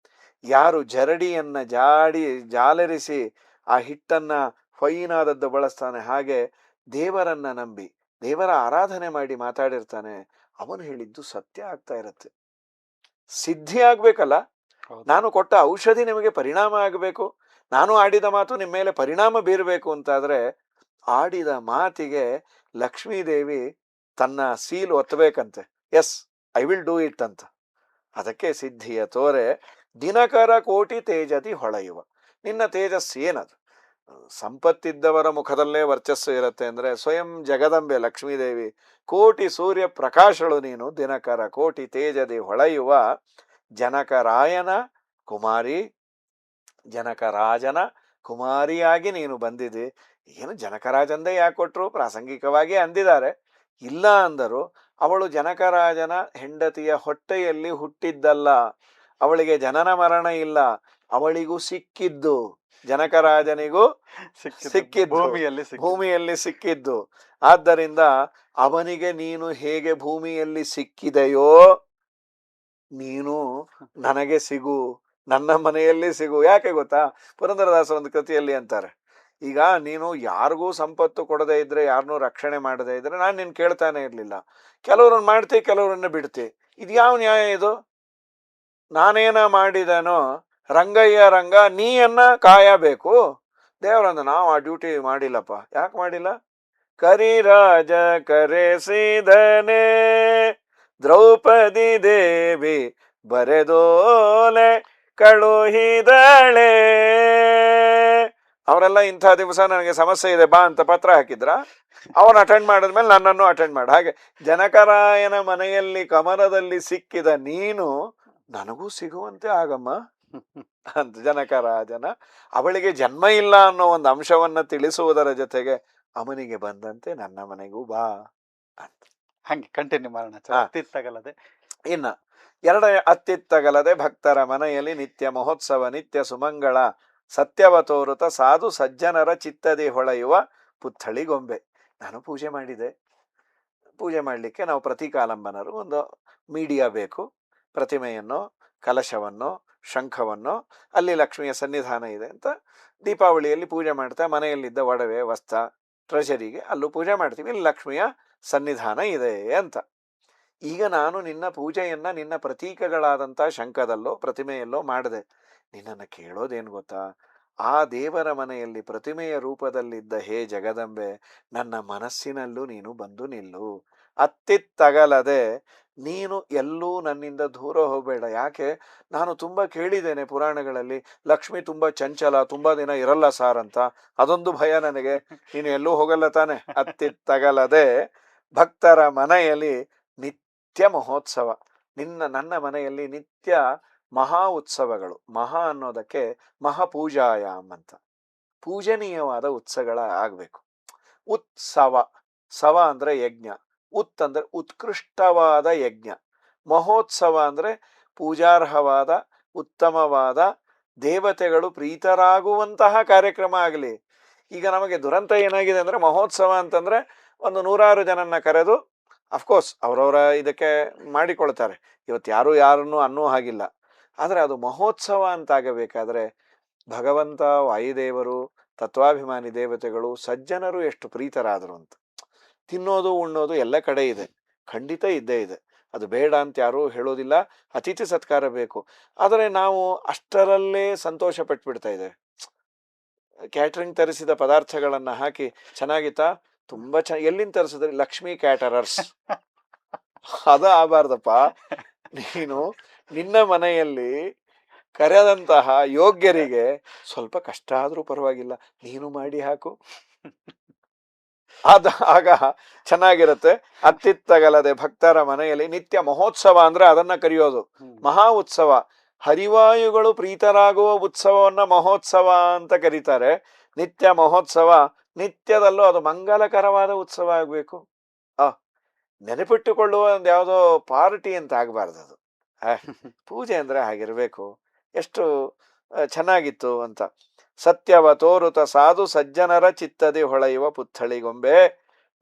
ಯಾರು ಜರಡಿಯನ್ನ ಜಾಲರಿಸಿ ಆ ಹಿಟ್ಟನ್ನ ಫೈನಾದದ್ದು ಬಳಸ್ತಾನೆ, ಹಾಗೆ ದೇವರನ್ನ ನಂಬಿ ದೇವರ ಆರಾಧನೆ ಮಾಡಿ ಮಾತಾಡಿರ್ತಾನೆ, ಅವನು ಹೇಳಿದ್ದು ಸತ್ಯ ಆಗ್ತಾ ಇರತ್ತೆ. ಸಿದ್ಧಿ ಆಗ್ಬೇಕಲ್ಲ. ನಾನು ಕೊಟ್ಟ ಔಷಧಿ ನಿಮಗೆ ಪರಿಣಾಮ ಆಗಬೇಕು, ನಾನು ಆಡಿದ ಮಾತು ನಿಮ್ಮ ಮೇಲೆ ಪರಿಣಾಮ ಬೀರಬೇಕು ಅಂತಾದ್ರೆ ಆಡಿದ ಮಾತಿಗೆ ಲಕ್ಷ್ಮೀದೇವಿ ತನ್ನ ಸೀಲು ಒತ್ತಬೇಕಂತೆ. Yes, I will do it ಅಂತ. ಅದಕ್ಕೆ ಸಿದ್ಧಿಯ ತೋರೆ ದಿನಕರ ಕೋಟಿ ತೇಜದಿ ಹೊಳೆಯುವ. ನಿನ್ನ ತೇಜಸ್ಸು ಏನದು? ಸಂಪತ್ತಿದ್ದವರ ಮುಖದಲ್ಲೇ ವರ್ಚಸ್ಸು ಇರುತ್ತೆ ಅಂದ್ರೆ ಸ್ವಯಂ ಜಗದಂಬೆ ಲಕ್ಷ್ಮೀದೇವಿ ಕೋಟಿ ಸೂರ್ಯ ಪ್ರಕಾಶಳು ನೀನು, ದಿನಕರ ಕೋಟಿ ತೇಜದಿ ಹೊಳೆಯುವ ಜನಕರಾಯನ ಕುಮಾರಿ, ಜನಕರಾಜನ ಕುಮಾರಿಯಾಗಿ ನೀನು ಬಂದಿದೆ. ಏನು ಜನಕರಾಜಂದೇ ಯಾಕೆ ಕೊಟ್ರು? ಪ್ರಾಸಂಗಿಕವಾಗಿ ಅಂದಿದ್ದಾರೆ. ಇಲ್ಲ ಅಂದರು. ಅವಳು ಜನಕರಾಜನ ಹೆಂಡತಿಯ ಹೊಟ್ಟೆಯಲ್ಲಿ ಹುಟ್ಟಿದ್ದಲ್ಲ, ಅವಳಿಗೆ ಜನನ ಮರಣ ಇಲ್ಲ, ಅವಳಿಗೂ ಸಿಕ್ಕಿದ್ದು, ಜನಕರಾಜನಿಗೂ ಸಿಕ್ಕಿದ್ದು, ಭೂಮಿಯಲ್ಲಿ ಸಿಕ್ಕಿದ್ದು. ಆದ್ದರಿಂದ ಅವನಿಗೆ ನೀನು ಹೇಗೆ ಭೂಮಿಯಲ್ಲಿ ಸಿಕ್ಕಿದೆಯೋ ನೀನು ನನಗೆ ಸಿಗು, ನನ್ನ ಮನೆಯಲ್ಲಿ ಸಿಗು. ಯಾಕೆ ಗೊತ್ತಾ? ಪುರಂದರದಾಸ ಒಂದು ಕೃತಿಯಲ್ಲಿ ಅಂತಾರೆ, ಈಗ ನೀನು ಯಾರಿಗೂ ಸಂಪತ್ತು ಕೊಡದೇ ಇದ್ರೆ, ಯಾರನ್ನೂ ರಕ್ಷಣೆ ಮಾಡದೇ ಇದ್ರೆ ನಾನು ನಿನ್ ಕೇಳ್ತಾನೆ ಇರ್ಲಿಲ್ಲ. ಕೆಲವ್ರನ್ನ ಮಾಡ್ತಿ, ಕೆಲವ್ರನ್ನ ಬಿಡ್ತಿ. ಇದು ಯಾವ ನ್ಯಾಯ ಇದು? ನಾನೇನ ಮಾಡಿದನೋ ರಂಗಯ್ಯ ರಂಗ ನೀಯನ್ನ ಕಾಯಬೇಕು. ದೇವರಂದ ನಾವು ಆ ಡ್ಯೂಟಿ ಮಾಡಿಲ್ಲಪ್ಪ. ಯಾಕೆ ಮಾಡಿಲ್ಲ? ಕರಿರಾಜ ಕರೆಸಿದನೆ ದ್ರೌಪದಿ ದೇವಿ ಬರೆದೋಲೆ ಕಳುಹಿದಳೆ. ಅವರೆಲ್ಲ ಇಂಥ ದಿವಸ ನನಗೆ ಸಮಸ್ಯೆ ಇದೆ ಬಾ ಅಂತ ಪತ್ರ ಹಾಕಿದ್ರ, ಅವನು ಅಟೆಂಡ್ ಮಾಡಿದ್ಮೇಲೆ ನನ್ನನ್ನು ಅಟೆಂಡ್ ಮಾಡ. ಹಾಗೆ ಜನಕರಾಯನ ಮನೆಯಲ್ಲಿ ಕಮಲದಲ್ಲಿ ಸಿಕ್ಕಿದ ನೀನು ನನಗೂ ಸಿಗುವಂತೆ ಆಗಮ್ಮ ಅಂತ ಜನಕರಾಜನ ಅವಳಿಗೆ ಜನ್ಮ ಇಲ್ಲ ಅನ್ನೋ ಒಂದು ಅಂಶವನ್ನ ತಿಳಿಸುವುದರ ಜೊತೆಗೆ ಅವನಿಗೆ ಬಂದಂತೆ ನನ್ನ ಮನೆಗೂ ಬಾ ಅಂತ. ಹಂಗೆ ಕಂಟಿನ್ಯೂ ಮಾಡೋಣ. ಅತ್ತಿತ್ತಗಲದೆ ಇನ್ನ ಅತ್ತಿತ್ತಗಲದೆ ಭಕ್ತರ ಮನೆಯಲ್ಲಿ ನಿತ್ಯ ಮಹೋತ್ಸವ ನಿತ್ಯ ಸುಮಂಗಳ ಸತ್ಯವ ತೋರುತ ಸಾಧು ಸಜ್ಜನರ ಚಿತ್ತದಿ ಹೊಳೆಯುವ ಪುತ್ಥಳಿ ಗೊಂಬೆ. ನಾನು ಪೂಜೆ ಮಾಡಿದೆ. ಪೂಜೆ ಮಾಡಲಿಕ್ಕೆ ನಾವು ಪ್ರತೀಕಾಲಂಬನರು ಒಂದು ಮೀಡಿಯಾ ಬೇಕು. ಪ್ರತಿಮೆಯನ್ನು, ಕಲಶವನ್ನು, ಶಂಖವನ್ನು, ಅಲ್ಲಿ ಲಕ್ಷ್ಮಿಯ ಸನ್ನಿಧಾನ ಇದೆ ಅಂತ ದೀಪಾವಳಿಯಲ್ಲಿ ಪೂಜೆ ಮಾಡ್ತಾ ಮನೆಯಲ್ಲಿದ್ದ ಒಡವೆ ವಸ್ತ್ರ ಟ್ರೆಷರಿಗೆ ಅಲ್ಲೂ ಪೂಜೆ ಮಾಡ್ತೀವಿ, ಇಲ್ಲಿ ಲಕ್ಷ್ಮಿಯ ಸನ್ನಿಧಾನ ಇದೆ ಅಂತ. ಈಗ ನಾನು ನಿನ್ನ ಪೂಜೆಯನ್ನ ನಿನ್ನ ಪ್ರತೀಕಗಳಾದಂಥ ಶಂಖದಲ್ಲೋ ಪ್ರತಿಮೆಯಲ್ಲೋ ಮಾಡಿದೆ. ನಿನ್ನನ್ನು ಕೇಳೋದೇನು ಗೊತ್ತಾ? ಆ ದೇವರ ಮನೆಯಲ್ಲಿ ಪ್ರತಿಮೆಯ ರೂಪದಲ್ಲಿದ್ದ ಹೇ ಜಗದಂಬೆ, ನನ್ನ ಮನಸ್ಸಿನಲ್ಲೂ ನೀನು ಬಂದು ನಿಲ್ಲು. ಅತ್ತಿತ್ತಗಲದೆ ನೀನು ಎಲ್ಲೂ ನನ್ನಿಂದ ದೂರ ಹೋಗಬೇಡ. ಯಾಕೆ? ನಾನು ತುಂಬಾ ಕೇಳಿದ್ದೇನೆ ಪುರಾಣಗಳಲ್ಲಿ, ಲಕ್ಷ್ಮಿ ತುಂಬಾ ಚಂಚಲ, ತುಂಬಾ ದಿನ ಇರಲ್ಲ ಸಾರ್ ಅಂತ. ಅದೊಂದು ಭಯ ನನಗೆ. ನೀನು ಎಲ್ಲೂ ಹೋಗಲ್ಲ ತಾನೆ? ಅತ್ತಿತ್ತಗಲದೆ ಭಕ್ತರ ಮನೆಯಲ್ಲಿ ನಿತ್ಯ ಮಹೋತ್ಸವ. ನನ್ನ ಮನೆಯಲ್ಲಿ ನಿತ್ಯ ಮಹಾ ಉತ್ಸವಗಳು. ಮಹಾ ಅನ್ನೋದಕ್ಕೆ ಮಹಾಪೂಜಾಯಾಮ್ ಅಂತ, ಪೂಜನೀಯವಾದ ಉತ್ಸವಗಳ ಆಗ್ಬೇಕು. ಉತ್ಸವ, ಸವ ಅಂದ್ರೆ ಯಜ್ಞ, ಉತ್ ಅಂದ್ರೆ ಉತ್ಕೃಷ್ಟವಾದ ಯಜ್ಞ, ಮಹೋತ್ಸವ ಅಂದ್ರೆ ಪೂಜಾರ್ಹವಾದ ಉತ್ತಮವಾದ ದೇವತೆಗಳು ಪ್ರೀತರಾಗುವಂತಹ ಕಾರ್ಯಕ್ರಮ ಆಗಲಿ. ಈಗ ನಮಗೆ ದುರಂತ ಏನಾಗಿದೆ ಅಂದ್ರೆ, ಮಹೋತ್ಸವ ಅಂತಂದ್ರೆ ಒಂದು 100 ಜನನ್ನ ಕರೆದು, ಅಫ್ಕೋರ್ಸ್ ಅವರವರ ಇದಕ್ಕೆ ಮಾಡಿಕೊಳ್ತಾರೆ, ಇವತ್ತು ಯಾರನ್ನು ಅನ್ನೋ ಹಾಗಿಲ್ಲ. ಆದರೆ ಅದು ಮಹೋತ್ಸವ ಅಂತಾಗಬೇಕಾದ್ರೆ ಭಗವಂತ, ವಾಯುದೇವರು, ತತ್ವಾಭಿಮಾನಿ ದೇವತೆಗಳು, ಸಜ್ಜನರು ಎಷ್ಟು ಪ್ರೀತರಾದರು ಅಂತ. ತಿನ್ನೋದು ಉಣ್ಣೋದು ಎಲ್ಲ ಕಡೆ ಇದೆ, ಖಂಡಿತ ಇದ್ದೇ ಇದೆ, ಅದು ಬೇಡ ಅಂತ ಯಾರೂ ಹೇಳೋದಿಲ್ಲ. ಅತಿಥಿ ಸತ್ಕಾರ ಬೇಕು. ಆದರೆ ನಾವು ಅಷ್ಟರಲ್ಲೇ ಸಂತೋಷ ಪಟ್ಬಿಡ್ತಾ ಇದ್ದೇವೆ. ಕ್ಯಾಟ್ರಿಂಗ್ ತರಿಸಿದ ಪದಾರ್ಥಗಳನ್ನ ಹಾಕಿ ಚೆನ್ನಾಗಿತ್ತಾ, ತುಂಬಾ ಎಲ್ಲಿಂದ ತರಿಸಿದ್ರಿ? ಲಕ್ಷ್ಮಿ ಕ್ಯಾಟರರ್ಸ್. ಅದ ಆಗಬಾರ್ದಪ್ಪ. ನೀನು ನಿನ್ನ ಮನೆಯಲ್ಲಿ ಕರೆದಂತಹ ಯೋಗ್ಯರಿಗೆ ಸ್ವಲ್ಪ ಕಷ್ಟ ಆದ್ರೂ ಪರವಾಗಿಲ್ಲ, ನೀನು ಮಾಡಿ ಹಾಕು. ಆಗ ಚೆನ್ನಾಗಿರುತ್ತೆ. ಅತ್ತಿತ್ತಗಲದೆ ಭಕ್ತರ ಮನೆಯಲ್ಲಿ ನಿತ್ಯ ಮಹೋತ್ಸವ ಅಂದ್ರೆ ಅದನ್ನ ಕರೆಯೋದು ಮಹಾ ಉತ್ಸವ. ಹರಿವಾಯುಗಳು ಪ್ರೀತರಾಗುವ ಉತ್ಸವವನ್ನ ಮಹೋತ್ಸವ ಅಂತ ಕರೀತಾರೆ. ನಿತ್ಯ ಮಹೋತ್ಸವ, ನಿತ್ಯದಲ್ಲೂ ಅದು ಮಂಗಲಕರವಾದ ಉತ್ಸವ ಆಗ್ಬೇಕು. ನೆನಪಿಟ್ಟುಕೊಳ್ಳುವ ಒಂದು ಯಾವುದೋ ಪಾರ್ಟಿ ಅಂತ ಆಗ್ಬಾರ್ದು ಅದು. ಪೂಜೆ ಅಂದ್ರೆ ಹಾಗಿರ್ಬೇಕು. ಎಷ್ಟು ಚೆನ್ನಾಗಿತ್ತು ಅಂತ. ಸತ್ಯವ ತೋರುತ ಸಾಧು ಸಜ್ಜನರ ಚಿತ್ತದಿ ಹೊಳೆಯುವ ಪುತ್ಥಳಿಗೊಂಬೆ.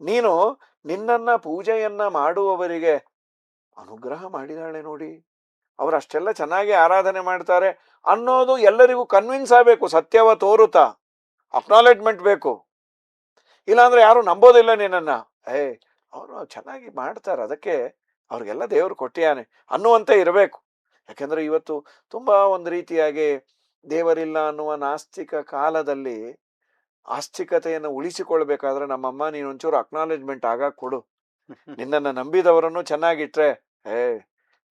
ನೀನು ನಿನ್ನನ್ನ ಪೂಜೆಯನ್ನ ಮಾಡುವವರಿಗೆ ಅನುಗ್ರಹ ಮಾಡಿದಾಳೆ ನೋಡಿ, ಅವರು ಅಷ್ಟೆಲ್ಲ ಚೆನ್ನಾಗಿ ಆರಾಧನೆ ಮಾಡ್ತಾರೆ ಅನ್ನೋದು ಎಲ್ಲರಿಗೂ ಕನ್ವಿನ್ಸ್ ಆಗಬೇಕು. ಸತ್ಯವ ತೋರುತ ಅಕ್ನಾಲೆಡ್ಜ್ಮೆಂಟ್ ಬೇಕು, ಇಲ್ಲಾಂದ್ರೆ ಯಾರು ನಂಬೋದಿಲ್ಲ ನಿನ್ನನ್ನ. ಅವರು ಚೆನ್ನಾಗಿ ಮಾಡ್ತಾರೆ, ಅದಕ್ಕೆ ಅವ್ರಿಗೆಲ್ಲ ದೇವರು ಕೊಟ್ಟಿಯಾನೆ ಅನ್ನುವಂತೆ ಇರಬೇಕು. ಯಾಕೆಂದ್ರೆ ಇವತ್ತು ತುಂಬಾ ಒಂದು ರೀತಿಯಾಗಿ ದೇವರಿಲ್ಲ ಅನ್ನುವ ನಾಸ್ತಿಕ ಕಾಲದಲ್ಲಿ ಆಸ್ತಿಕತೆಯನ್ನು ಉಳಿಸಿಕೊಳ್ಬೇಕಾದ್ರೆ ನಮ್ಮಮ್ಮ ನೀನೊಂಚೂರು ಅಕ್ನಾಲೆಜ್ಮೆಂಟ್ ಆಗ ಕೊಡು. ನಿನ್ನನ್ನು ನಂಬಿದವರನ್ನು ಚೆನ್ನಾಗಿಟ್ರೆ,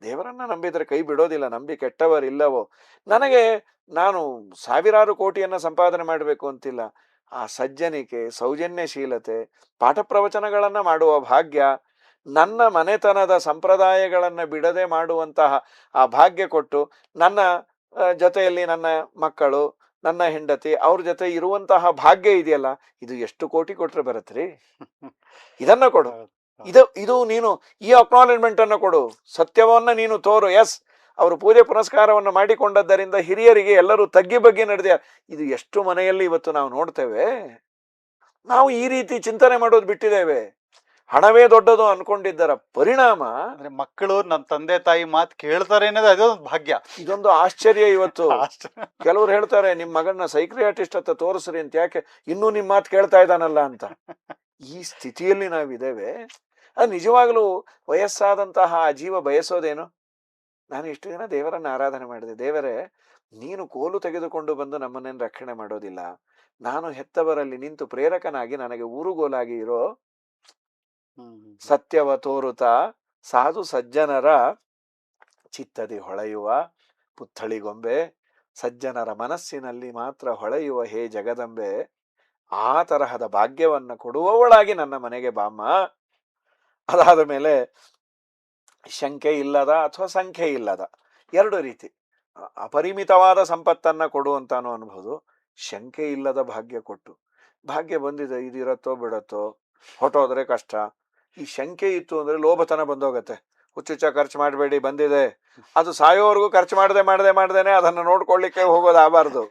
ದೇವರನ್ನ ನಂಬಿದ್ರೆ ಕೈ ಬಿಡೋದಿಲ್ಲ. ನಂಬಿ ಕೆಟ್ಟವರಿಲ್ಲವೋ. ನನಗೆ ನಾನು ಸಾವಿರಾರು ಕೋಟಿಯನ್ನ ಸಂಪಾದನೆ ಮಾಡಬೇಕು ಅಂತಿಲ್ಲ. ಆ ಸಜ್ಜನಿಕೆ, ಸೌಜನ್ಯಶೀಲತೆ, ಪಾಠ ಪ್ರವಚನಗಳನ್ನ ಮಾಡುವ ಭಾಗ್ಯ, ನನ್ನ ಮನೆತನದ ಸಂಪ್ರದಾಯಗಳನ್ನ ಬಿಡದೆ ಮಾಡುವಂತಹ ಆ ಭಾಗ್ಯ ಕೊಟ್ಟು, ನನ್ನ ಜೊತೆಯಲ್ಲಿ ನನ್ನ ಮಕ್ಕಳು, ನನ್ನ ಹೆಂಡತಿ, ಅವ್ರ ಜೊತೆ ಇರುವಂತಹ ಭಾಗ್ಯ ಇದೆಯಲ್ಲ, ಇದು ಎಷ್ಟು ಕೋಟಿ ಕೊಟ್ರೆ ಬರತ್ರಿ? ಇದನ್ನ ಕೊಡು. ಇದು ನೀನು ಈ ಅಕ್ನಾಲೆಜ್ಮೆಂಟ್ ಅನ್ನು ಕೊಡು, ಸತ್ಯವನ್ನ ನೀನು ತೋರು. ಎಸ್, ಅವರು ಪೂಜೆ ಪುನಸ್ಕಾರವನ್ನು ಮಾಡಿಕೊಂಡದ್ದರಿಂದ ಹಿರಿಯರಿಗೆ ಎಲ್ಲರೂ ತಗ್ಗಿ ಬಗ್ಗಿ ನಡೆದ. ಇದು ಎಷ್ಟು ಮನೆಯಲ್ಲಿ ಇವತ್ತು ನಾವು ನೋಡ್ತೇವೆ. ನಾವು ಈ ರೀತಿ ಚಿಂತನೆ ಮಾಡೋದು ಬಿಟ್ಟಿದ್ದೇವೆ. ಹಣವೇ ದೊಡ್ಡದು ಅನ್ಕೊಂಡಿದ್ದರ ಪರಿಣಾಮ ಅಂದ್ರೆ ಮಕ್ಕಳು ನಮ್ಮ ತಂದೆ ತಾಯಿ ಮಾತು ಕೇಳ್ತಾರೆ ಅನ್ನೋದು ಅದೊಂದು ಭಾಗ್ಯ. ಇದೊಂದು ಆಶ್ಚರ್ಯ. ಇವತ್ತು ಕೆಲವರು ಹೇಳ್ತಾರೆ, ನಿಮ್ ಮಗನ್ನ ಸೈಕ್ರಿಯಾಟಿಸ್ಟ್ ಹತ್ತ ತೋರಿಸ್ರಿ ಅಂತ. ಯಾಕೆ? ಇನ್ನೂ ನಿಮ್ ಮಾತು ಕೇಳ್ತಾ ಇದ್ದಾನಲ್ಲ ಅಂತ. ಈ ಸ್ಥಿತಿಯಲ್ಲಿ ನಾವಿದ್ದೇವೆ. ಅದು ನಿಜವಾಗ್ಲೂ ವಯಸ್ಸಾದಂತಹ ಆ ಜೀವ ಬಯಸೋದೇನು? ನಾನು ಇಷ್ಟು ದಿನ ದೇವರನ್ನ ಆರಾಧನೆ ಮಾಡಿದೆ. ದೇವರೇ, ನೀನು ಕೋಲು ತೆಗೆದುಕೊಂಡು ಬಂದು ನಮ್ಮನ್ನೇನು ರಕ್ಷಣೆ ಮಾಡೋದಿಲ್ಲ. ನಾನು ಹೆತ್ತವರಲ್ಲಿ ನಿಂತು ಪ್ರೇರಕನಾಗಿ ನನಗೆ ಊರುಗೋಲಾಗಿ ಇರೋ. ಸತ್ಯವ ತೋರುತ ಸಾಧು ಸಜ್ಜನರ ಚಿತ್ತದಿ ಹೊಳೆಯುವ ಪುತ್ಥಳಿಗೊಂಬೆ. ಸಜ್ಜನರ ಮನಸ್ಸಿನಲ್ಲಿ ಮಾತ್ರ ಹೊಳೆಯುವ ಹೇ ಜಗದಂಬೆ. ಆ ತರಹದ ಭಾಗ್ಯವನ್ನ ಕೊಡುವವಳಾಗಿ ನನ್ನ ಮನೆಗೆ ಬಾಮ್ಮ. ಅದಾದ ಮೇಲೆ ಶಂಕೆ ಇಲ್ಲದ ಅಥವಾ ಸಂಖ್ಯೆ ಇಲ್ಲದ ಎರಡು ರೀತಿ. ಅಪರಿಮಿತವಾದ ಸಂಪತ್ತನ್ನ ಕೊಡುವಂತಾನು ಅನ್ಬೋದು, ಶಂಕೆ ಇಲ್ಲದ ಭಾಗ್ಯ ಕೊಟ್ಟು. ಭಾಗ್ಯ ಬಂದಿದೆ, ಇದಿರತ್ತೋ ಬಿಡತ್ತೋ, ಹೊಟ್ಟೋದ್ರೆ ಕಷ್ಟ. ಈ ಶಂಕೆ ಇತ್ತು ಅಂದ್ರೆ ಲೋಭತನ ಬಂದೋಗತ್ತೆ. ಹುಚ್ಚುಚ್ಚ ಖರ್ಚು ಮಾಡಬೇಡಿ, ಬಂದಿದೆ. ಅದು ಸಾಯೋವರೆಗೂ ಖರ್ಚು ಮಾಡದೇನೆ ಅದನ್ನು ನೋಡ್ಕೊಳ್ಳಿಕ್ಕೆ ಹೋಗೋದಾಗಬಾರ್ದು.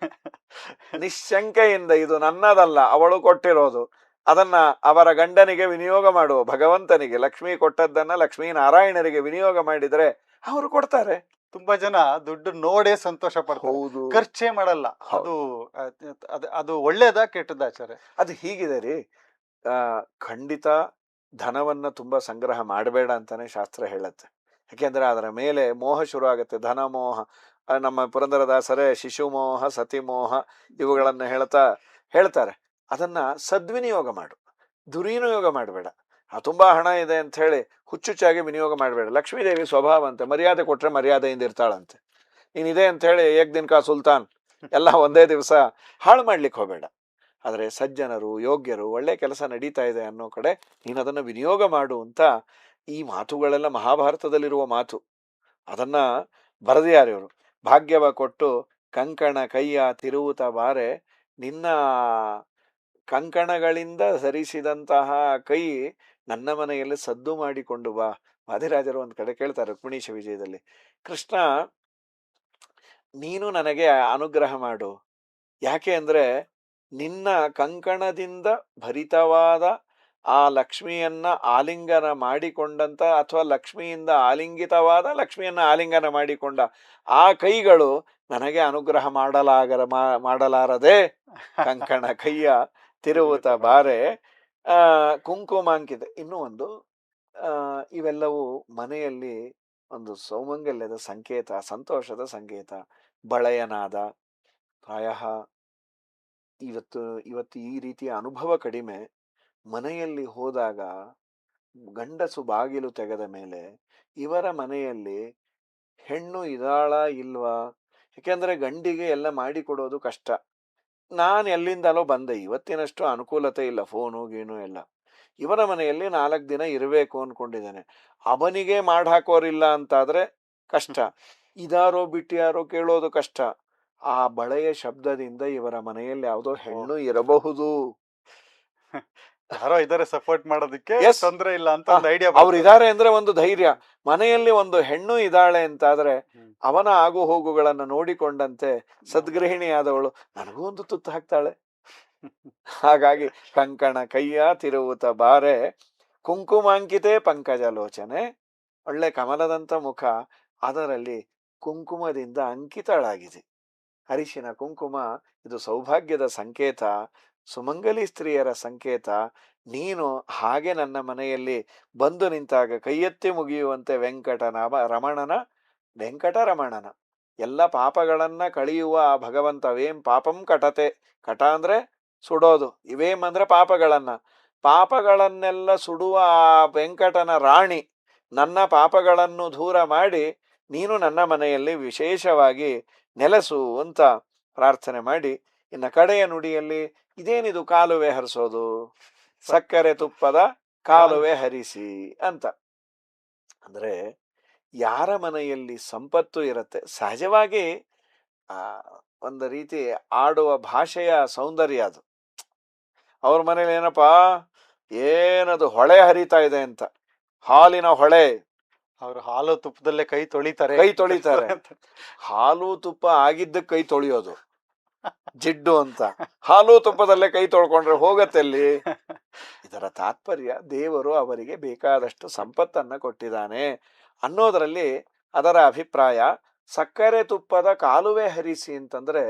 ನಿಶ್ಶಂಕೆಯಿಂದ ಇದು ನನ್ನದಲ್ಲ, ಅವಳು ಕೊಟ್ಟಿರೋದು, ಅದನ್ನ ಅವರ ಗಂಡನಿಗೆ ವಿನಿಯೋಗ ಮಾಡುವ ಭಗವಂತನಿಗೆ, ಲಕ್ಷ್ಮಿ ಕೊಟ್ಟದ್ದನ್ನ ಲಕ್ಷ್ಮೀ ನಾರಾಯಣರಿಗೆ ವಿನಿಯೋಗ ಮಾಡಿದ್ರೆ ಅವರು ಕೊಡ್ತಾರೆ. ತುಂಬಾ ಜನ ದುಡ್ಡು ನೋಡೇ ಸಂತೋಷ ಪಡ್ತಾರೆ, ಹೌದು, ಖರ್ಚೇ ಮಾಡಲ್ಲ. ಅದು ಅದು ಒಳ್ಳೇದಾ ಕೆಟ್ಟದ ಆಚಾರ್ಯ? ಅದು ಹೀಗಿದೆ ರೀ. ಖಂಡಿತ ಧನವನ್ನ ತುಂಬಾ ಸಂಗ್ರಹ ಮಾಡಬೇಡ ಅಂತಾನೆ ಶಾಸ್ತ್ರ ಹೇಳತ್ತೆ. ಯಾಕೆಂದ್ರೆ ಅದರ ಮೇಲೆ ಮೋಹ ಶುರು ಆಗತ್ತೆ, ಧನ ಮೋಹ. ನಮ್ಮ ಪುರಂದರದಾಸರೇ ಶಿಶು ಮೋಹ, ಸತಿ ಮೋಹ ಇವುಗಳನ್ನ ಹೇಳ್ತಾರೆ. ಅದನ್ನ ಸದ್ವಿನಿಯೋಗ ಮಾಡು, ದುರ್ವಿನಿಯೋಗ ಮಾಡಬೇಡ. ತುಂಬಾ ಹಣ ಇದೆ ಅಂತ ಹೇಳಿ ಹುಚ್ಚುಚ್ಚಾಗಿ ವಿನಿಯೋಗ ಮಾಡಬೇಡ. ಲಕ್ಷ್ಮೀದೇವಿ ಸ್ವಭಾವ ಅಂತೆ, ಮರ್ಯಾದೆ ಕೊಟ್ರೆ ಮರ್ಯಾದೆಯಿಂದ ಇರ್ತಾಳಂತೆ. ನೀನಿದೆ ಅಂತ ಹೇಳಿ ಏಕ್ ದಿನ ಕಾ ಸುಲ್ತಾನ್ ಎಲ್ಲ ಒಂದೇ ದಿವಸ ಹಾಳು ಮಾಡ್ಲಿಕ್ಕೆ ಹೋಗಬೇಡ. ಆದರೆ ಸಜ್ಜನರು, ಯೋಗ್ಯರು, ಒಳ್ಳೆ ಕೆಲಸ ನಡೀತಾ ಇದೆ ಅನ್ನೋ ಕಡೆ ನೀನು ಅದನ್ನು ವಿನಿಯೋಗ ಮಾಡು ಅಂತ. ಈ ಮಾತುಗಳೆಲ್ಲ ಮಹಾಭಾರತದಲ್ಲಿರುವ ಮಾತು. ಅದನ್ನ ಬರೆದಿದ್ದಾರೆ ಇವರು. ಭಾಗ್ಯವ ಕೊಟ್ಟು ಕಂಕಣ ಕೈಯ ತಿರುವುತ ಬಾರೆ, ನಿನ್ನ ಕಂಕಣಗಳಿಂದ ಸರಿಸಿದಂತಹ ಕೈ ನನ್ನ ಮನೆಯಲ್ಲಿ ಸದ್ದು ಮಾಡಿಕೊಂಡು ಬಾ. ವಾದಿರಾಜರು ಒಂದ್ ಕಡೆ ಕೇಳ್ತಾರೆ ರುಕ್ಮಿಣೀಶ ವಿಜಯದಲ್ಲಿ, ಕೃಷ್ಣ ನೀನು ನನಗೆ ಅನುಗ್ರಹ ಮಾಡು. ಯಾಕೆ ಅಂದ್ರೆ ನಿನ್ನ ಕಂಕಣದಿಂದ ಭರಿತವಾದ ಆ ಲಕ್ಷ್ಮಿಯನ್ನ ಆಲಿಂಗನ ಮಾಡಿಕೊಂಡಂತ, ಅಥವಾ ಲಕ್ಷ್ಮಿಯಿಂದ ಆಲಿಂಗಿತವಾದ ಲಕ್ಷ್ಮಿಯನ್ನ ಆಲಿಂಗನ ಮಾಡಿಕೊಂಡ ಆ ಕೈಗಳು ನನಗೆ ಅನುಗ್ರಹ ಮಾಡಲಾರದೆ ಕಂಕಣ ಕೈಯ ತಿರುವುತ ಬಾರೆ. ಕುಂಕುಮಾಂಕಿತ ಇನ್ನೂ ಒಂದು. ಇವೆಲ್ಲವೂ ಮನೆಯಲ್ಲಿ ಒಂದು ಸೌಮಂಗಲ್ಯದ ಸಂಕೇತ, ಸಂತೋಷದ ಸಂಕೇತ. ಬಳೆಯನಾದ ಪ್ರಾಯ ಇವತ್ತು ಈ ರೀತಿಯ ಅನುಭವ ಕಡಿಮೆ. ಮನೆಯಲ್ಲಿ ಹೋದಾಗ ಗಂಡಸು ಬಾಗಿಲು ತೆಗೆದ ಮೇಲೆ ಇವರ ಮನೆಯಲ್ಲಿ ಹೆಣ್ಣು ಇದಾಳ ಇಲ್ವಾ? ಯಾಕೆಂದ್ರೆ ಗಂಡಿಗೆ ಎಲ್ಲ ಮಾಡಿಕೊಡೋದು ಕಷ್ಟ. ನಾನು ಎಲ್ಲಿಂದಲೋ ಬಂದೆ, ಇವತ್ತಿನಷ್ಟು ಅನುಕೂಲತೆ ಇಲ್ಲ, ಫೋನು ಗೀನು ಎಲ್ಲ. ಇವರ ಮನೆಯಲ್ಲಿ 4 ದಿನ ಇರಬೇಕು ಅನ್ಕೊಂಡಿದ್ದೇನೆ. ಅವನಿಗೆ ಹಾಕೋರಿಲ್ಲ ಅಂತಾದ್ರೆ ಕಷ್ಟ. ಇದಾರೋ ಬಿಟ್ಟಿಯಾರೋ ಕೇಳೋದು ಕಷ್ಟ. ಆ ಬಳೆಯ ಶಬ್ದದಿಂದ ಇವರ ಮನೆಯಲ್ಲಿ ಯಾವುದೋ ಹೆಣ್ಣು ಇರಬಹುದು. ಯಾರೋ ಇದಾರೆ ಸಪೋರ್ಟ್ ಮಾಡೋದಕ್ಕೆ, Yes. ತೊಂದ್ರೆ ಇಲ್ಲ ಅಂತ ಒಂದು ಐಡಿಯಾ. ಅವ್ರು ಇದಾರೆ ಅಂದ್ರೆ ಒಂದು ಧೈರ್ಯ. ಮನೆಯಲ್ಲಿ ಒಂದು ಹೆಣ್ಣು ಇದ್ದಾಳೆ ಅಂತಾದ್ರೆ ಅವನ ಆಗು ಹೋಗುಗಳನ್ನ ನೋಡಿಕೊಂಡಂತೆ ಸದ್ಗೃಹಿಣಿಯಾದವಳು ನನಗೂ ಒಂದು ತುತ್ತು ಹಾಕ್ತಾಳೆ. ಹಾಗಾಗಿ ಕಂಕಣ ಕೈಯ ತಿರುವುತ ಬಾರೆ ಕುಂಕುಮಾಂಕಿತೆ ಪಂಕಜ ಲೋಚನೆ, ಒಳ್ಳೆ ಕಮಲದಂತ ಮುಖ, ಅದರಲ್ಲಿ ಕುಂಕುಮದಿಂದ ಅಂಕಿತಳಾಗಿದೆ. ಅರಿಶಿನ ಕುಂಕುಮ ಇದು ಸೌಭಾಗ್ಯದ ಸಂಕೇತ, ಸುಮಂಗಲಿ ಸ್ತ್ರೀಯರ ಸಂಕೇತ. ನೀನು ಹಾಗೆ ನನ್ನ ಮನೆಯಲ್ಲಿ ಬಂದು ನಿಂತಾಗ ಕೈಯೆತ್ತಿ ಮುಗಿಯುವಂತೆ ವೆಂಕಟರಮಣನ ಎಲ್ಲ ಪಾಪಗಳನ್ನ ಕಳೆಯುವ ಆ ಭಗವಂತ. ವೇಂ ಪಾಪಂ ಕಟತೆ, ಕಟ ಅಂದ್ರೆ ಸುಡೋದು, ಇವೇಂ ಅಂದ್ರೆ ಪಾಪಗಳನ್ನೆಲ್ಲ ಸುಡುವ ಆ ವೆಂಕಟನ ರಾಣಿ ನನ್ನ ಪಾಪಗಳನ್ನು ದೂರ ಮಾಡಿ ನೀನು ನನ್ನ ಮನೆಯಲ್ಲಿ ವಿಶೇಷವಾಗಿ ನೆಲೆಸು ಅಂತ ಪ್ರಾರ್ಥನೆ ಮಾಡಿ, ಇನ್ನ ಕಡೆಯ ನುಡಿಯಲ್ಲಿ ಇದೇನಿದು ಕಾಲುವೆ ಹರಿಸೋದು, ಸಕ್ಕರೆ ತುಪ್ಪದ ಕಾಲುವೆ ಹರಿಸಿ ಅಂತ. ಅಂದ್ರೆ ಯಾರ ಮನೆಯಲ್ಲಿ ಸಂಪತ್ತು ಇರುತ್ತೆ, ಸಹಜವಾಗಿ ಒಂದು ರೀತಿ ಆಡುವ ಭಾಷೆಯ ಸೌಂದರ್ಯ ಅದು. ಅವ್ರ ಮನೇಲಿ ಏನಪ್ಪಾ, ಏನದು ಹೊಳೆ ಹರಿತಾ ಇದೆ ಅಂತ, ಹಾಲಿನ ಹೊಳೆ. ಅವ್ರು ಹಾಲು ತುಪ್ಪದಲ್ಲೇ ಕೈ ತೊಳಿತಾರೆ ಹಾಲು ತುಪ್ಪ ಆಗಿದ್ದಕ್ಕೆ ಕೈ ತೊಳೆಯೋದು ಜಿಡ್ಡು ಅಂತ, ಹಾಲು ತುಪ್ಪದಲ್ಲೇ ಕೈ ತೊಳ್ಕೊಂಡ್ರೆ ಹೋಗತ್ತೆಲ್ಲಿ? ಇದರ ತಾತ್ಪರ್ಯ ದೇವರು ಅವರಿಗೆ ಬೇಕಾದಷ್ಟು ಸಂಪತ್ತನ್ನ ಕೊಟ್ಟಿದ್ದಾನೆ ಅನ್ನೋದರಲ್ಲಿ ಅದರ ಅಭಿಪ್ರಾಯ. ಸಕ್ಕರೆ ತುಪ್ಪದ ಕಾಲುವೆ ಹರಿಸಿ ಅಂತಂದ್ರೆ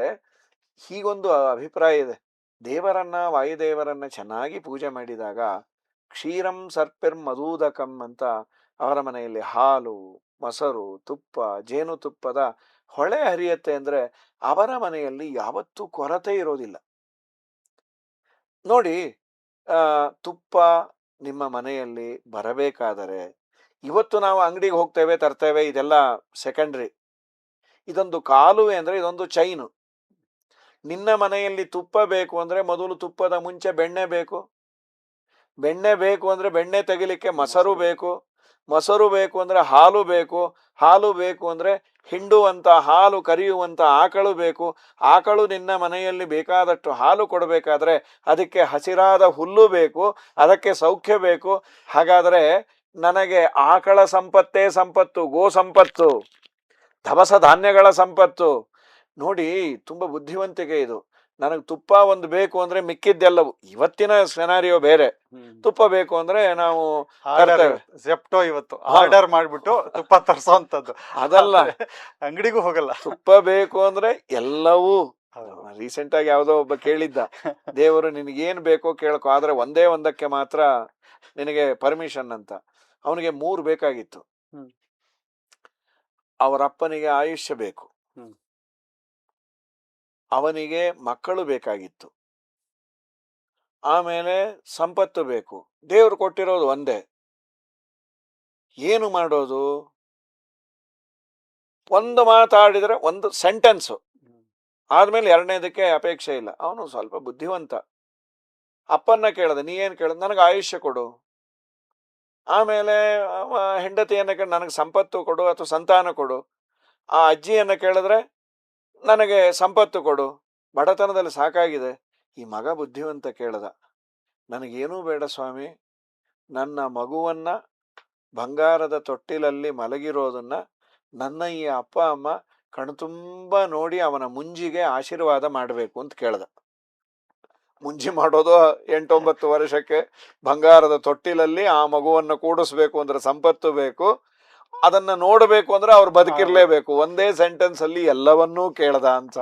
ಹೀಗೊಂದು ಅಭಿಪ್ರಾಯ ಇದೆ. ದೇವರನ್ನ, ವಾಯುದೇವರನ್ನ ಚೆನ್ನಾಗಿ ಪೂಜೆ ಮಾಡಿದಾಗ ಕ್ಷೀರಂ ಸರ್ಪಿರ್ ಮಧೂದಕಂ ಅಂತ ಅವರ ಮನೆಯಲ್ಲಿ ಹಾಲು, ಮೊಸರು, ತುಪ್ಪ, ಜೇನುತುಪ್ಪದ ಹೊಳೆ ಹರಿಯತ್ತೆ ಅಂದ್ರೆ ಅವರ ಮನೆಯಲ್ಲಿ ಯಾವತ್ತೂ ಕೊರತೆ ಇರೋದಿಲ್ಲ. ನೋಡಿ, ತುಪ್ಪ ನಿಮ್ಮ ಮನೆಯಲ್ಲಿ ಬರಬೇಕಾದರೆ ಇವತ್ತು ನಾವು ಅಂಗಡಿಗೆ ಹೋಗ್ತೇವೆ, ತರ್ತೇವೆ, ಇದೆಲ್ಲ ಸೆಕೆಂಡ್ರಿ. ಇದೊಂದು ಕಾಲುವೆ ಅಂದ್ರೆ ಇದೊಂದು ಚೈನು. ನಿನ್ನ ಮನೆಯಲ್ಲಿ ತುಪ್ಪ ಬೇಕು ಅಂದ್ರೆ ಮೊದಲು ತುಪ್ಪದ ಮುಂಚೆ ಬೆಣ್ಣೆ ಬೇಕು, ಬೆಣ್ಣೆ ಬೇಕು ಅಂದ್ರೆ ಬೆಣ್ಣೆ ತೆಗಿಲಿಕ್ಕೆ ಮೊಸರು ಬೇಕು, ಮೊಸರು ಬೇಕು ಅಂದ್ರೆ ಹಾಲು ಬೇಕು, ಹಾಲು ಬೇಕು ಅಂದ್ರೆ ಹಿಂಡುವಂತ ಹಾಲು ಕರೆಯುವಂತ ಆಕಳು ಬೇಕು, ಆಕಳು ನಿನ್ನ ಮನೆಯಲ್ಲಿ ಬೇಕಾದಷ್ಟು ಹಾಲು ಕೊಡಬೇಕಾದ್ರೆ ಅದಕ್ಕೆ ಹಸಿರಾದ ಹುಲ್ಲು ಬೇಕು, ಅದಕ್ಕೆ ಸೌಖ್ಯ ಬೇಕು. ಹಾಗಾದ್ರೆ ನನಗೆ ಆಕಳ ಸಂಪತ್ತೇ ಸಂಪತ್ತು, ಗೋ ಸಂಪತ್ತು, ದವಸ ಧಾನ್ಯಗಳ ಸಂಪತ್ತು. ನೋಡಿ, ತುಂಬಾ ಬುದ್ಧಿವಂತಿಕೆ ಇದು. ನನಗೆ ತುಪ್ಪ ಒಂದು ಬೇಕು ಅಂದ್ರೆ ಮಿಕ್ಕಿದ್ದೆಲ್ಲವು, ಇವತ್ತಿನ ಸೆನಾರಿಯೋ ಬೇರೆ. ತುಪ್ಪ ಬೇಕು ಅಂದ್ರೆ ನಾವು ಜೆಪ್ಟೋ ಇವತ್ತು ಆರ್ಡರ್ ಮಾಡ್ಬಿಟ್ಟು ತುಪ್ಪ ತರಿಸೋಂಥದ್ದು, ಅದಲ್ಲ ಅಂಗಡಿಗೂ ಹೋಗಲ್ಲ. ತುಪ್ಪ ಬೇಕು ಅಂದ್ರೆ ಎಲ್ಲವೂ. ರೀಸೆಂಟ್ ಆಗಿ ಯಾವ್ದೋ ಒಬ್ಬ ಕೇಳಿದ್ದ, ದೇವರು ನಿನಗೇನ್ ಬೇಕೋ ಕೇಳ್ಕೊ, ಆದ್ರೆ ಒಂದೇ ಒಂದಕ್ಕೆ ಮಾತ್ರ ನಿನಗೆ ಪರ್ಮಿಷನ್ ಅಂತ. ಅವನಿಗೆ 3 ಬೇಕಾಗಿತ್ತು. ಅವರಪ್ಪನಿಗೆ ಆಯುಷ್ಯ ಬೇಕು, ಅವನಿಗೆ ಮಕ್ಕಳು ಬೇಕಾಗಿತ್ತು, ಆಮೇಲೆ ಸಂಪತ್ತು ಬೇಕು. ದೇವರು ಕೊಟ್ಟಿರೋದು ಒಂದೇ. ಏನು ಮಾಡೋದು? ಒಂದು ಮಾತಾಡಿದ್ರೆ ಒಂದು ಸೆಂಟೆನ್ಸ್ ಆದ್ಮೇಲೆ ಎರಡನೇದಕ್ಕೆ ಅಪೇಕ್ಷೆ ಇಲ್ಲ. ಅವನು ಸ್ವಲ್ಪ ಬುದ್ಧಿವಂತ. ಅಪ್ಪನ್ನ ಕೇಳದ, ನೀ ಏನ್ ಕೇಳದ? ನನಗೆ ಆಯುಷ್ಯ ಕೊಡು. ಆಮೇಲೆ ಹೆಂಡತಿಯನ್ನ ಕೇಳ, ನನಗೆ ಸಂಪತ್ತು ಕೊಡು ಅಥವಾ ಸಂತಾನ ಕೊಡು. ಆ ಅಜ್ಜಿಯನ್ನ ಕೇಳಿದ್ರೆ ನನಗೆ ಸಂಪತ್ತು ಕೊಡು, ಬಡತನದಲ್ಲಿ ಸಾಕಾಗಿದೆ. ಈ ಮಗ ಬುದ್ಧಿವಂತ ಕೇಳದ, ನನಗೇನೂ ಬೇಡ ಸ್ವಾಮಿ, ನನ್ನ ಮಗುವನ್ನ ಬಂಗಾರದ ತೊಟ್ಟಿಲಲ್ಲಿ ಮಲಗಿರೋದನ್ನ ನನ್ನ ಈ ಅಪ್ಪ ಅಮ್ಮ ಕಣ್ತುಂಬ ನೋಡಿ ಅವನ ಮುಂಜಿಗೆ ಆಶೀರ್ವಾದ ಮಾಡಬೇಕು ಅಂತ ಕೇಳ್ದ. ಮುಂಜಿ ಮಾಡೋದು 8-9 ವರ್ಷಕ್ಕೆ, ಬಂಗಾರದ ತೊಟ್ಟಿಲಲ್ಲಿ ಆ ಮಗುವನ್ನ ಕೂಡಿಸ್ಬೇಕು ಅಂದ್ರೆ ಸಂಪತ್ತು ಬೇಕು, ಅದನ್ನ ನೋಡಬೇಕು ಅಂದ್ರೆ ಅವ್ರು ಬದುಕಿರ್ಲೇಬೇಕು. ಒಂದೇ ಸೆಂಟೆನ್ಸ್ ಅಲ್ಲಿ ಎಲ್ಲವನ್ನೂ ಕೇಳ್ದ ಅಂತ.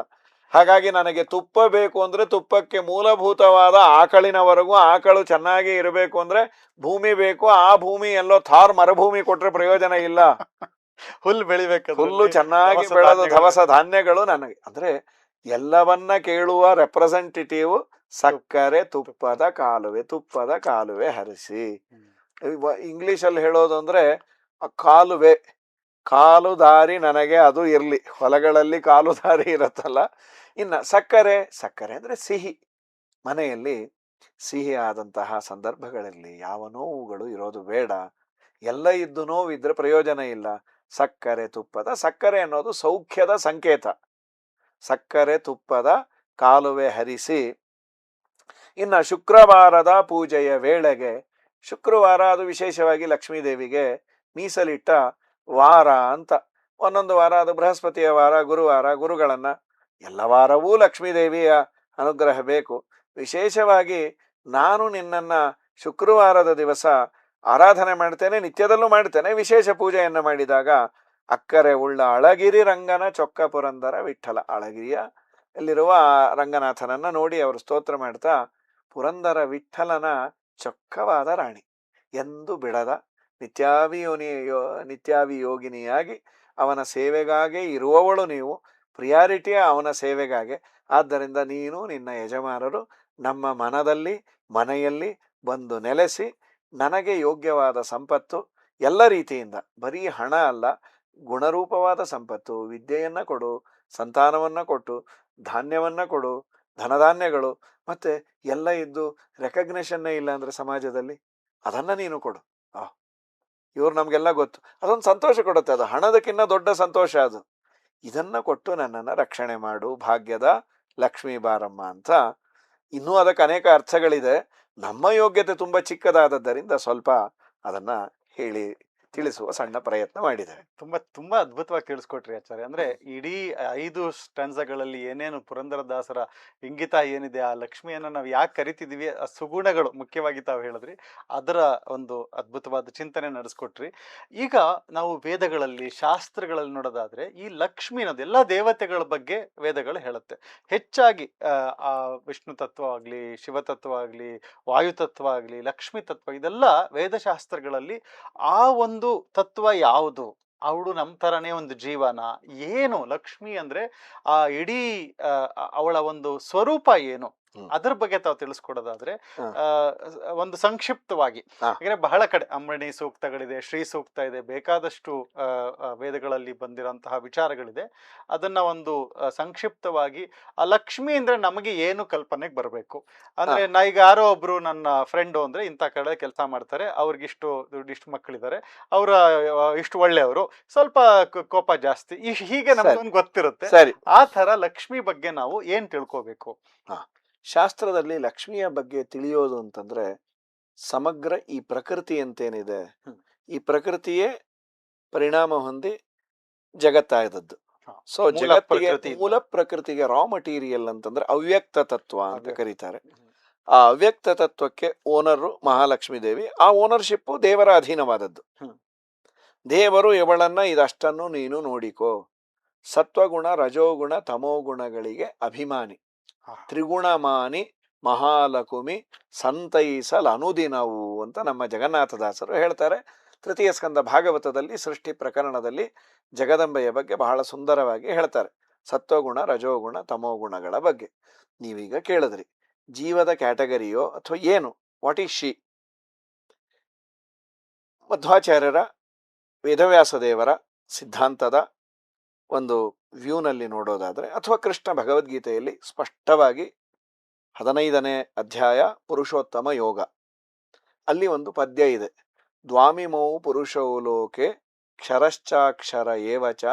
ಹಾಗಾಗಿ ನನಗೆ ತುಪ್ಪ ಬೇಕು ಅಂದ್ರೆ ತುಪ್ಪಕ್ಕೆ ಮೂಲಭೂತವಾದ ಆಕಳಿನವರೆಗೂ, ಆಕಳು ಚೆನ್ನಾಗಿ ಇರಬೇಕು ಅಂದ್ರೆ ಭೂಮಿ ಬೇಕು. ಆ ಭೂಮಿ ಎಲ್ಲೋ ಥಾರ್ ಮರುಭೂಮಿ ಕೊಟ್ರೆ ಪ್ರಯೋಜನ ಇಲ್ಲ. ಹುಲ್ಲು ಬೆಳಿಬೇಕು, ಹುಲ್ಲು ಚೆನ್ನಾಗಿ ಬೆಳೆದ ದವಸ ಧಾನ್ಯಗಳು ನನಗೆ. ಅಂದ್ರೆ ಎಲ್ಲವನ್ನ ಕೇಳುವ ರೆಪ್ರೆಸೆಂಟೇಟಿವ್ ಸಕ್ಕರೆ ತುಪ್ಪದ ಕಾಲುವೆ, ತುಪ್ಪದ ಕಾಲುವೆ ಹರಿಸಿ. ಇಂಗ್ಲಿಷ್ ಅಲ್ಲಿ ಹೇಳೋದು ಅಂದ್ರೆ ಕಾಲುವೆ, ಕಾಲು ದಾರಿ ನನಗೆ ಅದು ಇರ್ಲಿ. ಹೊಲಗಳಲ್ಲಿ ಕಾಲು ದಾರಿ ಇರತ್ತಲ್ಲ. ಇನ್ನ ಸಕ್ಕರೆ, ಸಕ್ಕರೆ ಅಂದ್ರೆ ಸಿಹಿ. ಮನೆಯಲ್ಲಿ ಸಿಹಿ ಆದಂತಹ ಸಂದರ್ಭಗಳಲ್ಲಿ ಯಾವ ನೋವುಗಳು ಇರೋದು ಬೇಡ. ಎಲ್ಲ ಇದ್ದು ನೋವಿದ್ರೆ ಪ್ರಯೋಜನ ಇಲ್ಲ. ಸಕ್ಕರೆ ತುಪ್ಪದ, ಸಕ್ಕರೆ ಅನ್ನೋದು ಸೌಖ್ಯದ ಸಂಕೇತ. ಸಕ್ಕರೆ ತುಪ್ಪದ ಕಾಲುವೆ ಹರಿಸಿ. ಇನ್ನು ಶುಕ್ರವಾರದ ಪೂಜೆಯ ವೇಳೆಗೆ, ಶುಕ್ರವಾರ ಅದು ವಿಶೇಷವಾಗಿ ಲಕ್ಷ್ಮೀದೇವಿಗೆ ಮೀಸಲಿಟ್ಟ ವಾರ ಅಂತ. ಒಂದೊಂದು ವಾರ ಅದು ಬೃಹಸ್ಪತಿಯ ವಾರ, ಗುರುವಾರ, ಗುರುಗಳನ್ನ, ಎಲ್ಲ ವಾರವೂ ಲಕ್ಷ್ಮೀದೇವಿಯ ಅನುಗ್ರಹ ಬೇಕು. ವಿಶೇಷವಾಗಿ ನಾನು ನಿನ್ನನ್ನ ಶುಕ್ರವಾರದ ದಿವಸ ಆರಾಧನೆ ಮಾಡ್ತೇನೆ, ನಿತ್ಯದಲ್ಲೂ ಮಾಡ್ತೇನೆ. ವಿಶೇಷ ಪೂಜೆಯನ್ನು ಮಾಡಿದಾಗ ಅಕ್ಕರೆ ಉಳ್ಳ ಅಳಗಿರಿ ರಂಗನ ಚೊಕ್ಕ ಪುರಂದರ ವಿಠಲ, ಅಳಗಿರಿಯ ಅಲ್ಲಿರುವ ರಂಗನಾಥನನ್ನ ನೋಡಿ ಅವರು ಸ್ತೋತ್ರ ಮಾಡ್ತಾ, ಪುರಂದರ ವಿಠಲನ ಚೊಕ್ಕವಾದ ರಾಣಿ, ಎಂದು ಬಿಡದ ನಿತ್ಯಾಭಿಯೋಗಿನಿಯಾಗಿ ಅವನ ಸೇವೆಗಾಗಿ ಇರುವವಳು ನೀವು, ಪ್ರಿಯಾರಿಟಿಯ ಅವನ ಸೇವೆಗಾಗಿ. ಆದ್ದರಿಂದ ನೀನು ನಿನ್ನ ಯಜಮಾನರು ನಮ್ಮ ಮನದಲ್ಲಿ, ಮನೆಯಲ್ಲಿ ಬಂದು ನೆಲೆಸಿ ನನಗೆ ಯೋಗ್ಯವಾದ ಸಂಪತ್ತು ಎಲ್ಲ ರೀತಿಯಿಂದ, ಬರೀ ಹಣ ಅಲ್ಲ, ಗುಣರೂಪವಾದ ಸಂಪತ್ತು, ವಿದ್ಯೆಯನ್ನ ಕೊಡು, ಸಂತಾನವನ್ನ ಕೊಟ್ಟು, ಧಾನ್ಯವನ್ನ ಕೊಡು, ಧನಧಾನ್ಯಗಳು, ಮತ್ತೆ ಎಲ್ಲ ಇದ್ದು ರೆಕಗ್ನೇಷನ್ನೇ ಇಲ್ಲ ಅಂದ್ರೆ ಸಮಾಜದಲ್ಲಿ ಅದನ್ನ ನೀನು ಕೊಡು. ಇವ್ರು ನಮ್ಗೆಲ್ಲ ಗೊತ್ತು, ಅದೊಂದು ಸಂತೋಷ ಕೊಡುತ್ತೆ, ಅದು ಹಣದಕ್ಕಿಂತ ದೊಡ್ಡ ಸಂತೋಷ ಅದು. ಇದನ್ನ ಕೊಟ್ಟು ನನ್ನನ್ನು ರಕ್ಷಣೆ ಮಾಡು ಭಾಗ್ಯದ ಲಕ್ಷ್ಮೀ ಬಾರಮ್ಮ ಅಂತ. ಇನ್ನೂ ಅದಕ್ಕೆ ಅನೇಕ ಅರ್ಥಗಳಿದೆ. ನಮ್ಮ ಯೋಗ್ಯತೆ ತುಂಬಾ ಚಿಕ್ಕದಾದದ್ದರಿಂದ ಸ್ವಲ್ಪ ಅದನ್ನ ಹೇಳಿ ತಿಳಿಸುವ ಸಣ್ಣ ಪ್ರಯತ್ನ ಮಾಡಿದ್ದಾರೆ. ತುಂಬಾ ತುಂಬಾ ಅದ್ಭುತವಾಗಿ ತಿಳಿಸ್ಕೊಟ್ರಿ ಆಚಾರ್ಯ. ಅಂದ್ರೆ ಇಡೀ 5 ಸ್ಟ್ಯಾನ್ಸಗಳಲ್ಲಿ ಏನೇನು ಪುರಂದರದಾಸರ ಇಂಗಿತ ಏನಿದೆ, ಆ ಲಕ್ಷ್ಮಿಯನ್ನ ನಾವು ಯಾಕೆ ಕರಿತಿದೀವಿ, ಆ ಸುಗುಣಗಳು ಮುಖ್ಯವಾಗಿ ತಾವು ಹೇಳಿದ್ರಿ, ಅದರ ಒಂದು ಅದ್ಭುತವಾದ ಚಿಂತನೆ ನಡೆಸ್ಕೊಟ್ರಿ. ಈಗ ನಾವು ವೇದಗಳಲ್ಲಿ, ಶಾಸ್ತ್ರಗಳಲ್ಲಿ ನೋಡೋದಾದ್ರೆ ಈ ಲಕ್ಷ್ಮಿ ಅನ್ನೋದು ಎಲ್ಲ ದೇವತೆಗಳ ಬಗ್ಗೆ ವೇದಗಳು ಹೇಳುತ್ತೆ. ಹೆಚ್ಚಾಗಿ ಆ ವಿಷ್ಣು ತತ್ವ ಆಗ್ಲಿ, ಶಿವತತ್ವ ಆಗ್ಲಿ, ವಾಯುತತ್ವ ಆಗ್ಲಿ, ಲಕ್ಷ್ಮಿ ತತ್ವ, ಇದೆಲ್ಲ ವೇದಶಾಸ್ತ್ರಗಳಲ್ಲಿ ಆ ಒಂದು ತತ್ವ ಯಾವುದು, ಅವಳು ನಮ್ಮ ತರನೇ ಒಂದು ಜೀವನ, ಏನು ಲಕ್ಷ್ಮಿ ಅಂದ್ರೆ ಆ ಇಡೀ ಅವಳ ಒಂದು ಸ್ವರೂಪ ಏನು, ಅದ್ರ ಬಗ್ಗೆ ತಾವು ತಿಳಿಸ್ಕೊಡೋದಾದ್ರೆ ಒಂದು ಸಂಕ್ಷಿಪ್ತವಾಗಿ. ಯಾಕಂದ್ರೆ ಬಹಳ ಕಡೆ ಅಂಬರಣಿ ಸೂಕ್ತಗಳಿದೆ, ಶ್ರೀ ಸೂಕ್ತ ಇದೆ, ಬೇಕಾದಷ್ಟು ವೇದಗಳಲ್ಲಿ ಬಂದಿರೋಂತಹ ವಿಚಾರಗಳಿದೆ. ಅದನ್ನ ಒಂದು ಸಂಕ್ಷಿಪ್ತವಾಗಿ, ಆ ಲಕ್ಷ್ಮಿ ಅಂದ್ರೆ ನಮಗೆ ಏನು ಕಲ್ಪನೆಗೆ ಬರಬೇಕು ಅಂದ್ರೆ, ನಾ ಈಗ ಯಾರೋ ಒಬ್ರು ನನ್ನ ಫ್ರೆಂಡು ಅಂದ್ರೆ ಇಂಥ ಕಡೆ ಕೆಲಸ ಮಾಡ್ತಾರೆ, ಅವ್ರಿಗಿಷ್ಟು ದುಡ್ಡಿಷ್ಟು ಮಕ್ಕಳಿದ್ದಾರೆ, ಅವರ ಇಷ್ಟು ಒಳ್ಳೆಯವರು, ಸ್ವಲ್ಪ ಕೋಪ ಜಾಸ್ತಿ, ಹೀಗೆ ನಮ್ಗೊಂದು ಗೊತ್ತಿರುತ್ತೆ. ಆ ತರ ಲಕ್ಷ್ಮಿ ಬಗ್ಗೆ ನಾವು ಏನ್ ತಿಳ್ಕೋಬೇಕು? ಶಾಸ್ತ್ರದಲ್ಲಿ ಲಕ್ಷ್ಮಿಯ ಬಗ್ಗೆ ತಿಳಿಯೋದು ಅಂತಂದ್ರೆ, ಸಮಗ್ರ ಈ ಪ್ರಕೃತಿ ಅಂತೇನಿದೆ, ಈ ಪ್ರಕೃತಿಯೇ ಪರಿಣಾಮ ಹೊಂದಿ ಜಗತ್ತಾದದ್ದು. ಸೊ ಜಗತ್ತಿಗೆ ಮೂಲ ಪ್ರಕೃತಿಗೆ ರಾ ಮಟೀರಿಯಲ್ ಅಂತಂದ್ರೆ ಅವ್ಯಕ್ತ ತತ್ವ ಅಂತ ಕರೀತಾರೆ. ಆ ಅವ್ಯಕ್ತ ತತ್ವಕ್ಕೆ ಓನರು ಮಹಾಲಕ್ಷ್ಮೀ ದೇವಿ. ಆ ಓನರ್ಶಿಪ್ ದೇವರ ಅಧೀನವಾದದ್ದು. ದೇವರು ಇವಳನ್ನ ಇದಷ್ಟನ್ನು ನೀನು ನೋಡಿಕೋ, ಸತ್ವಗುಣ, ರಜೋಗುಣ, ತಮೋಗುಣಗಳಿಗೆ ಅಭಿಮಾನಿ, ತ್ರಿಗುಣಮಾನಿ ಮಹಾಲಕುಮಿ ಸಂತೈಸಲ್ ಅನುದಿನವು ಅಂತ ನಮ್ಮ ಜಗನ್ನಾಥದಾಸರು ಹೇಳ್ತಾರೆ. ತೃತೀಯ ಸ್ಕಂದ ಭಾಗವತದಲ್ಲಿ ಸೃಷ್ಟಿ ಪ್ರಕರಣದಲ್ಲಿ ಜಗದಂಬೆಯ ಬಗ್ಗೆ ಬಹಳ ಸುಂದರವಾಗಿ ಹೇಳ್ತಾರೆ, ಸತ್ವಗುಣ, ರಜೋಗುಣ, ತಮೋಗುಣಗಳ ಬಗ್ಗೆ. ನೀವೀಗ ಕೇಳಿದ್ರಿ, ಜೀವದ ಕ್ಯಾಟಗರಿಯೋ ಅಥವಾ ಏನು, ವಾಟ್ ಈಸ್ ಶಿ? ಮಧ್ವಾಚಾರ್ಯರ, ವೇದವ್ಯಾಸ ದೇವರ ಸಿದ್ಧಾಂತದ ಒಂದು ವ್ಯೂನಲ್ಲಿ ನೋಡೋದಾದ್ರೆ, ಅಥವಾ ಕೃಷ್ಣ ಭಗವದ್ಗೀತೆಯಲ್ಲಿ ಸ್ಪಷ್ಟವಾಗಿ 15ನೇ ಅಧ್ಯಾಯ ಪುರುಷೋತ್ತಮ ಯೋಗ, ಅಲ್ಲಿ ಒಂದು ಪದ್ಯ ಇದೆ, ದ್ವಾಮಿಮೌ ಪುರುಷೌ ಲೋಕೆ ಕ್ಷರಶ್ಚಾಕ್ಷರ ಏವಚ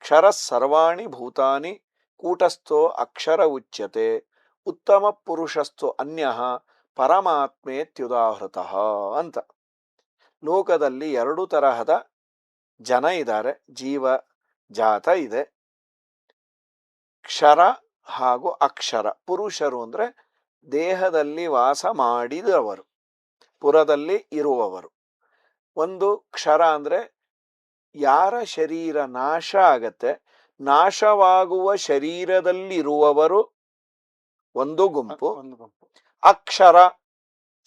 ಕ್ಷರ ಸರ್ವಾಣಿ ಭೂತಾನಿ ಕೂಟಸ್ಥೋ ಅಕ್ಷರ ಉಚ್ಯತೆ ಉತ್ತಮ ಪುರುಷಸ್ಥೋ ಅನ್ಯಃ ಪರಮಾತ್ಮೇತ್ಯುದಾಹೃತಃ ಅಂತ. ಲೋಕದಲ್ಲಿ 2 ತರಹದ ಜನ ಇದ್ದಾರೆ, ಜೀವ ಜಾತ ಇದೆ. ಕ್ಷರ ಹಾಗೂ ಅಕ್ಷರ. ಪುರುಷರು ಅಂದ್ರೆ ದೇಹದಲ್ಲಿ ವಾಸ ಮಾಡಿದವರು, ಪುರದಲ್ಲಿ ಇರುವವರು. ಒಂದು ಕ್ಷರ ಅಂದ್ರೆ ಯಾರ ಶರೀರ ನಾಶ ಆಗತ್ತೆ, ನಾಶವಾಗುವ ಶರೀರದಲ್ಲಿರುವವರು ಒಂದು ಗುಂಪು. ಅಕ್ಷರ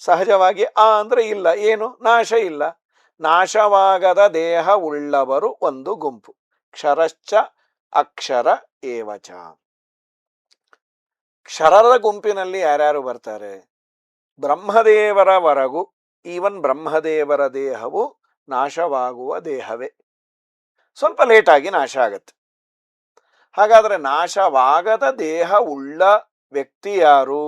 ಸಹಜವಾಗಿ ಆ ಅಂದ್ರೆ ಇಲ್ಲ, ಏನು ನಾಶ ಇಲ್ಲ, ನಾಶವಾಗದ ದೇಹ ಉಳ್ಳವರು ಒಂದು ಗುಂಪು. ಕ್ಷರಶ್ಚ ಅಕ್ಷರ ಏವಚ. ಕ್ಷರರ ಗುಂಪಿನಲ್ಲಿ ಯಾರ್ಯಾರು ಬರ್ತಾರೆ? ಬ್ರಹ್ಮದೇವರವರೆಗೂ, ಈವನ್ ಬ್ರಹ್ಮದೇವರ ದೇಹವು ನಾಶವಾಗುವ ದೇಹವೇ, ಸ್ವಲ್ಪ ಲೇಟಾಗಿ ನಾಶ ಆಗತ್ತೆ. ಹಾಗಾದ್ರೆ ನಾಶವಾಗದ ದೇಹ ಉಳ್ಳ ವ್ಯಕ್ತಿ ಯಾರು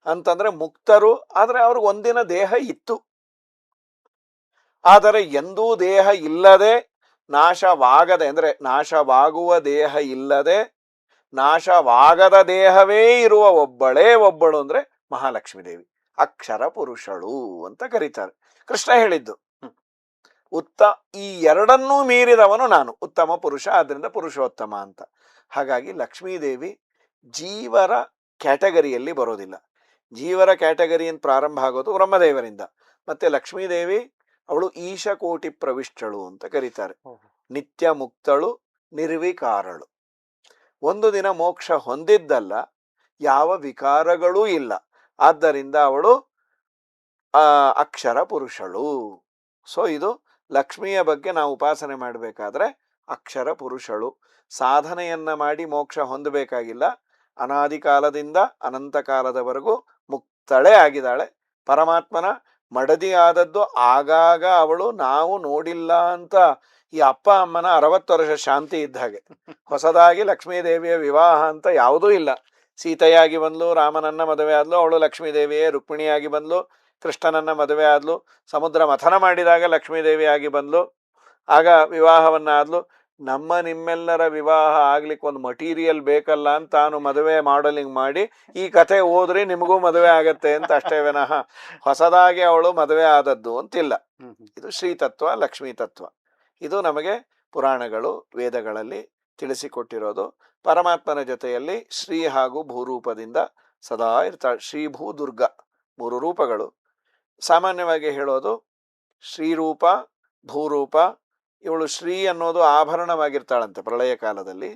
ಅಂತಂದ್ರೆ ಮುಕ್ತರು. ಆದ್ರೆ ಅವ್ರಿಗೆ ಒಂದಿನ ದೇಹ ಇತ್ತು, ಆದರೆ ಎಂದೂ ದೇಹ ಇಲ್ಲದೆ, ನಾಶವಾಗದೆ ಅಂದ್ರೆ ನಾಶವಾಗುವ ದೇಹ ಇಲ್ಲದೆ ನಾಶವಾಗದ ದೇಹವೇ ಇರುವ ಒಬ್ಬಳೇ ಒಬ್ಬಳು ಅಂದ್ರೆ ಮಹಾಲಕ್ಷ್ಮೀ ದೇವಿ. ಅಕ್ಷರ ಪುರುಷಳು ಅಂತ ಕರೀತಾರೆ. ಕೃಷ್ಣ ಹೇಳಿದ್ದು ಈ ಎರಡನ್ನೂ ಮೀರಿದವನು ನಾನು, ಉತ್ತಮ ಪುರುಷ, ಆದ್ರಿಂದ ಪುರುಷೋತ್ತಮ ಅಂತ. ಹಾಗಾಗಿ ಲಕ್ಷ್ಮೀದೇವಿ ಜೀವರ ಕ್ಯಾಟಗರಿಯಲ್ಲಿ ಬರೋದಿಲ್ಲ. ಜೀವರ ಕ್ಯಾಟಗರಿಯಿಂದ ಪ್ರಾರಂಭ ಆಗೋದು ಬ್ರಹ್ಮದೇವರಿಂದ. ಮತ್ತೆ ಲಕ್ಷ್ಮೀದೇವಿ ಅವಳು ಈಶಕೋಟಿ ಪ್ರವಿಷ್ಟಳು ಅಂತ ಕರೀತಾರೆ. ನಿತ್ಯ ಮುಕ್ತಳು, ನಿರ್ವಿಕಾರಳು. ಒಂದು ದಿನ ಮೋಕ್ಷ ಹೊಂದಿದ್ದಲ್ಲ, ಯಾವ ವಿಕಾರಗಳೂ ಇಲ್ಲ. ಆದ್ದರಿಂದ ಅವಳು ಅಕ್ಷರ ಪುರುಷಳು. ಸೊ ಇದು ಲಕ್ಷ್ಮಿಯ ಬಗ್ಗೆ ನಾವು ಉಪಾಸನೆ ಮಾಡಬೇಕಾದ್ರೆ ಅಕ್ಷರ ಪುರುಷಳು. ಸಾಧನೆಯನ್ನ ಮಾಡಿ ಮೋಕ್ಷ ಹೊಂದಬೇಕಾಗಿಲ್ಲ. ಅನಾದಿ ಕಾಲದಿಂದ ಅನಂತ ಕಾಲದವರೆಗೂ ಮುಕ್ತಳೇ ಆಗಿದ್ದಾಳೆ. ಪರಮಾತ್ಮನ ಮಡದಿ ಆದದ್ದು ಆಗಾಗ ಅವಳು ನಾವು ನೋಡಿಲ್ಲ ಅಂತ ಈ ಅಪ್ಪ ಅಮ್ಮನ 60 ವರ್ಷ ಶಾಂತಿ ಇದ್ದ ಹಾಗೆ. ಹೊಸದಾಗಿ ಲಕ್ಷ್ಮೀದೇವಿಯ ವಿವಾಹ ಅಂತ ಯಾವುದೂ ಇಲ್ಲ. ಸೀತೆಯಾಗಿ ಬಂದ್ಲು, ರಾಮನನ್ನ ಮದುವೆ ಆದ್ಲು, ಅವಳು ಲಕ್ಷ್ಮೀದೇವಿಯೇ ರುಕ್ಮಿಣಿಯಾಗಿ ಬಂದ್ಲು, ಕೃಷ್ಣನನ್ನ ಮದುವೆ ಆದ್ಲು, ಸಮುದ್ರ ಮಥನ ಮಾಡಿದಾಗ ಲಕ್ಷ್ಮೀದೇವಿಯಾಗಿ ಬಂದ್ಲು, ಆಗ ವಿವಾಹವನ್ನ ಆದ್ಲು. ನಮ್ಮ ನಿಮ್ಮೆಲ್ಲರ ವಿವಾಹ ಆಗ್ಲಿಕ್ಕೆ ಒಂದು ಮಟೀರಿಯಲ್ ಬೇಕಲ್ಲ ಅಂತ ತಾನು ಮದುವೆ ಮಾಡಲಿಂಗ್ ಮಾಡಿ ಈ ಕಥೆ ಓದ್ರಿ ನಿಮಗೂ ಮದುವೆ ಆಗತ್ತೆ ಅಂತ ಅಷ್ಟೇ ವಿನಃ ಹೊಸದಾಗಿ ಅವಳು ಮದುವೆ ಆದದ್ದು ಅಂತಿಲ್ಲ. ಇದು ಶ್ರೀತತ್ವ, ಲಕ್ಷ್ಮೀ ತತ್ವ. ಇದು ನಮಗೆ ಪುರಾಣಗಳು, ವೇದಗಳಲ್ಲಿ ತಿಳಿಸಿಕೊಟ್ಟಿರೋದು. ಪರಮಾತ್ಮನ ಜೊತೆಯಲ್ಲಿ ಶ್ರೀ ಹಾಗೂ ಭೂರೂಪದಿಂದ ಸದಾ ಇರ್ತಾಳೆ. ಶ್ರೀ ಭೂ ದುರ್ಗ 3 ರೂಪಗಳು. ಸಾಮಾನ್ಯವಾಗಿ ಹೇಳೋದು ಶ್ರೀರೂಪ, ಭೂರೂಪ. ಇವಳು ಶ್ರೀ ಅನ್ನೋದು ಆಭರಣವಾಗಿರ್ತಾಳಂತೆ ಪ್ರಳಯ ಕಾಲದಲ್ಲಿ.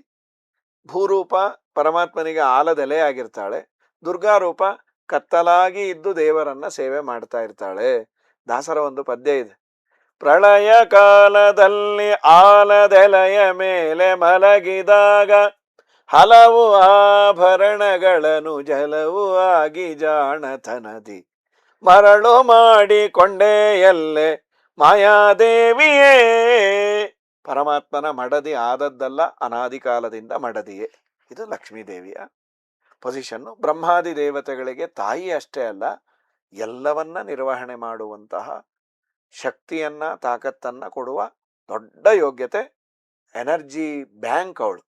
ಭೂರೂಪ ಪರಮಾತ್ಮನಿಗೆ ಆಲದೆಲೆ ಆಗಿರ್ತಾಳೆ. ದುರ್ಗಾರೂಪ ಕತ್ತಲಾಗಿ ಇದ್ದು ದೇವರನ್ನ ಸೇವೆ ಮಾಡ್ತಾ ಇರ್ತಾಳೆ. ದಾಸರ ಒಂದು ಪದ್ಯ ಇದೆ. ಪ್ರಳಯ ಕಾಲದಲ್ಲಿ ಆಲದೆಲೆಯ ಮೇಲೆ ಮಲಗಿದಾಗ ಹಲವು ಆಭರಣಗಳನ್ನು ಜಲವು ಆಗಿ ಜಾಣತನದಿ ಮರಳು ಮಾಡಿಕೊಂಡೆ ಎಲ್ಲೆ ಮಾಯಾದೇವಿಯೇ. ಪರಮಾತ್ಮನ ಮಡದಿ ಆದದ್ದಲ್ಲ, ಅನಾದಿ ಕಾಲದಿಂದ ಮಡದಿಯೇ. ಇದು ಲಕ್ಷ್ಮೀದೇವಿಯ ಪೊಸಿಷನ್ನು. ಬ್ರಹ್ಮಾದಿ ದೇವತೆಗಳಿಗೆ ತಾಯಿ ಅಷ್ಟೇ ಅಲ್ಲ, ಎಲ್ಲವನ್ನ ನಿರ್ವಹಣೆ ಮಾಡುವಂತಹ ಶಕ್ತಿಯನ್ನ, ತಾಕತ್ತನ್ನ ಕೊಡುವ ದೊಡ್ಡ ಯೋಗ್ಯತೆ, ಎನರ್ಜಿ ಬ್ಯಾಂಕ್ ಅವಳು.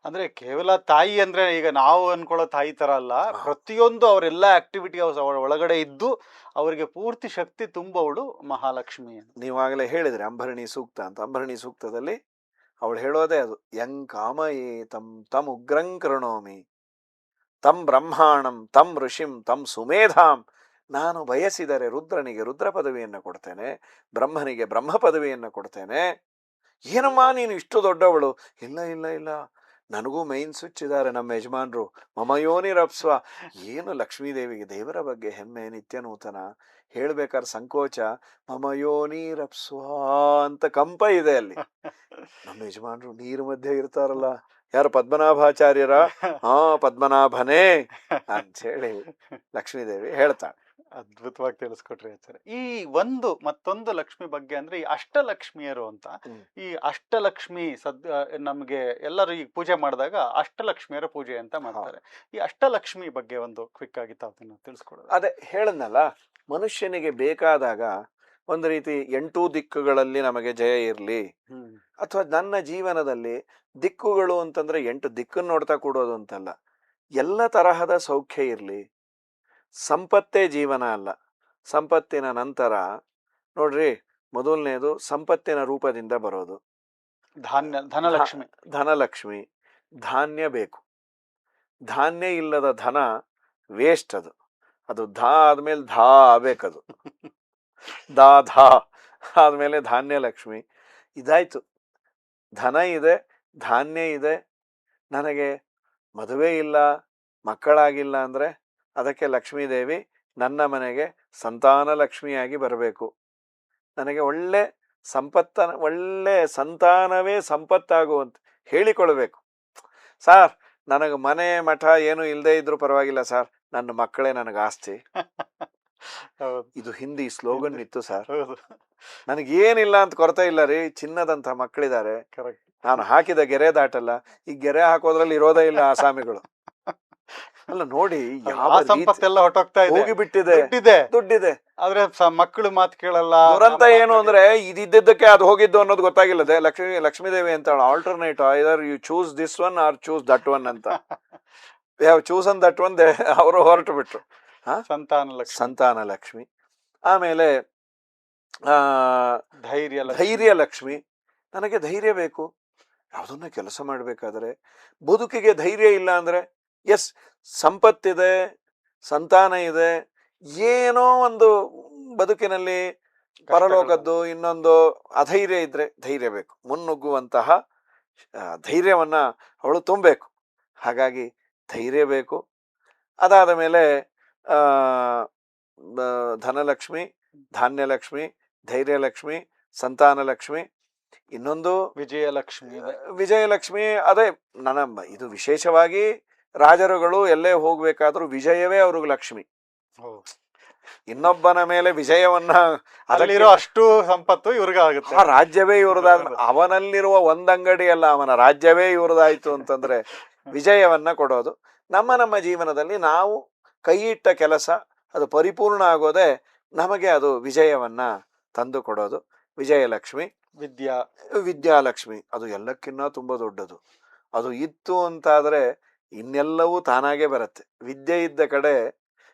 ಅಂದ್ರೆ ಕೇವಲ ತಾಯಿ ಅಂದ್ರೆ ಈಗ ನಾವು ಅನ್ಕೊಳ್ಳೋ ತಾಯಿ ತರ ಅಲ್ಲ. ಪ್ರತಿಯೊಂದು ಅವರೆಲ್ಲ ಆಕ್ಟಿವಿಟಿ ಅವರ ಒಳಗಡೆ ಇದ್ದು ಅವರಿಗೆ ಪೂರ್ತಿ ಶಕ್ತಿ ತುಂಬವಳು ಮಹಾಲಕ್ಷ್ಮಿ. ನೀವಾಗಲೇ ಹೇಳಿದ್ರೆ ಅಂಬರಣಿ ಸೂಕ್ತ ಅಂತ. ಅಂಬರಣಿ ಸೂಕ್ತದಲ್ಲಿ ಅವಳು ಹೇಳೋದೇ ಅದು. ಯಂ ಕಾಮಯೇ ತಮ್ ಉಗ್ರಂ ಕೃಣೋಮಿ ತಂ ಬ್ರಹ್ಮಾಣಂ ತಂ ಋಷಿಂ ತಂ ಸುಮೇಧಾಂ. ನಾನು ಬಯಸಿದರೆ ರುದ್ರನಿಗೆ ರುದ್ರ ಪದವಿಯನ್ನು ಕೊಡ್ತೇನೆ, ಬ್ರಹ್ಮನಿಗೆ ಬ್ರಹ್ಮ ಪದವಿಯನ್ನು ಕೊಡ್ತೇನೆ. ಏನಮ್ಮ ನೀನು ಇಷ್ಟು ದೊಡ್ಡವಳು? ಇಲ್ಲ ಇಲ್ಲ ಇಲ್ಲ, ನನಗೂ ಮೈನ್ ಸ್ವಿಚ್ ಇದ್ದಾರೆ ನಮ್ಮ ಯಜಮಾನ್ರು. ಮಮಯೋನಿರಪ್ಸ್ವ. ಏನು ಲಕ್ಷ್ಮೀದೇವಿಗೆ ದೇವರ ಬಗ್ಗೆ ಹೆಮ್ಮೆ, ನಿತ್ಯ ನೂತನ. ಹೇಳ್ಬೇಕಾದ್ರೆ ಸಂಕೋಚ. ಮಮಯೋನಿರಪ್ಸ್ವ ಅಂತ ಕಂಪ ಇದೆ ಅಲ್ಲಿ. ನಮ್ಮ ಯಜಮಾನ್ರು ನೀರು ಮಧ್ಯೆ ಇರ್ತಾರಲ್ಲ, ಯಾರು ಪದ್ಮನಾಭಾಚಾರ್ಯರ? ಪದ್ಮನಾಭನೇ ಅಂತ ಹೇಳಿ ಲಕ್ಷ್ಮೀದೇವಿ ಹೇಳ್ತಾಳೆ. ಅದ್ಭುತವಾಗಿ ತಿಳಿಸ್ಕೊಟ್ರಿ ಆಚಾರ್ಯ. ಈ ಮತ್ತೊಂದು ಲಕ್ಷ್ಮಿ ಬಗ್ಗೆ ಅಂದ್ರೆ ಈ ಅಷ್ಟಲಕ್ಷ್ಮಿಯರು ಅಂತ. ಈ ಅಷ್ಟಲಕ್ಷ್ಮಿ ನಮ್ಗೆ ಎಲ್ಲರೂ ಈಗ ಪೂಜೆ ಮಾಡಿದಾಗ ಅಷ್ಟಲಕ್ಷ್ಮಿಯರ ಪೂಜೆ ಅಂತ ಮಾಡ್ತಾರೆ. ಈ ಅಷ್ಟಲಕ್ಷ್ಮಿ ಬಗ್ಗೆ ಒಂದು ಕ್ವಿಕ್ ಆಗಿ ತಾವು ತಿಳಿಸ್ಕೊಡೋದು. ಅದೇ ಹೇಳದ್ನಲ್ಲ, ಮನುಷ್ಯನಿಗೆ ಬೇಕಾದಾಗ ಒಂದು ರೀತಿ 8 ದಿಕ್ಕುಗಳಲ್ಲಿ ನಮಗೆ ಜಯ ಇರ್ಲಿ, ಅಥವಾ ನನ್ನ ಜೀವನದಲ್ಲಿ ದಿಕ್ಕುಗಳು ಅಂತಂದ್ರೆ 8 ದಿಕ್ಕನ್ನು ನೋಡ್ತಾ ಕೂಡೋದು ಅಂತಲ್ಲ, ಎಲ್ಲ ತರಹದ ಸೌಖ್ಯ ಇರ್ಲಿ. ಸಂಪತ್ತೇ ಜೀವನ ಅಲ್ಲ, ಸಂಪತ್ತಿನ ನಂತರ ನೋಡ್ರಿ, ಮೊದಲನೇದು ಸಂಪತ್ತಿನ ರೂಪದಿಂದ ಬರೋದು ಧನಲಕ್ಷ್ಮಿ. ಧನಲಕ್ಷ್ಮಿ. ಧಾನ್ಯ ಬೇಕು. ಧಾನ್ಯ ಇಲ್ಲದ ಧನ ವೇಸ್ಟ್. ಅದು ಧಾ ಆದ್ಮೇಲೆ ಧಾ ಆಗ್ಬೇಕದು. ಧಾ ಆದ್ಮೇಲೆ ಧಾನ್ಯ ಲಕ್ಷ್ಮಿ. ಇದಾಯ್ತು. ಧನ ಇದೆ, ಧಾನ್ಯ ಇದೆ. ನನಗೆ ಮದುವೆ ಇಲ್ಲ, ಮಕ್ಕಳಾಗಿಲ್ಲ ಅಂದ್ರೆ ಅದಕ್ಕೆ ಲಕ್ಷ್ಮೀದೇವಿ ನನ್ನ ಮನೆಗೆ ಸಂತಾನ ಲಕ್ಷ್ಮಿಯಾಗಿ ಬರಬೇಕು. ನನಗೆ ಒಳ್ಳೆ ಒಳ್ಳೆ ಸಂತಾನವೇ ಸಂಪತ್ತಾಗುವಂತ ಹೇಳಿಕೊಳ್ಬೇಕು. ಸಾರ್, ನನಗೆ ಮನೆ ಮಠ ಏನು ಇಲ್ಲದೆ ಇದ್ರು ಪರವಾಗಿಲ್ಲ ಸರ್, ನನ್ನ ಮಕ್ಕಳೇ ನನಗೆ ಆಸ್ತಿ. ಇದು ಹಿಂದಿ ಸ್ಲೋಗನ್ ಇತ್ತು ಸರ್. ನನಗೇನಿಲ್ಲ ಅಂತ ಕೊರತೆ ಇಲ್ಲ ರೀ, ಚಿನ್ನದಂತ ಮಕ್ಕಳಿದ್ದಾರೆ. ನಾನು ಹಾಕಿದ ಗೆರೆ ದಾಟಲ್ಲ. ಈ ಗೆರೆ ಹಾಕೋದ್ರಲ್ಲಿ ಇರೋದೇ ಇಲ್ಲ ಆಸಾಮಿಗಳು. ಅಲ್ಲ ನೋಡಿ, ಯಾವ ಸಂಪತ್ತೆಲ್ಲ ಹೊಟ್ಟೋಗ್ತಾ ಇದೆ, ಹೋಗಿಬಿಟ್ಟಿದೆ. ದುಡ್ಡಿದೆ, ಆದ್ರೆ ಮಕ್ಕಳು ಮಾತು ಕೇಳಲ್ಲ. ದುರಂತ ಏನು ಅಂದ್ರೆ ಇದಿದ್ದಕ್ಕೆ ಅದು ಹೋಗಿದ್ದು ಅನ್ನೋದು ಗೊತ್ತಾಗಿಲ್ಲದೆ ಲಕ್ಷ್ಮೀದೇವಿ ಅಂತ alternate, either you choose this one or choose that one ಅಂತ. ಯಾವ ಚೂಸ್ ಅನ್ ದಟ್ ಒನ್ ಅವರು ಹೊರಟು ಬಿಟ್ರು. ಸಂತಾನ ಲಕ್ಷ್ಮಿ, ಸಂತಾನ ಲಕ್ಷ್ಮಿ. ಆಮೇಲೆ ಆ ಧೈರ್ಯ ಲಕ್ಷ್ಮಿ. ನನಗೆ ಧೈರ್ಯ ಬೇಕು. ಯಾವುದನ್ನ ಕೆಲಸ ಮಾಡಬೇಕಾದ್ರೆ ಬದುಕಿಗೆ ಧೈರ್ಯ ಇಲ್ಲ ಅಂದ್ರೆ, ಎಸ್ ಸಂಪತ್ತಿದೆ, ಸಂತಾನ ಇದೆ, ಏನೋ ಒಂದು ಬದುಕಿನಲ್ಲಿ ಪರಲೋಕದ್ದು ಇನ್ನೊಂದು ಅಧೈರ್ಯ ಇದ್ರೆ ಧೈರ್ಯ ಬೇಕು. ಮುನ್ನುಗ್ಗುವಂತಹ ಧೈರ್ಯವನ್ನ ಅವಳು ತುಂಬಬೇಕು. ಹಾಗಾಗಿ ಧೈರ್ಯ ಬೇಕು. ಅದಾದ ಮೇಲೆ ಧನಲಕ್ಷ್ಮಿ, ಧಾನ್ಯಲಕ್ಷ್ಮಿ, ಧೈರ್ಯಲಕ್ಷ್ಮಿ, ಸಂತಾನ ಲಕ್ಷ್ಮಿ, ಇನ್ನೊಂದು ವಿಜಯಲಕ್ಷ್ಮಿ. ವಿಜಯಲಕ್ಷ್ಮಿ ಅದೇ ನನ್ನ ಇದು ವಿಶೇಷವಾಗಿ ರಾಜರುಗಳು ಎಲ್ಲೇ ಹೋಗ್ಬೇಕಾದ್ರೂ ವಿಜಯವೇ ಅವ್ರಿಗೆ ಲಕ್ಷ್ಮಿ. ಇನ್ನೊಬ್ಬನ ಮೇಲೆ ವಿಜಯವನ್ನ, ಅಲ್ಲಿರೋ ಅಷ್ಟು ಸಂಪತ್ತು ಇವ್ರಿಗಾಗುತ್ತೆ. ಆ ರಾಜ್ಯವೇ ಇವ್ರದಾದ, ಅವನಲ್ಲಿರುವ ಒಂದಂಗಡಿ ಅಲ್ಲ, ಅವನ ರಾಜ್ಯವೇ ಇವ್ರದಾಯ್ತು ಅಂತಂದ್ರೆ ವಿಜಯವನ್ನ ಕೊಡೋದು. ನಮ್ಮ ಜೀವನದಲ್ಲಿ ನಾವು ಕೈ ಇಟ್ಟ ಕೆಲಸ ಅದು ಪರಿಪೂರ್ಣ ಆಗೋದೇ ನಮಗೆ ಅದು ವಿಜಯವನ್ನ ತಂದು ಕೊಡೋದು. ವಿಜಯಲಕ್ಷ್ಮಿ. ವಿದ್ಯಾಲಕ್ಷ್ಮಿ ಅದು ಎಲ್ಲಕ್ಕಿನ್ನ ತುಂಬಾ ದೊಡ್ಡದು. ಅದು ಇತ್ತು ಅಂತಾದ್ರೆ ಇನ್ನೆಲ್ಲವೂ ತಾನಾಗೆ ಬರುತ್ತೆ. ವಿದ್ಯೆ ಇದ್ದ ಕಡೆ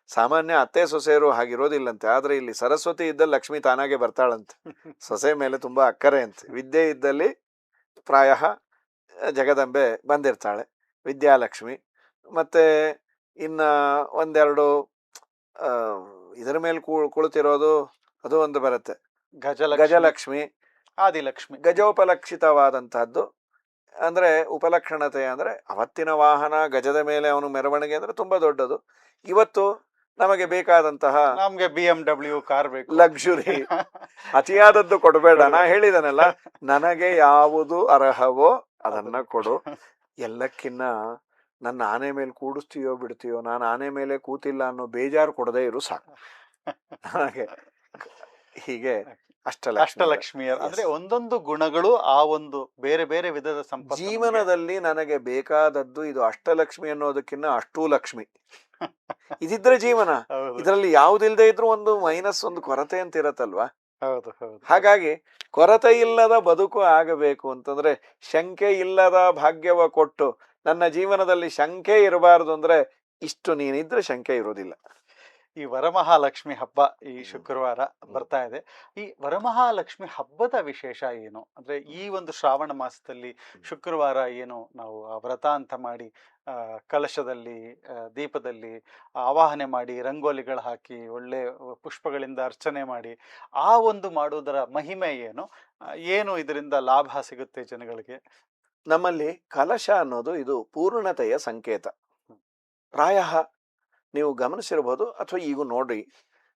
ಸಾಮಾನ್ಯ ಅತ್ತೆ ಸೊಸೆಯರು ಹಾಗಿರೋದಿಲ್ಲಂತೆ, ಆದ್ರೆ ಇಲ್ಲಿ ಸರಸ್ವತಿ ಇದ್ದಲ್ಲಿ ಲಕ್ಷ್ಮಿ ತಾನಾಗೆ ಬರ್ತಾಳಂತೆ. ಸೊಸೆ ಮೇಲೆ ತುಂಬಾ ಅಕ್ಕರೆ ಅಂತೆ. ವಿದ್ಯೆ ಇದ್ದಲ್ಲಿ ಪ್ರಾಯ ಜಗದಂಬೆ ಬಂದಿರ್ತಾಳೆ, ವಿದ್ಯಾಲಕ್ಷ್ಮಿ. ಮತ್ತೆ ಇನ್ನ ಒಂದೆರಡು ಇದರ ಮೇಲೆ ಕುಳಿತಿರೋದು ಅದು ಒಂದು ಬರುತ್ತೆ, ಗಜಲಕ್ಷ್ಮಿ, ಆದಿಲಕ್ಷ್ಮಿ. ಗಜೋಪಲಕ್ಷಿತವಾದಂತಹದ್ದು ಅಂದ್ರೆ ಉಪಲಕ್ಷಣತೆ ಅಂದ್ರೆ ಅವತ್ತಿನ ವಾಹನ ಗಜದ ಮೇಲೆ ಅವನು ಮೆರವಣಿಗೆ ಅಂದ್ರೆ ತುಂಬಾ ದೊಡ್ಡದು. ಇವತ್ತು ನಮಗೆ ಬೇಕಾದಂತಹ ನಮ್ಗೆ BMW ಕಾರ್ ಬೇಕು, ಲಕ್ಸುರಿ. ಅತಿಯಾದದ್ದು ಕೊಡಬೇಡ. ನಾ ಹೇಳಿದನಲ್ಲ, ನನಗೆ ಯಾವುದು ಅರ್ಹವೋ ಅದನ್ನ ಕೊಡು. ಎಲ್ಲಕ್ಕಿನ್ನ ನನ್ನ ಆನೆ ಮೇಲೆ ಕೂಡಿಸ್ತೀಯೋ ಬಿಡ್ತೀಯೋ, ನಾನು ಆನೆ ಮೇಲೆ ಕೂತಿಲ್ಲ ಅನ್ನೋ ಬೇಜಾರು ಕೊಡದೇ ಇರು ಸಾಕು ನನಗೆ. ಹೀಗೆ ಅಷ್ಟಲಕ್ಷ್ಮಿಯರು ಅಂದ್ರೆ ಒಂದೊಂದು ಗುಣಗಳು ಆ ಒಂದು ಬೇರೆ ಬೇರೆ ವಿಧದ ಸಂಪತ್ತು. ಜೀವನದಲ್ಲಿ ನನಗೆ ಬೇಕಾದದ್ದು ಇದು. ಅಷ್ಟಲಕ್ಷ್ಮಿ ಅನ್ನೋದಕ್ಕಿಂತ ಅಷ್ಟೂ ಲಕ್ಷ್ಮಿ ಇದಿದ್ರೆ ಜೀವನ. ಇದರಲ್ಲಿ ಯಾವುದಿಲ್ಲದೆ ಇದ್ರೂ ಒಂದು ಮೈನಸ್, ಒಂದು ಕೊರತೆ ಅಂತ ಇರತ್ತಲ್ವಾ. ಹಾಗಾಗಿ ಕೊರತೆ ಇಲ್ಲದ ಬದುಕು ಆಗಬೇಕು ಅಂತಂದ್ರೆ, ಶಂಕೆ ಇಲ್ಲದ ಭಾಗ್ಯವ ಕೊಟ್ಟು ನನ್ನ ಜೀವನದಲ್ಲಿ ಶಂಕೆ ಇರಬಾರದು ಅಂದ್ರೆ, ಇಷ್ಟು ನೀನಿದ್ರೆ ಶಂಕೆ ಇರೋದಿಲ್ಲ. ಈ ವರಮಹಾಲಕ್ಷ್ಮಿ ಹಬ್ಬ ಈ ಶುಕ್ರವಾರ ಬರ್ತಾ ಇದೆ. ಈ ವರಮಹಾಲಕ್ಷ್ಮಿ ಹಬ್ಬದ ವಿಶೇಷ ಏನು ಅಂದ್ರೆ, ಈ ಒಂದು ಶ್ರಾವಣ ಮಾಸದಲ್ಲಿ ಶುಕ್ರವಾರ ಏನು ನಾವು ವ್ರತ ಅಂತ ಮಾಡಿ ಕಲಶದಲ್ಲಿ ದೀಪದಲ್ಲಿ ಆವಾಹನೆ ಮಾಡಿ ರಂಗೋಲಿಗಳು ಹಾಕಿ ಒಳ್ಳೆ ಪುಷ್ಪಗಳಿಂದ ಅರ್ಚನೆ ಮಾಡಿ ಆ ಒಂದು ಮಾಡುವುದರ ಮಹಿಮೆ ಏನು, ಏನು ಇದರಿಂದ ಲಾಭ ಸಿಗುತ್ತೆ ಜನಗಳಿಗೆ? ನಮ್ಮಲ್ಲಿ ಕಲಶ ಅನ್ನೋದು ಇದು ಪೂರ್ಣತೆಯ ಸಂಕೇತ. ಪ್ರಾಯ ನೀವು ಗಮನಿಸಿರ್ಬೋದು, ಅಥವಾ ಈಗ ನೋಡಿ,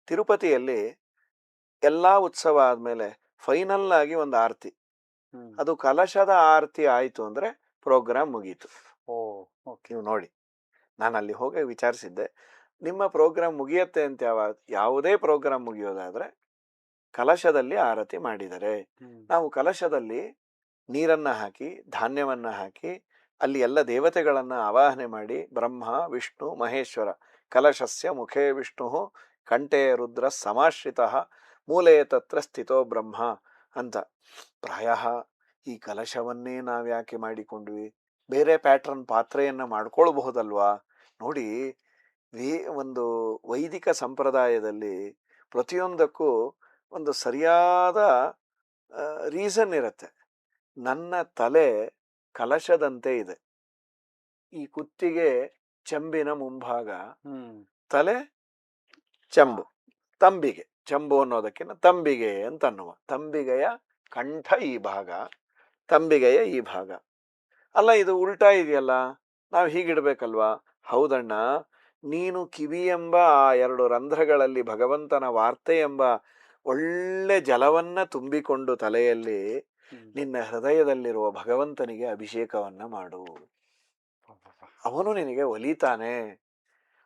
ತಿರುಪತಿಯಲ್ಲಿ ಎಲ್ಲಾ ಉತ್ಸವ ಆದ್ಮೇಲೆ ಫೈನಲ್ ಆಗಿ ಒಂದು ಆರತಿ, ಅದು ಕಲಶದ ಆರತಿ ಆಯ್ತು ಅಂದ್ರೆ ಪ್ರೋಗ್ರಾಮ್ ಮುಗೀತು. ನೀವು ನೋಡಿ, ನಾನು ಅಲ್ಲಿ ಹೋಗಿ ವಿಚಾರಿಸಿದ್ದೆ, ನಿಮ್ಮ ಪ್ರೋಗ್ರಾಮ್ ಮುಗಿಯತ್ತೆ ಅಂತ. ಯಾವುದೇ ಪ್ರೋಗ್ರಾಮ್ ಮುಗಿಯೋದಾದ್ರೆ ಕಲಶದಲ್ಲಿ ಆರತಿ ಮಾಡಿದರೆ, ನಾವು ಕಲಶದಲ್ಲಿ ನೀರನ್ನ ಹಾಕಿ ಧಾನ್ಯವನ್ನ ಹಾಕಿ ಅಲ್ಲಿ ಎಲ್ಲ ದೇವತೆಗಳನ್ನ ಆವಾಹನೆ ಮಾಡಿ, ಬ್ರಹ್ಮ ವಿಷ್ಣು ಮಹೇಶ್ವರ, ಕಲಶಸ್ಯ ಮುಖೇ ವಿಷ್ಣು ಕಂಠೇ ರುದ್ರ ಸಮಾಶ್ರಿತ ಮೂಲೆ ತತ್ರ ಸ್ಥಿತೋ ಬ್ರಹ್ಮ ಅಂತ. ಪ್ರಾಯ ಈ ಕಲಶವನ್ನೇ ನಾವ್ಯಾಕೆ ಮಾಡಿಕೊಂಡ್ವಿ? ಬೇರೆ ಪ್ಯಾಟ್ರನ್ ಪಾತ್ರೆಯನ್ನ ಮಾಡ್ಕೊಳ್ಬಹುದಲ್ವಾ? ನೋಡಿ, ಒಂದು ವೈದಿಕ ಸಂಪ್ರದಾಯದಲ್ಲಿ ಪ್ರತಿಯೊಂದಕ್ಕೂ ಒಂದು ಸರಿಯಾದ ರೀಸನ್ ಇರುತ್ತೆ. ನನ್ನ ತಲೆ ಕಲಶದಂತೆ ಇದೆ, ಈ ಕುತ್ತಿಗೆ ಚೆಂಬಿನ ಮುಂಭಾಗ, ತಲೆ ಚೆಂಬು, ತಂಬಿಗೆ, ಚೆಂಬು ಅನ್ನೋದಕ್ಕಿಂತ ತಂಬಿಗೆ ಅಂತ ಅನ್ನುವ, ತಂಬಿಗೆಯ ಕಂಠ ಈ ಭಾಗ, ತಂಬಿಗೆಯ ಈ ಭಾಗ. ಅಲ್ಲ, ಇದು ಉಲ್ಟಾ ಇದೆಯಲ್ಲ, ನಾವು ಹೀಗಿಡ್ಬೇಕಲ್ವಾ? ಹೌದಣ್ಣ, ನೀನು ಕಿವಿ ಎಂಬ ಆ 2 ರಂಧ್ರಗಳಲ್ಲಿ ಭಗವಂತನ ವಾರ್ತೆ ಎಂಬ ಒಳ್ಳೆ ಜಲವನ್ನ ತುಂಬಿಕೊಂಡು ತಲೆಯಲ್ಲಿ ನಿನ್ನ ಹೃದಯದಲ್ಲಿರುವ ಭಗವಂತನಿಗೆ ಅಭಿಷೇಕವನ್ನ ಮಾಡು, ಅವನು ನಿನಗೆ ಒಲಿತಾನೆ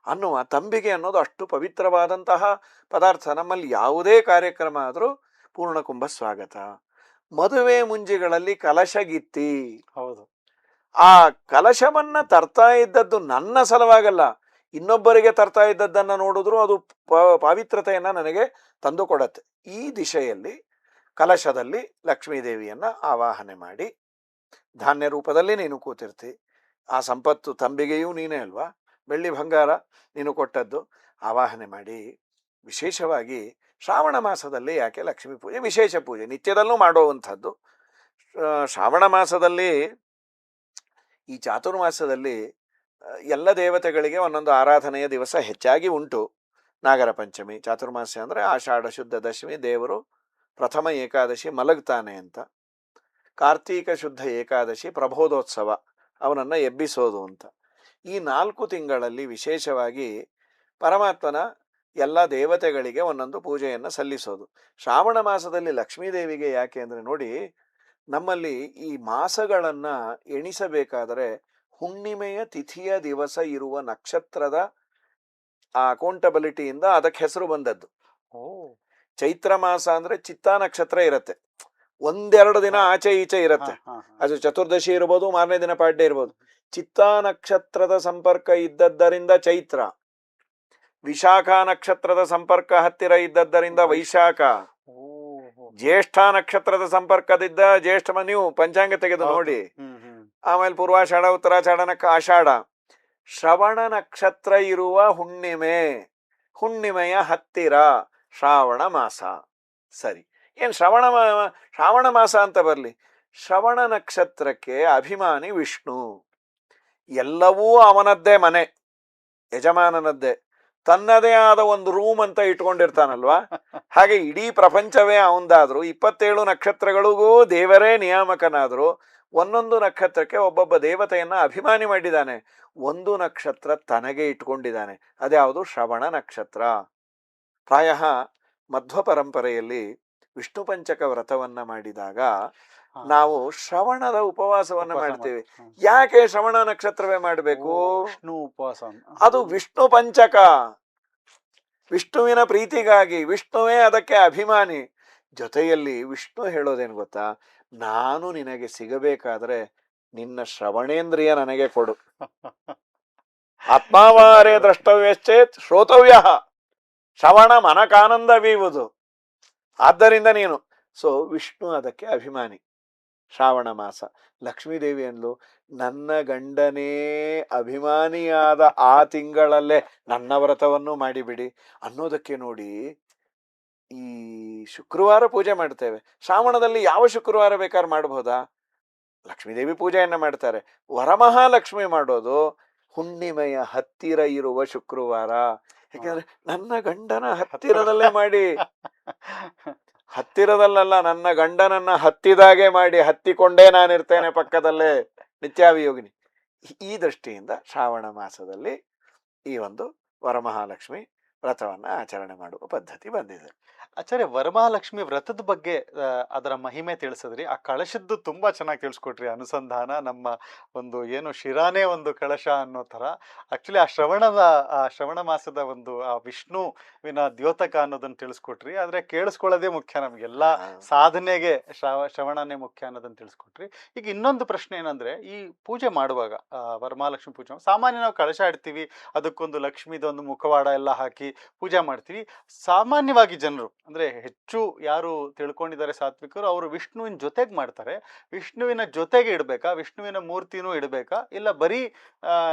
ಅನ್ನುವ. ತಂಬಿಗೆ ಅನ್ನೋದು ಅಷ್ಟು ಪವಿತ್ರವಾದಂತಹ ಪದಾರ್ಥ. ನಮ್ಮಲ್ಲಿ ಯಾವುದೇ ಕಾರ್ಯಕ್ರಮ ಆದ್ರೂ ಪೂರ್ಣಕುಂಭ ಸ್ವಾಗತ. ಮದುವೆ ಮುಂಜಿಗಳಲ್ಲಿ ಕಲಶಗಿತ್ತಿ, ಹೌದು, ಆ ಕಲಶವನ್ನ ತರ್ತಾ ಇದ್ದದ್ದು ನನ್ನ ಸಲುವಾಗಲ್ಲ, ಇನ್ನೊಬ್ಬರಿಗೆ ತರ್ತಾ ಇದ್ದದ್ದನ್ನ ನೋಡಿದ್ರು ಅದು ಪವಿತ್ರತೆಯನ್ನ ನನಗೆ ತಂದು ಕೊಡತ್ತೆ. ಈ ದಿಶೆಯಲ್ಲಿ ಕಲಶದಲ್ಲಿ ಲಕ್ಷ್ಮೀ ದೇವಿಯನ್ನ ಆವಾಹನೆ ಮಾಡಿ, ಧಾನ್ಯ ರೂಪದಲ್ಲಿ ನೀನು ಕೂತಿರ್ತಿ, ಆ ಸಂಪತ್ತು ತಂಬಿಗೆಯೂ ನೀನೇ ಅಲ್ವಾ, ಬೆಳ್ಳಿ ಬಂಗಾರ ನೀನು ಕೊಟ್ಟದ್ದು. ಆವಾಹನೆ ಮಾಡಿ ವಿಶೇಷವಾಗಿ ಶ್ರಾವಣ ಮಾಸದಲ್ಲಿ ಯಾಕೆ ಲಕ್ಷ್ಮೀ ಪೂಜೆ ವಿಶೇಷ ಪೂಜೆ ನಿತ್ಯದಲ್ಲೂ ಮಾಡುವಂಥದ್ದು. ಶ್ರಾವಣ ಮಾಸದಲ್ಲಿ ಈ ಚಾತುರ್ಮಾಸದಲ್ಲಿ ಎಲ್ಲ ದೇವತೆಗಳಿಗೆ ಒಂದೊಂದು ಆರಾಧನೆಯ ದಿವಸ ಹೆಚ್ಚಾಗಿ ಉಂಟು. ನಾಗರ ಪಂಚಮಿ, ಚಾತುರ್ಮಾಸ್ಯ ಅಂದರೆ ಆಷಾಢ ಶುದ್ಧ ದಶಮಿ, ದೇವರು ಪ್ರಥಮ ಏಕಾದಶಿ ಮಲಗ್ತಾನೆ ಅಂತ. ಕಾರ್ತೀಕ ಶುದ್ಧ ಏಕಾದಶಿ ಪ್ರಬೋಧೋತ್ಸವ, ಅವನನ್ನು ಎಬ್ಬಿಸೋದು ಅಂತ. ಈ 4 ತಿಂಗಳಲ್ಲಿ ವಿಶೇಷವಾಗಿ ಪರಮಾತ್ಮನ ಎಲ್ಲ ದೇವತೆಗಳಿಗೆ ಒಂದೊಂದು ಪೂಜೆಯನ್ನು ಸಲ್ಲಿಸೋದು. ಶ್ರಾವಣ ಮಾಸದಲ್ಲಿ ಲಕ್ಷ್ಮೀದೇವಿಗೆ ಯಾಕೆ ಅಂದರೆ ನೋಡಿ, ನಮ್ಮಲ್ಲಿ ಈ ಮಾಸಗಳನ್ನು ಎಣಿಸಬೇಕಾದರೆ ಹುಣ್ಣಿಮೆಯ ತಿಥಿಯ ದಿವಸ ಇರುವ ನಕ್ಷತ್ರದ ಆ ಅಕೌಂಟಬಿಲಿಟಿಯಿಂದ ಅದಕ್ಕೆ ಹೆಸರು ಬಂದದ್ದು. ಚೈತ್ರ ಮಾಸ ಅಂದ್ರೆ ಚಿತ್ತಾ ನಕ್ಷತ್ರ ಇರತ್ತೆ, ಒಂದೆರಡು ದಿನ ಆಚೆ ಈಚೆ ಇರತ್ತೆ. ಅದು ಚತುರ್ದಶಿ ಇರ್ಬೋದು, ಮಾರನೇ ದಿನ ಪಾಡ್ಯ ಇರ್ಬೋದು. ಚಿತ್ತಾ ನಕ್ಷತ್ರದ ಸಂಪರ್ಕ ಇದ್ದದ್ದರಿಂದ ಚೈತ್ರ, ವಿಶಾಖ ನಕ್ಷತ್ರದ ಸಂಪರ್ಕ ಹತ್ತಿರ ಇದ್ದದ್ದರಿಂದ ವೈಶಾಖ, ಜ್ಯೇಷ್ಠ ನಕ್ಷತ್ರದ ಸಂಪರ್ಕದಿದ್ದ ಜ್ಯೇಷ್ಠ, ನೀವು ಪಂಚಾಂಗ ತೆಗೆದು ನೋಡಿ. ಆಮೇಲೆ ಪೂರ್ವಾಷಾಢ, ಉತ್ತರಾಷಾಢನಕ್ಕ ಆಷಾಢ. ಶ್ರವಣ ನಕ್ಷತ್ರ ಇರುವ ಹುಣ್ಣಿಮೆ, ಹುಣ್ಣಿಮೆಯ ಹತ್ತಿರ ಶ್ರಾವಣ ಮಾಸ. ಸರಿ, ಏನು ಶ್ರಾವಣ ಮಾಸ ಅಂತ ಬರಲಿ, ಶ್ರವಣ ನಕ್ಷತ್ರಕ್ಕೆ ಅಭಿಮಾನಿ ವಿಷ್ಣು. ಎಲ್ಲವೂ ಅವನದ್ದೇ ಮನೆ, ಯಜಮಾನನದ್ದೇ. ತನ್ನದೇ ಆದ ಒಂದು ರೂಮ್ ಅಂತ ಇಟ್ಕೊಂಡಿರ್ತಾನಲ್ವಾ, ಹಾಗೆ ಇಡೀ ಪ್ರಪಂಚವೇ ಅವಂದಾದ್ರು, 27 ನಕ್ಷತ್ರಗಳಿಗೂ ದೇವರೇ ನಿಯಾಮಕನಾದ್ರು, ಒಂದೊಂದು ನಕ್ಷತ್ರಕ್ಕೆ ಒಬ್ಬೊಬ್ಬ ದೇವತೆಯನ್ನ ಅಭಿಮಾನಿ ಮಾಡಿದ್ದಾನೆ. ಒಂದು ನಕ್ಷತ್ರ ತನಗೆ ಇಟ್ಕೊಂಡಿದ್ದಾನೆ, ಅದ್ಯಾವುದು? ಶ್ರವಣ ನಕ್ಷತ್ರ. ಪ್ರಾಯ ಮಧ್ವ ಪರಂಪರೆಯಲ್ಲಿ ವಿಷ್ಣು ಪಂಚಕ ವ್ರತವನ್ನ ಮಾಡಿದಾಗ ನಾವು ಶ್ರವಣದ ಉಪವಾಸವನ್ನ ಮಾಡ್ತೀವಿ. ಯಾಕೆ ಶ್ರವಣ ನಕ್ಷತ್ರವೇ ಮಾಡಬೇಕು? ವಿಷ್ಣು ಉಪವಾಸ, ಅದು ವಿಷ್ಣು ಪಂಚಕ, ವಿಷ್ಣುವಿನ ಪ್ರೀತಿಗಾಗಿ. ವಿಷ್ಣುವೇ ಅದಕ್ಕೆ ಅಭಿಮಾನಿ. ಜೊತೆಯಲ್ಲಿ ವಿಷ್ಣು ಹೇಳೋದೇನು ಗೊತ್ತಾ? ನಾನು ನಿನಗೆ ಸಿಗಬೇಕಾದ್ರೆ ನಿನ್ನ ಶ್ರವಣೇಂದ್ರಿಯ ನನಗೆ ಕೊಡು. ಆತ್ಮಾವಾರೇ ದ್ರಷ್ಟವ್ಯಶ್ಚೇತ್ ಶ್ರೋತವ್ಯ, ಶ್ರವಣ ಮನಕಾನಂದವೀವುದು. ಆದ್ದರಿಂದ ನೀನು ವಿಷ್ಣು ಅದಕ್ಕೆ ಅಭಿಮಾನಿ. ಶ್ರಾವಣ ಮಾಸ ಲಕ್ಷ್ಮೀದೇವಿ ಅಂದ್ಲು, ನನ್ನ ಗಂಡನೇ ಅಭಿಮಾನಿಯಾದ ಆ ತಿಂಗಳಲ್ಲೇ ನನ್ನ ವ್ರತವನ್ನು ಮಾಡಿಬಿಡಿ ಅನ್ನೋದಕ್ಕೆ ನೋಡಿ. ಈ ಶುಕ್ರವಾರ ಪೂಜೆ ಮಾಡ್ತೇವೆ, ಶ್ರಾವಣದಲ್ಲಿ ಯಾವ ಶುಕ್ರವಾರ ಬೇಕಾದ್ರೆ ಮಾಡಬಹುದಾ? ಲಕ್ಷ್ಮೀದೇವಿ ಪೂಜೆಯನ್ನ ಮಾಡ್ತಾರೆ. ವರಮಹಾಲಕ್ಷ್ಮಿ ಮಾಡೋದು ಹುಣ್ಣಿಮೆಯ ಹತ್ತಿರ ಇರುವ ಶುಕ್ರವಾರ. ಯಾಕೆಂದ್ರೆ ನನ್ನ ಗಂಡನ ಹತ್ತಿರದಲ್ಲೇ ಮಾಡಿ, ಹತ್ತಿರದಲ್ಲ, ನನ್ನ ಗಂಡನನ್ನ ಹತ್ತಿದಾಗೆ ಮಾಡಿ, ಹತ್ತಿಕೊಂಡೇ ನಾನಿರ್ತೇನೆ ಪಕ್ಕದಲ್ಲೇ, ನಿತ್ಯಾಭಿಯೋಗಿನಿ. ಈ ದೃಷ್ಟಿಯಿಂದ ಶ್ರಾವಣ ಮಾಸದಲ್ಲಿ ಈ ಒಂದು ವರಮಹಾಲಕ್ಷ್ಮಿ ವ್ರತವನ್ನ ಆಚರಣೆ ಮಾಡುವ ಪದ್ಧತಿ ಬಂದಿದೆ. ಆಚಾರ್ಯ, ವರಮಹಾಲಕ್ಷ್ಮಿ ವ್ರತದ ಬಗ್ಗೆ ಅದರ ಮಹಿಮೆ ತಿಳಿಸಿದ್ರಿ. ಆ ಕಳಶದ್ದು ತುಂಬಾ ಚೆನ್ನಾಗಿ ತಿಳಿಸ್ಕೊಟ್ರಿ. ಅನುಸಂಧಾನ, ನಮ್ಮ ಒಂದು ಏನು ಶಿರಾನೇ ಒಂದು ಕಳಶ ಅನ್ನೋ ತರ. ಆಕ್ಚುಲಿ ಆ ಶ್ರವಣ ಮಾಸದ ಒಂದು ಆ ವಿಷ್ಣುವಿನ ದ್ಯೋತಕ ಅನ್ನೋದನ್ನ ತಿಳಿಸ್ಕೊಟ್ರಿ. ಆದ್ರೆ ಕೇಳಿಸ್ಕೊಳ್ಳೋದೇ ಮುಖ್ಯ, ನಮ್ಗೆಲ್ಲ ಸಾಧನೆಗೆ ಶ್ರವಣನೇ ಮುಖ್ಯ ಅನ್ನೋದನ್ನ ತಿಳಿಸ್ಕೊಟ್ರಿ. ಈಗ ಇನ್ನೊಂದು ಪ್ರಶ್ನೆ ಏನಂದ್ರೆ, ಈ ಪೂಜೆ ಮಾಡುವಾಗ ವರಮಹಾಲಕ್ಷ್ಮಿ ಪೂಜೆ ಸಾಮಾನ್ಯ ನಾವು ಕಳಶ ಇಡ್ತೀವಿ, ಅದಕ್ಕೊಂದು ಲಕ್ಷ್ಮೀದೊಂದು ಮುಖವಾಡ ಎಲ್ಲ ಹಾಕಿ ಪೂಜೆ ಮಾಡ್ತೀವಿ. ಸಾಮಾನ್ಯವಾಗಿ ಜನರು ಅಂದ್ರೆ ಹೆಚ್ಚು ಯಾರು ತಿಳ್ಕೊಂಡಿದ್ದಾರೆ ಸಾತ್ವಿಕರು, ಅವರು ವಿಷ್ಣುವಿನ ಜೊತೆಗೆ ಮಾಡ್ತಾರೆ. ವಿಷ್ಣುವಿನ ಜೊತೆಗೆ ಇಡ್ಬೇಕಾ, ವಿಷ್ಣುವಿನ ಮೂರ್ತಿನೂ ಇಡ್ಬೇಕಾ, ಇಲ್ಲ ಬರೀ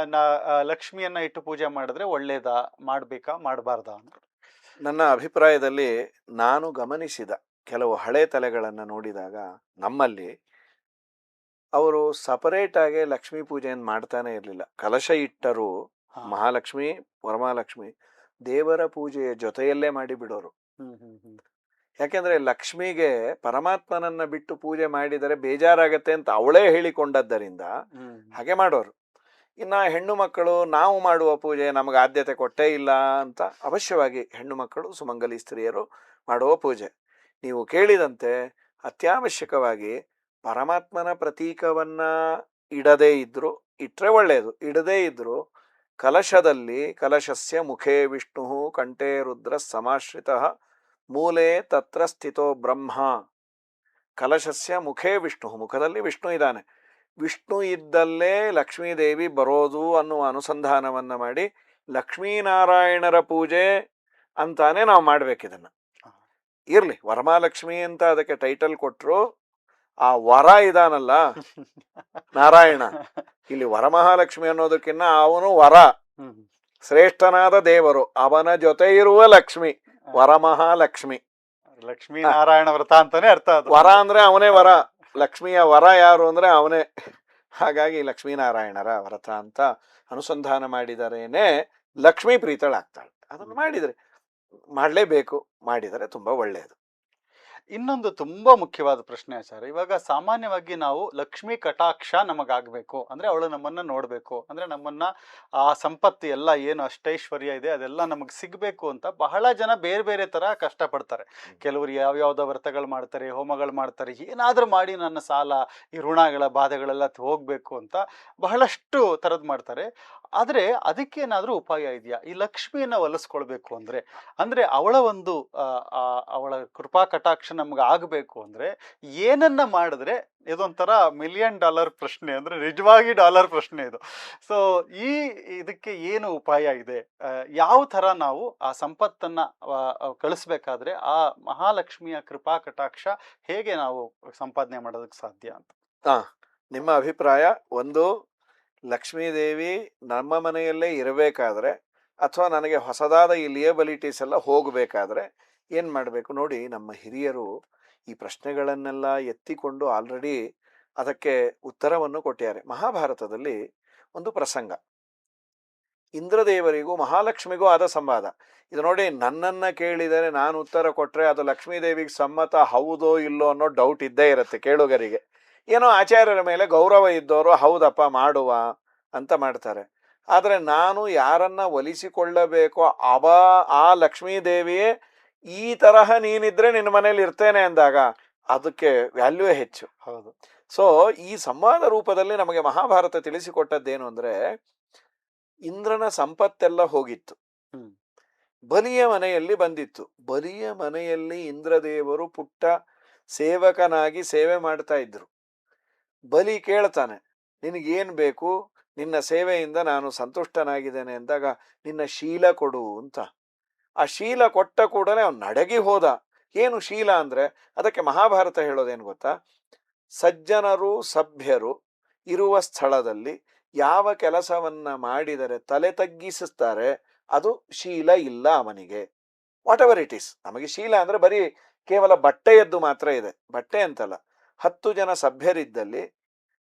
ಲಕ್ಷ್ಮಿಯನ್ನ ಇಟ್ಟು ಪೂಜೆ ಮಾಡಿದ್ರೆ ಒಳ್ಳೇದಾ, ಮಾಡ್ಬೇಕಾ ಮಾಡಬಾರ್ದಾ ಅಂತ? ನನ್ನ ಅಭಿಪ್ರಾಯದಲ್ಲಿ ನಾನು ಗಮನಿಸಿದ ಕೆಲವು ಹಳೆ ತಲೆಗಳನ್ನ ನೋಡಿದಾಗ, ನಮ್ಮಲ್ಲಿ ಅವರು ಸಪರೇಟ್ ಆಗಿ ಲಕ್ಷ್ಮೀ ಪೂಜೆಯನ್ನು ಮಾಡ್ತಾನೆ ಇರಲಿಲ್ಲ. ಕಲಶ ಇಟ್ಟರು ಮಹಾಲಕ್ಷ್ಮಿ ವರಮಹಾಲಕ್ಷ್ಮಿ ದೇವರ ಪೂಜೆಯ ಜೊತೆಯಲ್ಲೇ ಮಾಡಿ ಬಿಡೋರು. ಯಾಕೆಂದ್ರೆ ಲಕ್ಷ್ಮಿಗೆ ಪರಮಾತ್ಮನನ್ನ ಬಿಟ್ಟು ಪೂಜೆ ಮಾಡಿದರೆ ಬೇಜಾರಾಗತ್ತೆ ಅಂತ ಅವಳೇ ಹೇಳಿಕೊಂಡದ್ದರಿಂದ ಹಾಗೆ ಮಾಡೋರು. ಇನ್ನ ಹೆಣ್ಣು ಮಕ್ಕಳು ನಾವು ಮಾಡುವ ಪೂಜೆ ನಮಗೆ ಆದ್ಯತೆ ಕೊಟ್ಟೇ ಇಲ್ಲ ಅಂತ ಅವಶ್ಯವಾಗಿ ಹೆಣ್ಣು ಮಕ್ಕಳು ಸುಮಂಗಲಿ ಸ್ತ್ರೀಯರು ಮಾಡುವ ಪೂಜೆ. ನೀವು ಕೇಳಿದಂತೆ ಅತ್ಯವಶ್ಯಕವಾಗಿ ಪರಮಾತ್ಮನ ಪ್ರತೀಕವನ್ನ ಇಡದೇ ಇದ್ರು, ಇಟ್ರೆ ಒಳ್ಳೆಯದು. ಇಡದೇ ಇದ್ರು ಕಲಶದಲ್ಲಿ, ಕಲಶಸ್ಯ ಮುಖೇ ವಿಷ್ಣು ಕಂಠೇ ರುದ್ರ ಸಮಾಶ್ರಿತಃ ಮೂಲೆ ತತ್ರ ಸ್ಥಿತೋ ಬ್ರಹ್ಮ. ಕಲಶಸ್ಯ ಮುಖೇ ವಿಷ್ಣು, ಮುಖದಲ್ಲಿ ವಿಷ್ಣು ಇದ್ದಾನೆ. ವಿಷ್ಣು ಇದ್ದಲ್ಲೇ ಲಕ್ಷ್ಮೀದೇವಿ ಬರೋದು ಅನ್ನುವ ಅನುಸಂಧಾನವನ್ನ ಮಾಡಿ ಲಕ್ಷ್ಮೀನಾರಾಯಣರ ಪೂಜೆ ಅಂತಾನೆ ನಾವು ಮಾಡ್ಬೇಕಿದನ್ನ. ಇರ್ಲಿ, ವರಮಹಾಲಕ್ಷ್ಮಿ ಅಂತ ಅದಕ್ಕೆ ಟೈಟಲ್ ಕೊಟ್ರು. ಆ ವರ ಇದಾನಲ್ಲ ನಾರಾಯಣ, ಇಲ್ಲಿ ವರಮಹಾಲಕ್ಷ್ಮಿ ಅನ್ನೋದಕ್ಕಿನ್ನ ಅವನು ವರ. ಶ್ರೇಷ್ಠನಾದ ದೇವರು, ಅವನ ಜೊತೆ ಇರುವ ಲಕ್ಷ್ಮಿ, ವರಮಹಾಲಕ್ಷ್ಮಿ. ಲಕ್ಷ್ಮೀನಾರಾಯಣ ವ್ರತ ಅಂತಾನೆ ಅರ್ಥ ಅದು. ವರ ಅಂದ್ರೆ ಅವನೇ ವರ, ಲಕ್ಷ್ಮಿಯ ವರ ಯಾರು ಅಂದ್ರೆ ಅವನೇ. ಹಾಗಾಗಿ ಲಕ್ಷ್ಮೀನಾರಾಯಣರ ವ್ರತ ಅಂತ ಅನುಸಂಧಾನ ಮಾಡಿದರೇನೆ ಲಕ್ಷ್ಮೀ ಪ್ರೀತಳಾಗ್ತಾಳೆ. ಅದನ್ನು ಮಾಡಿದರೆ ಮಾಡಲೇಬೇಕು, ಮಾಡಿದರೆ ತುಂಬಾ ಒಳ್ಳೆಯದು. ಇನ್ನೊಂದು ತುಂಬಾ ಮುಖ್ಯವಾದ ಪ್ರಶ್ನೆ ಆಚಾರ್ಯ, ಇವಾಗ ಸಾಮಾನ್ಯವಾಗಿ ನಾವು ಲಕ್ಷ್ಮೀ ಕಟಾಕ್ಷ ನಮಗಾಗಬೇಕು ಅಂದ್ರೆ ಅವಳು ನಮ್ಮನ್ನ ನೋಡ್ಬೇಕು ಅಂದ್ರೆ ನಮ್ಮನ್ನ ಆ ಸಂಪತ್ತು ಎಲ್ಲ ಏನು ಅಷ್ಟೈಶ್ವರ್ಯ ಇದೆ ಅದೆಲ್ಲ ನಮಗೆ ಸಿಗ್ಬೇಕು ಅಂತ ಬಹಳ ಜನ ಬೇರೆ ಬೇರೆ ತರ ಕಷ್ಟಪಡ್ತಾರೆ. ಕೆಲವರು ಯಾವ್ಯಾವ್ದೋ ವ್ರತಗಳು ಮಾಡ್ತಾರೆ, ಹೋಮಗಳು ಮಾಡ್ತಾರೆ, ಏನಾದ್ರೂ ಮಾಡಿ ನನ್ನ ಸಾಲ ಈ ಋಣಗಳ ಬಾಧೆಗಳೆಲ್ಲ ಹೋಗ್ಬೇಕು ಅಂತ ಬಹಳಷ್ಟು ತರದ್ ಮಾಡ್ತಾರೆ. ಆದ್ರೆ ಅದಕ್ಕೇನಾದ್ರೂ ಉಪಾಯ ಇದೆಯಾ? ಈ ಲಕ್ಷ್ಮಿಯನ್ನ ಒಲಿಸ್ಕೊಳ್ಬೇಕು ಅಂದ್ರೆ ಅಂದ್ರೆ ಅವಳ ಒಂದು ಅವಳ ಕೃಪಾ ಕಟಾಕ್ಷ ನಮ್ಗೆ ಆಗಬೇಕು ಅಂದ್ರೆ ಏನನ್ನ ಮಾಡಿದ್ರೆ, ಇದೊಂಥರ $1,000,000 ಪ್ರಶ್ನೆ, ಅಂದ್ರೆ ನಿಜವಾಗಿ ಡಾಲರ್ ಪ್ರಶ್ನೆ ಇದು. ಸೊ ಇದಕ್ಕೆ ಏನು ಉಪಾಯ ಇದೆ? ಯಾವ ತರ ನಾವು ಆ ಸಂಪತ್ತನ್ನ ಕಳಿಸ್ಬೇಕಾದ್ರೆ ಆ ಮಹಾಲಕ್ಷ್ಮಿಯ ಕೃಪಾ ಕಟಾಕ್ಷ ಹೇಗೆ ನಾವು ಸಂಪಾದನೆ ಮಾಡೋದಕ್ಕೆ ಸಾಧ್ಯ ಅಂತ? ನಿಮ್ಮ ಅಭಿಪ್ರಾಯ, ಒಂದು ಲಕ್ಷ್ಮೀದೇವಿ ನಮ್ಮ ಮನೆಯಲ್ಲೇ ಇರಬೇಕಾದ್ರೆ ಅಥವಾ ನನಗೆ ಹೊಸದಾದ ಈ ಲಿಯಬಿಲಿಟೀಸ್ ಎಲ್ಲ ಹೋಗಬೇಕಾದ್ರೆ ಏನು ಮಾಡಬೇಕು ನೋಡಿ. ನಮ್ಮ ಹಿರಿಯರು ಈ ಪ್ರಶ್ನೆಗಳನ್ನೆಲ್ಲ ಎತ್ತಿಕೊಂಡು ಆಲ್ರೆಡಿ ಅದಕ್ಕೆ ಉತ್ತರವನ್ನು ಕೊಟ್ಟಿದ್ದಾರೆ. ಮಹಾಭಾರತದಲ್ಲಿ ಒಂದು ಪ್ರಸಂಗ, ಇಂದ್ರದೇವರಿಗೂ ಮಹಾಲಕ್ಷ್ಮಿಗೂ ಆದ ಸಂವಾದ. ಇದು ನೋಡಿ, ನನ್ನನ್ನು ಕೇಳಿದರೆ ನಾನು ಉತ್ತರ ಕೊಟ್ಟರೆ ಅದು ಲಕ್ಷ್ಮೀದೇವಿಗೆ ಸಮ್ಮತ ಹೌದೋ ಇಲ್ಲೋ ಅನ್ನೋ ಡೌಟ್ ಇದ್ದೇ ಇರುತ್ತೆ ಕೇಳುಗರಿಗೆ. ಏನೋ ಆಚಾರ್ಯರ ಮೇಲೆ ಗೌರವ ಇದ್ದವರು ಹೌದಪ್ಪ ಮಾಡುವ ಅಂತ ಮಾಡ್ತಾರೆ. ಆದರೆ ನಾನು ಯಾರನ್ನ ಒಲಿಸಿಕೊಳ್ಳಬೇಕೋ ಆ ಲಕ್ಷ್ಮೀದೇವಿಯೇ ಈ ತರಹ ನೀನಿದ್ರೆ ನಿನ್ನ ಮನೇಲಿ ಇರ್ತೇನೆ ಅಂದಾಗ ಅದಕ್ಕೆ ವ್ಯಾಲ್ಯೂ ಹೆಚ್ಚು. ಹೌದು. ಸೊ ಈ ಸಂವಾದ ರೂಪದಲ್ಲಿ ನಮಗೆ ಮಹಾಭಾರತ ತಿಳಿಸಿಕೊಟ್ಟದ್ದೇನು ಅಂದ್ರೆ, ಇಂದ್ರನ ಸಂಪತ್ತೆಲ್ಲ ಹೋಗಿತ್ತು, ಬಲಿಯ ಮನೆಯಲ್ಲಿ ಬಂದಿತ್ತು. ಬಲಿಯ ಮನೆಯಲ್ಲಿ ಇಂದ್ರದೇವರು ಪುಟ್ಟ ಸೇವಕನಾಗಿ ಸೇವೆ ಮಾಡ್ತಾ ಇದ್ರು. ಬಲಿ ಕೇಳ್ತಾನೆ, ನಿನಗೇನ್ ಬೇಕು? ನಿನ್ನ ಸೇವೆಯಿಂದ ನಾನು ಸಂತುಷ್ಟನಾಗಿದ್ದೇನೆ ಅಂದಾಗ ನಿನ್ನ ಶೀಲ ಕೊಡು ಅಂತ. ಆ ಶೀಲ ಕೊಟ್ಟ ಕೂಡಲೇ ಅವನು ನಡಗಿ ಹೋದ. ಏನು ಶೀಲ ಅಂದ್ರೆ, ಅದಕ್ಕೆ ಮಹಾಭಾರತ ಹೇಳೋದೇನು ಗೊತ್ತಾ? ಸಜ್ಜನರು ಸಭ್ಯರು ಇರುವ ಸ್ಥಳದಲ್ಲಿ ಯಾವ ಕೆಲಸವನ್ನ ಮಾಡಿದರೆ ತಲೆ ತಗ್ಗಿಸುತ್ತಾರೆ ಅದು ಶೀಲ ಇಲ್ಲ ಅವನಿಗೆ. What ever it is. ನಮಗೆ ಶೀಲ ಅಂದ್ರೆ ಬರೀ ಕೇವಲ ಬಟ್ಟೆಯದ್ದು ಮಾತ್ರ ಇದೆ, ಬಟ್ಟೆ ಅಂತಲ್ಲ. 10 ಜನ ಸಭ್ಯರಿದ್ದಲ್ಲಿ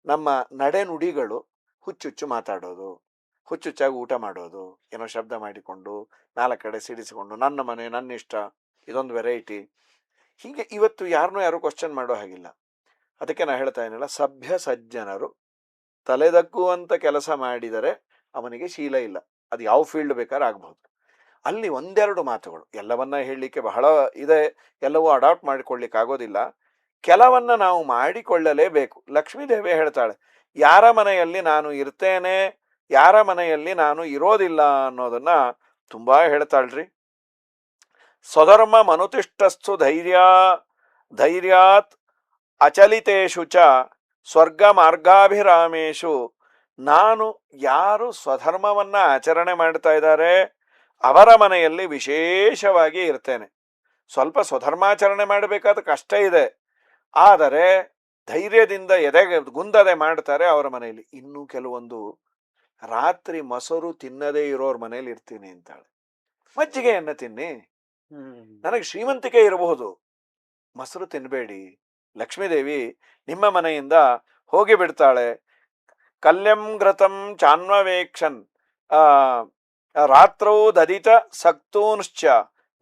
ನಮ್ಮ ನಡೆನುಡಿಗಳು ಹುಚ್ಚುಚ್ಚು ಮಾತಾಡೋದು, ಹುಚ್ಚುಚ್ಚಾಗಿ ಊಟ ಮಾಡೋದು, ಏನೋ ಶಬ್ದ ಮಾಡಿಕೊಂಡು 4 ಕಡೆ ಸಿಡಿಸಿಕೊಂಡು ನನ್ನ ಮನೆ ನನ್ನ ಇಷ್ಟ, ಇದೊಂದು ವೆರೈಟಿ. ಹೀಗೆ ಇವತ್ತು ಯಾರು ಕ್ವಶನ್ ಮಾಡೋ ಹಾಗಿಲ್ಲ. ಅದಕ್ಕೆ ನಾ ಹೇಳ್ತಾ ಏನಿಲ್ಲ, ಸಭ್ಯ ಸಜ್ಜನರು ತಲೆದಗ್ಗುವಂತ ಕೆಲಸ ಮಾಡಿದರೆ ಅವನಿಗೆ ಶೀಲ ಇಲ್ಲ. ಅದು ಯಾವ ಫೀಲ್ಡ್ ಬೇಕಾದ್ರೆ ಆಗ್ಬಹುದು. ಅಲ್ಲಿ ಒಂದೆರಡು ಮಾತುಗಳು, ಎಲ್ಲವನ್ನ ಹೇಳಲಿಕ್ಕೆ ಬಹಳ ಇದೆ, ಎಲ್ಲವೂ ಅಡಾಪ್ಟ್ ಮಾಡಿಕೊಳ್ಳಿಕ್ಕೆ ಆಗೋದಿಲ್ಲ. ಕೆಲವನ್ನ ನಾವು ಮಾಡಿಕೊಳ್ಳಲೇಬೇಕು. ಲಕ್ಷ್ಮೀದೇವಿ ಹೇಳ್ತಾಳೆ, ಯಾರ ಮನೆಯಲ್ಲಿ ನಾನು ಇರ್ತೇನೆ, ಯಾರ ಮನೆಯಲ್ಲಿ ನಾನು ಇರೋದಿಲ್ಲ ಅನ್ನೋದನ್ನ ತುಂಬಾ ಹೇಳ್ತಾಳ್ರಿ. ಸ್ವಧರ್ಮ ಮನುತಿಷ್ಠಸ್ತು ಧೈರ್ಯಾತ್ ಅಚಲಿತೇಶು ಚ ಸ್ವರ್ಗ ಮಾರ್ಗಾಭಿರಾಮೇಶು. ನಾನು ಯಾರು ಸ್ವಧರ್ಮವನ್ನ ಆಚರಣೆ ಮಾಡ್ತಾ ಇದ್ದಾರೆ ಅವರ ಮನೆಯಲ್ಲಿ ವಿಶೇಷವಾಗಿ ಇರ್ತೇನೆ. ಸ್ವಲ್ಪ ಸ್ವಧರ್ಮಾಚರಣೆ ಮಾಡಬೇಕಾದ ಕಷ್ಟ ಇದೆ, ಆದರೆ ಧೈರ್ಯದಿಂದ ಎದೆಗೆ ಗುಂದದೆ ಮಾಡ್ತಾರೆ ಅವರ ಮನೆಯಲ್ಲಿ. ಇನ್ನು ಕೆಲವೊಂದು ರಾತ್ರಿ ಮೊಸರು ತಿನ್ನದೇ ಇರೋರ್ ಮನೇಲಿ ಇರ್ತೀನಿ ಅಂತಾಳೆ. ಮಜ್ಜಿಗೆಯನ್ನ ತಿನ್ನಿ, ನನಗೆ ಶ್ರೀಮಂತಿಕೆ ಇರಬಹುದು, ಮೊಸರು ತಿನ್ಬೇಡಿ. ಲಕ್ಷ್ಮೀದೇವಿ ನಿಮ್ಮ ಮನೆಯಿಂದ ಹೋಗಿ ಬಿಡ್ತಾಳೆ. ಕಲ್ಯಂ ಘೃತಂ ಚಾನ್ವವೇಕ್ಷನ್ ರಾತ್ರೌ ದದಿತ ಸಕ್ತೂಂಶ್ಚ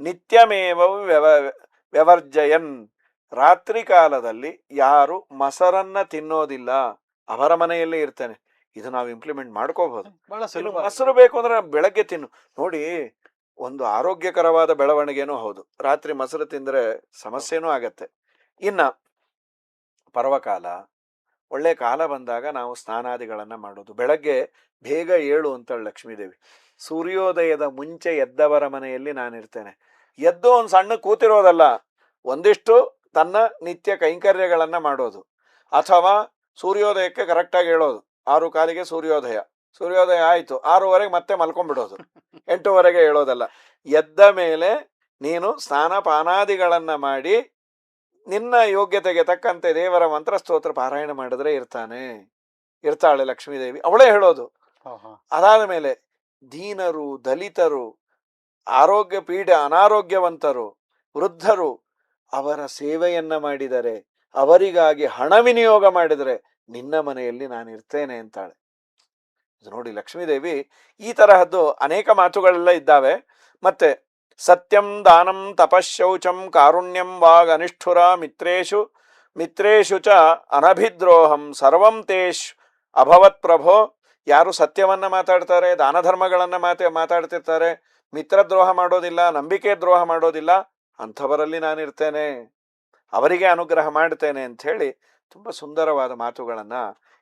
ನಿತ್ಯಮೇವ ವ್ಯವರ್ಜಯನ್. ರಾತ್ರಿ ಕಾಲದಲ್ಲಿ ಯಾರು ಮೊಸರನ್ನ ತಿನ್ನೋದಿಲ್ಲ ಅವರ ಮನೆಯಲ್ಲೇ ಇರ್ತೇನೆ. ಇದು ನಾವು ಇಂಪ್ಲಿಮೆಂಟ್ ಮಾಡ್ಕೋಬಹುದು. ಮೊಸರು ಬೇಕು ಅಂದ್ರೆ ಬೆಳಗ್ಗೆ ತಿನ್ನು. ನೋಡಿ, ಒಂದು ಆರೋಗ್ಯಕರವಾದ ಬೆಳವಣಿಗೆನೂ ಹೌದು. ರಾತ್ರಿ ಮೊಸರು ತಿಂದ್ರೆ ಸಮಸ್ಯೆನೂ ಆಗತ್ತೆ. ಇನ್ನ ಪರ್ವಕಾಲ, ಒಳ್ಳೆ ಕಾಲ ಬಂದಾಗ ನಾವು ಸ್ನಾನಾದಿಗಳನ್ನ ಮಾಡೋದು. ಬೆಳಗ್ಗೆ ಬೇಗ ಏಳು ಅಂತಾಳೆ ಲಕ್ಷ್ಮೀದೇವಿ. ಸೂರ್ಯೋದಯದ ಮುಂಚೆ ಎದ್ದವರ ಮನೆಯಲ್ಲಿ ನಾನಿರ್ತೇನೆ. ಎದ್ದು ಒಂದು ಸಣ್ಣ ಕೂತಿರೋದಲ್ಲ, ಒಂದಿಷ್ಟು ತನ್ನ ನಿತ್ಯ ಕೈಂಕರ್ಯಗಳನ್ನ ಮಾಡೋದು. ಅಥವಾ ಸೂರ್ಯೋದಯಕ್ಕೆ ಕರೆಕ್ಟಾಗಿ ಹೇಳೋದು, 6:15 ಸೂರ್ಯೋದಯ ಆಯ್ತು, 6:15 ಮತ್ತೆ ಮಲ್ಕೊಂಡ್ಬಿಡೋದು, 8:00 ಹೇಳೋದಲ್ಲ. ಎದ್ದ ಮೇಲೆ ನೀನು ಸ್ನಾನ ಪಾನಾದಿಗಳನ್ನ ಮಾಡಿ ನಿನ್ನ ಯೋಗ್ಯತೆಗೆ ತಕ್ಕಂತೆ ದೇವರ ಮಂತ್ರ ಸ್ತೋತ್ರ ಪಾರಾಯಣ ಮಾಡಿದ್ರೆ ಇರ್ತಾಳೆ ಲಕ್ಷ್ಮೀದೇವಿ. ಅವಳೇ ಹೇಳೋದು. ಅದಾದ ಮೇಲೆ ದೀನರು, ದಲಿತರು, ಆರೋಗ್ಯ ಪೀಡೆ ಅನಾರೋಗ್ಯವಂತರು, ವೃದ್ಧರು ಅವರ ಸೇವೆಯನ್ನ ಮಾಡಿದರೆ, ಅವರಿಗಾಗಿ ಹಣ ವಿನಿಯೋಗ ಮಾಡಿದರೆ ನಿನ್ನ ಮನೆಯಲ್ಲಿ ನಾನು ಇರ್ತೇನೆ ಅಂತಾಳೆ. ಇದು ನೋಡಿ ಲಕ್ಷ್ಮೀದೇವಿ ಈ ತರಹದ್ದು ಅನೇಕ ಮಾತುಗಳೆಲ್ಲ ಇದ್ದಾವೆ. ಮತ್ತೆ ಸತ್ಯಂ ದಾನಂ ತಪಶೌಚಂ ಕಾರುಣ್ಯಂ ವಾಗ್ ಅನಿಷ್ಠುರ ಮಿತ್ರೇಶು ಚ ಅನಭಿದ್ರೋಹಂ ಸರ್ವಂ ತೇಷ್ ಅಭವತ್ ಪ್ರಭೋ. ಯಾರು ಸತ್ಯವನ್ನ ಮಾತಾಡ್ತಾರೆ, ದಾನ ಧರ್ಮಗಳನ್ನ ಮಾತಾಡ್ತಿರ್ತಾರೆ, ಮಿತ್ರದ್ರೋಹ ಮಾಡೋದಿಲ್ಲ, ನಂಬಿಕೆ ದ್ರೋಹ ಮಾಡೋದಿಲ್ಲ, ಅಂಥವರಲ್ಲಿ ನಾನಿರ್ತೇನೆ, ಅವರಿಗೆ ಅನುಗ್ರಹ ಮಾಡ್ತೇನೆ ಅಂತ ಹೇಳಿ ತುಂಬ ಸುಂದರವಾದ ಮಾತುಗಳನ್ನ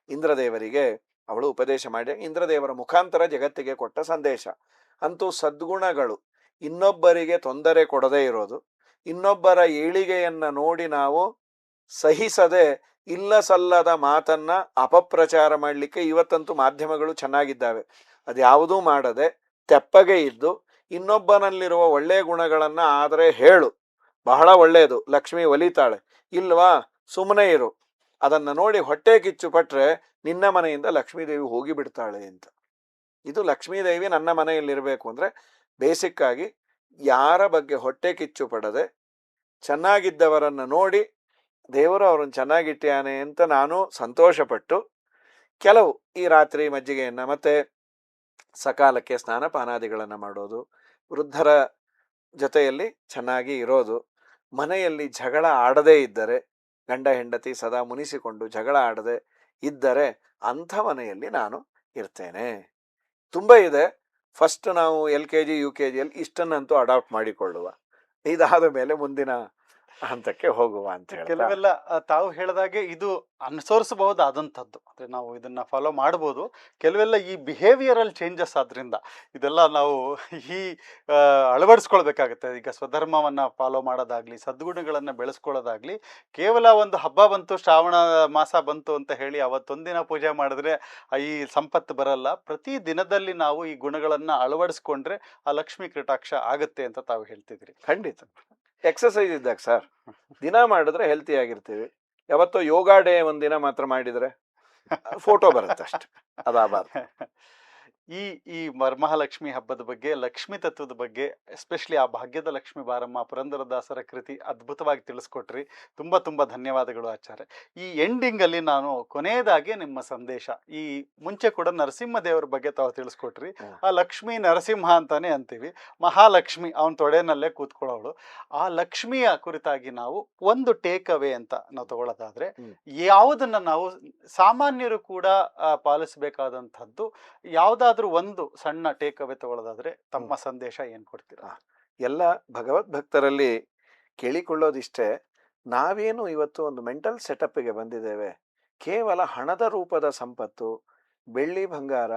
ಇಂದ್ರದೇವರಿಗೆ ಅವಳು ಉಪದೇಶ ಮಾಡಿ ಇಂದ್ರದೇವರ ಮುಖಾಂತರ ಜಗತ್ತಿಗೆ ಕೊಟ್ಟ ಸಂದೇಶ. ಅಂತೂ ಸದ್ಗುಣಗಳು ಇನ್ನೊಬ್ಬರಿಗೆ ತೊಂದರೆ ಕೊಡದೇ ಇರೋದು, ಇನ್ನೊಬ್ಬರ ಏಳಿಗೆಯನ್ನ ನೋಡಿ ನಾವು ಸಹಿಸದೆ ಇಲ್ಲ ಸಲ್ಲದ ಮಾತನ್ನ ಅಪಪ್ರಚಾರ ಮಾಡಲಿಕ್ಕೆ ಇವತ್ತಂತೂ ಮಾಧ್ಯಮಗಳು ಚೆನ್ನಾಗಿದ್ದಾವೆ. ಅದ್ಯಾವುದೂ ಮಾಡದೆ ತೆಪ್ಪಗೆ ಇದ್ದು ಇನ್ನೊಬ್ಬನಲ್ಲಿರುವ ಒಳ್ಳೆಯ ಗುಣಗಳನ್ನ ಆದರೆ ಹೇಳು, ಬಹಳ ಒಳ್ಳೆಯದು, ಲಕ್ಷ್ಮಿ ಒಲಿತಾಳೆ, ಇಲ್ವಾ ಸುಮ್ಮನೆ ಇರು, ಅದನ್ನ ನೋಡಿ ಹೊಟ್ಟೆ ಕಿಚ್ಚು ಪಟ್ರೆ ನಿನ್ನ ಮನೆಯಿಂದ ಲಕ್ಷ್ಮೀದೇವಿ ಹೋಗಿ ಬಿಡ್ತಾಳೆ ಅಂತ. ಇದು ಲಕ್ಷ್ಮೀದೇವಿ ನನ್ನ ಮನೆಯಲ್ಲಿರಬೇಕು ಅಂದ್ರೆ ಬೇಸಿಕ್ ಆಗಿ ಯಾರ ಬಗ್ಗೆ ಹೊಟ್ಟೆ ಕಿಚ್ಚು ಪಡದೆ ಚೆನ್ನಾಗಿದ್ದವರನ್ನ ನೋಡಿ ದೇವರು ಅವ್ರನ್ನ ಚೆನ್ನಾಗಿಟ್ಟಾನೆ ಅಂತ ನಾನು ಸಂತೋಷಪಟ್ಟು ಕೆಲವು ಈ ರಾತ್ರಿ ಮಜ್ಜಿಗೆಯನ್ನ ಮತ್ತೆ ಸಕಾಲಕ್ಕೆ ಸ್ನಾನ ಪಾನಾದಿಗಳನ್ನು ಮಾಡೋದು, ವೃದ್ಧರ ಜೊತೆಯಲ್ಲಿ ಚೆನ್ನಾಗಿ ಇರೋದು, ಮನೆಯಲ್ಲಿ ಜಗಳ ಆಡದೇ ಇದ್ದರೆ, ಗಂಡ ಹೆಂಡತಿ ಸದಾ ಮುನಿಸಿಕೊಂಡು ಜಗಳ ಆಡದೆ ಇದ್ದರೆ ಅಂಥ ಮನೆಯಲ್ಲಿ ನಾನು ಇರ್ತೇನೆ. ತುಂಬ ಇದೆ. ಫಸ್ಟ್ ನಾವು LKG UKGಯಲ್ಲಿ ಇಷ್ಟನ್ನಂತೂ ಅಡಾಪ್ಟ್ ಮಾಡಿಕೊಳ್ಳುವ, ಇದಾದ ಮೇಲೆ ಮುಂದಿನ ಹಂತಕ್ಕೆ ಹೋಗುವ ಅಂತ ಹೇಳಿ. ಕೆಲವೆಲ್ಲ ತಾವು ಹೇಳಿದಾಗೆ ಇದು ಅನುಸರಿಸಬಹುದಾದಂಥದ್ದು, ಅಂದರೆ ನಾವು ಇದನ್ನ ಫಾಲೋ ಮಾಡ್ಬೋದು. ಕೆಲವೆಲ್ಲ ಈ ಬಿಹೇವಿಯರಲ್ ಚೇಂಜಸ್ ಆದ್ರಿಂದ ಇದೆಲ್ಲ ನಾವು ಈ ಅಳವಡಿಸ್ಕೊಳ್ಬೇಕಾಗತ್ತೆ. ಈಗ ಸ್ವಧರ್ಮವನ್ನು ಫಾಲೋ ಮಾಡೋದಾಗ್ಲಿ, ಸದ್ಗುಣಗಳನ್ನು ಬೆಳೆಸ್ಕೊಳ್ಳೋದಾಗ್ಲಿ, ಕೇವಲ ಒಂದು ಹಬ್ಬ ಬಂತು, ಶ್ರಾವಣ ಮಾಸ ಬಂತು ಅಂತ ಹೇಳಿ ಅವತ್ತೊಂದಿನ ಪೂಜೆ ಮಾಡಿದ್ರೆ ಈ ಸಂಪತ್ತು ಬರಲ್ಲ. ಪ್ರತಿ ದಿನದಲ್ಲಿ ನಾವು ಈ ಗುಣಗಳನ್ನು ಅಳವಡಿಸ್ಕೊಂಡ್ರೆ ಆ ಲಕ್ಷ್ಮೀ ಕಟಾಕ್ಷ ಆಗುತ್ತೆ ಅಂತ ತಾವು ಹೇಳ್ತಿದ್ರಿ. ಖಂಡಿತ. ಎಕ್ಸಸೈಸ್ ಇದ್ದಾಗ ಸರ್, ದಿನ ಮಾಡಿದ್ರೆ ಹೆಲ್ತಿ ಆಗಿರ್ತೀವಿ. ಯಾವತ್ತೋ ಯೋಗ ಡೇ ಒಂದಿನ ಮಾತ್ರ ಮಾಡಿದ್ರೆ ಫೋಟೋ ಬರುತ್ತೆ ಅಷ್ಟೆ, ಅದಾಗಬಾರ್ದು. ಈ ವರಮಹಾಲಕ್ಷ್ಮಿ ಹಬ್ಬದ ಬಗ್ಗೆ, ಲಕ್ಷ್ಮೀ ತತ್ವದ ಬಗ್ಗೆ, ಎಸ್ಪೆಷಲಿ ಆ ಭಾಗ್ಯದ ಲಕ್ಷ್ಮಿ ಬಾರಮ್ಮ ಪುರಂದರದಾಸರ ಕೃತಿ ಅದ್ಭುತವಾಗಿ ತಿಳಿಸ್ಕೊಟ್ರಿ. ತುಂಬ ತುಂಬ ಧನ್ಯವಾದಗಳು ಆಚಾರ್ಯ. ಈ ಎಂಡಿಂಗಲ್ಲಿ ನಾನು ಕೊನೆಯದಾಗಿ ನಿಮ್ಮ ಸಂದೇಶ, ಈ ಮುಂಚೆ ಕೂಡ ನರಸಿಂಹದೇವರ ಬಗ್ಗೆ ತಾವು ತಿಳಿಸ್ಕೊಟ್ರಿ. ಆ ಲಕ್ಷ್ಮೀ ನರಸಿಂಹ ಅಂತಾನೆ ಅಂತೀವಿ, ಮಹಾಲಕ್ಷ್ಮಿ ಅವನ ತೊಡೆನಲ್ಲೇ ಕೂತ್ಕೊಳ್ಳೋಳು. ಆ ಲಕ್ಷ್ಮಿಯ ಕುರಿತಾಗಿ ನಾವು ಒಂದು ಟೇಕ್ ಅವೇ ಅಂತ ನಾವು ತಗೊಳ್ಳೋದಾದ್ರೆ ಯಾವುದನ್ನ ನಾವು ಸಾಮಾನ್ಯರು ಕೂಡ ಪಾಲಿಸಬೇಕಾದಂಥದ್ದು, ಯಾವುದಾದ್ರೂ ಒಂದು ಸಣ್ಣ ಟೇಕ್ ಅವೇ ತಗೊಳ್ಳೋದಾದ್ರೆ ತಮ್ಮ ಸಂದೇಶ ಏನ್ ಕೊಡ್ತೀರಾ? ಎಲ್ಲ ಭಗವದ್ ಭಕ್ತರಲ್ಲಿ ಕೇಳಿಕೊಳ್ಳೋದಿಷ್ಟೇ, ನಾವೇನು ಇವತ್ತು ಒಂದು ಮೆಂಟಲ್ ಸೆಟಪ್ಗೆ ಬಂದಿದ್ದೇವೆ, ಕೇವಲ ಹಣದ ರೂಪದ ಸಂಪತ್ತು, ಬೆಳ್ಳಿ ಬಂಗಾರ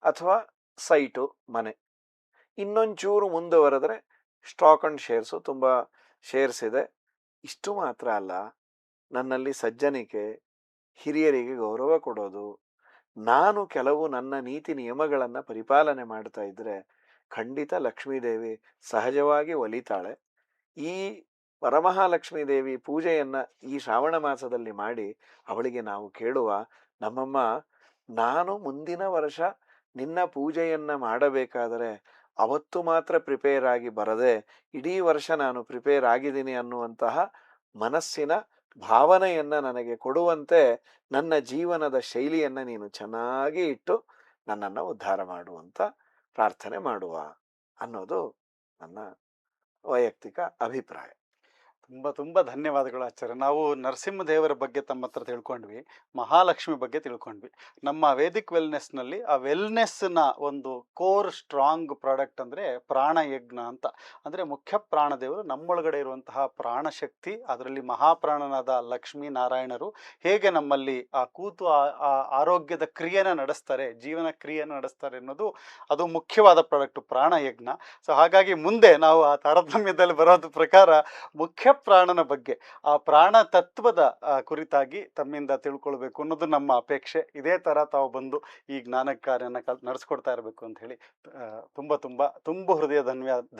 ಅಥವಾ ಸೈಟು ಮನೆ, ಇನ್ನೊಂಚೂರು ಮುಂದುವರೆದ್ರೆ ಸ್ಟಾಕ್ ಅಂಡ್ ಶೇರ್ಸು, ತುಂಬ ಶೇರ್ಸ್ ಇದೆ, ಇಷ್ಟು ಮಾತ್ರ ಅಲ್ಲ. ನನ್ನಲ್ಲಿ ಸಜ್ಜನಿಕೆ, ಹಿರಿಯರಿಗೆ ಗೌರವ ಕೊಡೋದು, ನಾನು ಕೆಲವು ನನ್ನ ನೀತಿ ನಿಯಮಗಳನ್ನು ಪರಿಪಾಲನೆ ಮಾಡ್ತಾ ಇದ್ರೆ ಖಂಡಿತ ಲಕ್ಷ್ಮೀದೇವಿ ಸಹಜವಾಗಿ ಒಲಿತಾಳೆ. ಈ ವರಮಹಾಲಕ್ಷ್ಮೀ ದೇವಿ ಪೂಜೆಯನ್ನ ಈ ಶ್ರಾವಣ ಮಾಸದಲ್ಲಿ ಮಾಡಿ ಅವಳಿಗೆ ನಾವು ಕೇಳುವ, ನಮ್ಮಮ್ಮ, ನಾನು ಮುಂದಿನ ವರ್ಷ ನಿನ್ನ ಪೂಜೆಯನ್ನ ಮಾಡಬೇಕಾದರೆ ಅವತ್ತು ಮಾತ್ರ ಪ್ರಿಪೇರ್ ಆಗಿ ಬರದೆ ಇಡೀ ವರ್ಷ ನಾನು ಪ್ರಿಪೇರ್ ಆಗಿದ್ದೀನಿ ಅನ್ನುವಂತಹ ಮನಸ್ಸಿನ ಭಾವನೆಯನ್ನ ನನಗೆ ಕೊಡುವಂತೆ ನನ್ನ ಜೀವನದ ಶೈಲಿಯನ್ನ ನೀನು ಚೆನ್ನಾಗಿ ಇಟ್ಟು ನನ್ನನ್ನು ಉದ್ಧಾರ ಮಾಡುವಂತ ಪ್ರಾರ್ಥನೆ ಮಾಡುವ ಅನ್ನೋದು ನನ್ನ ವೈಯಕ್ತಿಕ ಅಭಿಪ್ರಾಯ. ತುಂಬ ತುಂಬ ಧನ್ಯವಾದಗಳು ಆಚಾರ್ಯ. ನಾವು ನರಸಿಂಹದೇವರ ಬಗ್ಗೆ ತಮ್ಮ ಹತ್ರ ತಿಳ್ಕೊಂಡ್ವಿ, ಮಹಾಲಕ್ಷ್ಮಿ ಬಗ್ಗೆ ತಿಳ್ಕೊಂಡ್ವಿ. ನಮ್ಮ ವೇದಿಕ್ ವೆಲ್ನೆಸ್ನಲ್ಲಿ ಆ ವೆಲ್ನೆಸ್ನ ಒಂದು ಕೋರ್ ಸ್ಟ್ರಾಂಗ್ ಪ್ರಾಡಕ್ಟ್ ಅಂದರೆ ಪ್ರಾಣಯಜ್ಞ ಅಂತ. ಅಂದರೆ ಮುಖ್ಯ ಪ್ರಾಣದೇವರು ನಮ್ಮೊಳಗಡೆ ಇರುವಂತಹ ಪ್ರಾಣಶಕ್ತಿ, ಅದರಲ್ಲಿ ಮಹಾಪ್ರಾಣನಾದ ಲಕ್ಷ್ಮೀ ನಾರಾಯಣರು ಹೇಗೆ ನಮ್ಮಲ್ಲಿ ಆ ಕೂತು ಆ ಆರೋಗ್ಯದ ಕ್ರಿಯೆನ ನಡೆಸ್ತಾರೆ, ಜೀವನ ಕ್ರಿಯೆನ ನಡೆಸ್ತಾರೆ ಅನ್ನೋದು ಅದು ಮುಖ್ಯವಾದ ಪ್ರಾಡಕ್ಟು ಪ್ರಾಣಯಜ್ಞ. ಸೊ ಹಾಗಾಗಿ ಮುಂದೆ ನಾವು ಆ ತಾರತಮ್ಯದಲ್ಲಿ ಬರೋದ ಪ್ರಕಾರ ಮುಖ್ಯ ಪ್ರಾಣನ ಬಗ್ಗೆ, ಆ ಪ್ರಾಣ ತತ್ವದ ಕುರಿತಾಗಿ ತಮ್ಮಿಂದ ತಿಳ್ಕೊಳ್ಬೇಕು ಅನ್ನೋದು ನಮ್ಮ ಅಪೇಕ್ಷೆ. ಇದೇ ಥರ ತಾವು ಬಂದು ಈ ಜ್ಞಾನ ಕಾರ್ಯನ ನಡೆಸ್ಕೊಡ್ತಾ ಇರಬೇಕು ಅಂತ ಹೇಳಿ ತುಂಬ ತುಂಬ ತುಂಬ ಹೃದಯ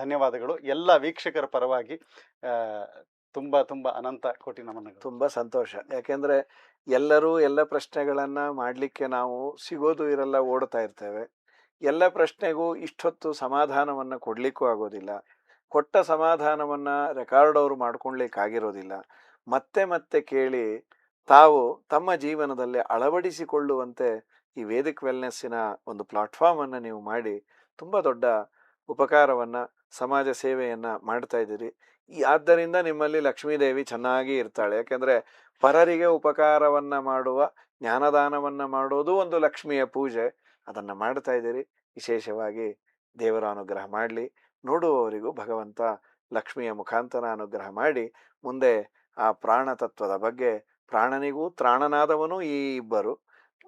ಧನ್ಯವಾದಗಳು. ಎಲ್ಲ ವೀಕ್ಷಕರ ಪರವಾಗಿ ತುಂಬ ತುಂಬ ಅನಂತ ಕೋಟಿ ನಮನಗಳು. ತುಂಬ ಸಂತೋಷ. ಯಾಕೆಂದ್ರೆ ಎಲ್ಲರೂ ಎಲ್ಲ ಪ್ರಶ್ನೆಗಳನ್ನ ಮಾಡಲಿಕ್ಕೆ ನಾವು ಸಿಗೋದು ಇರಲ್ಲ, ಓಡ್ತಾ ಇರ್ತೇವೆ. ಎಲ್ಲ ಪ್ರಶ್ನೆಗೂ ಇಷ್ಟೊತ್ತು ಸಮಾಧಾನವನ್ನು ಕೊಡಲಿಕ್ಕೂ ಆಗೋದಿಲ್ಲ. ಕೊಟ್ಟ ಸಮಾಧಾನವನ್ನು ರೆಕಾರ್ಡ್ ಅವರು ಮಾಡ್ಕೊಳ್ಲಿಕ್ಕಾಗಿರೋದಿಲ್ಲ. ಮತ್ತೆ ಮತ್ತೆ ಕೇಳಿ ತಾವು ತಮ್ಮ ಜೀವನದಲ್ಲಿ ಅಳವಡಿಸಿಕೊಳ್ಳುವಂತೆ ಈ ವೇದಿಕ್ ವೆಲ್ನೆಸ್ಸಿನ ಒಂದು ಪ್ಲಾಟ್ಫಾರ್ಮನ್ನು ನೀವು ಮಾಡಿ ತುಂಬ ದೊಡ್ಡ ಉಪಕಾರವನ್ನು, ಸಮಾಜ ಸೇವೆಯನ್ನು ಮಾಡ್ತಾ ಇದ್ದೀರಿ. ಆದ್ದರಿಂದ ನಿಮ್ಮಲ್ಲಿ ಲಕ್ಷ್ಮೀದೇವಿ ಚೆನ್ನಾಗಿ ಇರ್ತಾಳೆ. ಯಾಕೆಂದರೆ ಪರರಿಗೆ ಉಪಕಾರವನ್ನು ಮಾಡುವ, ಜ್ಞಾನದಾನವನ್ನು ಮಾಡೋದು ಒಂದು ಲಕ್ಷ್ಮಿಯ ಪೂಜೆ. ಅದನ್ನು ಮಾಡ್ತಾ ಇದ್ದೀರಿ. ವಿಶೇಷವಾಗಿ ದೇವರ ಅನುಗ್ರಹ ಮಾಡಲಿ. ನೋಡುವವರಿಗೂ ಭಗವಂತ ಲಕ್ಷ್ಮಿಯ ಮುಖಾಂತರ ಅನುಗ್ರಹ ಮಾಡಿ ಮುಂದೆ ಆ ಪ್ರಾಣ ತತ್ವದ ಬಗ್ಗೆ, ಪ್ರಾಣನಿಗೂ ತ್ರಾಣನಾದವನು ಈ ಇಬ್ಬರು,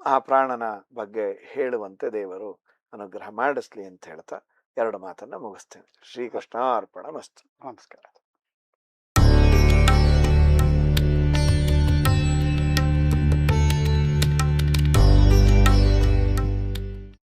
ಆ ಪ್ರಾಣನ ಬಗ್ಗೆ ಹೇಳುವಂತೆ ದೇವರು ಅನುಗ್ರಹ ಮಾಡಿಸ್ಲಿ ಅಂತ ಹೇಳ್ತಾ ಎರಡು ಮಾತನ್ನು ಮುಗಿಸ್ತೇನೆ. ಶ್ರೀಕೃಷ್ಣ ಅರ್ಪಣ ಮಸ್ತು. ನಮಸ್ಕಾರ.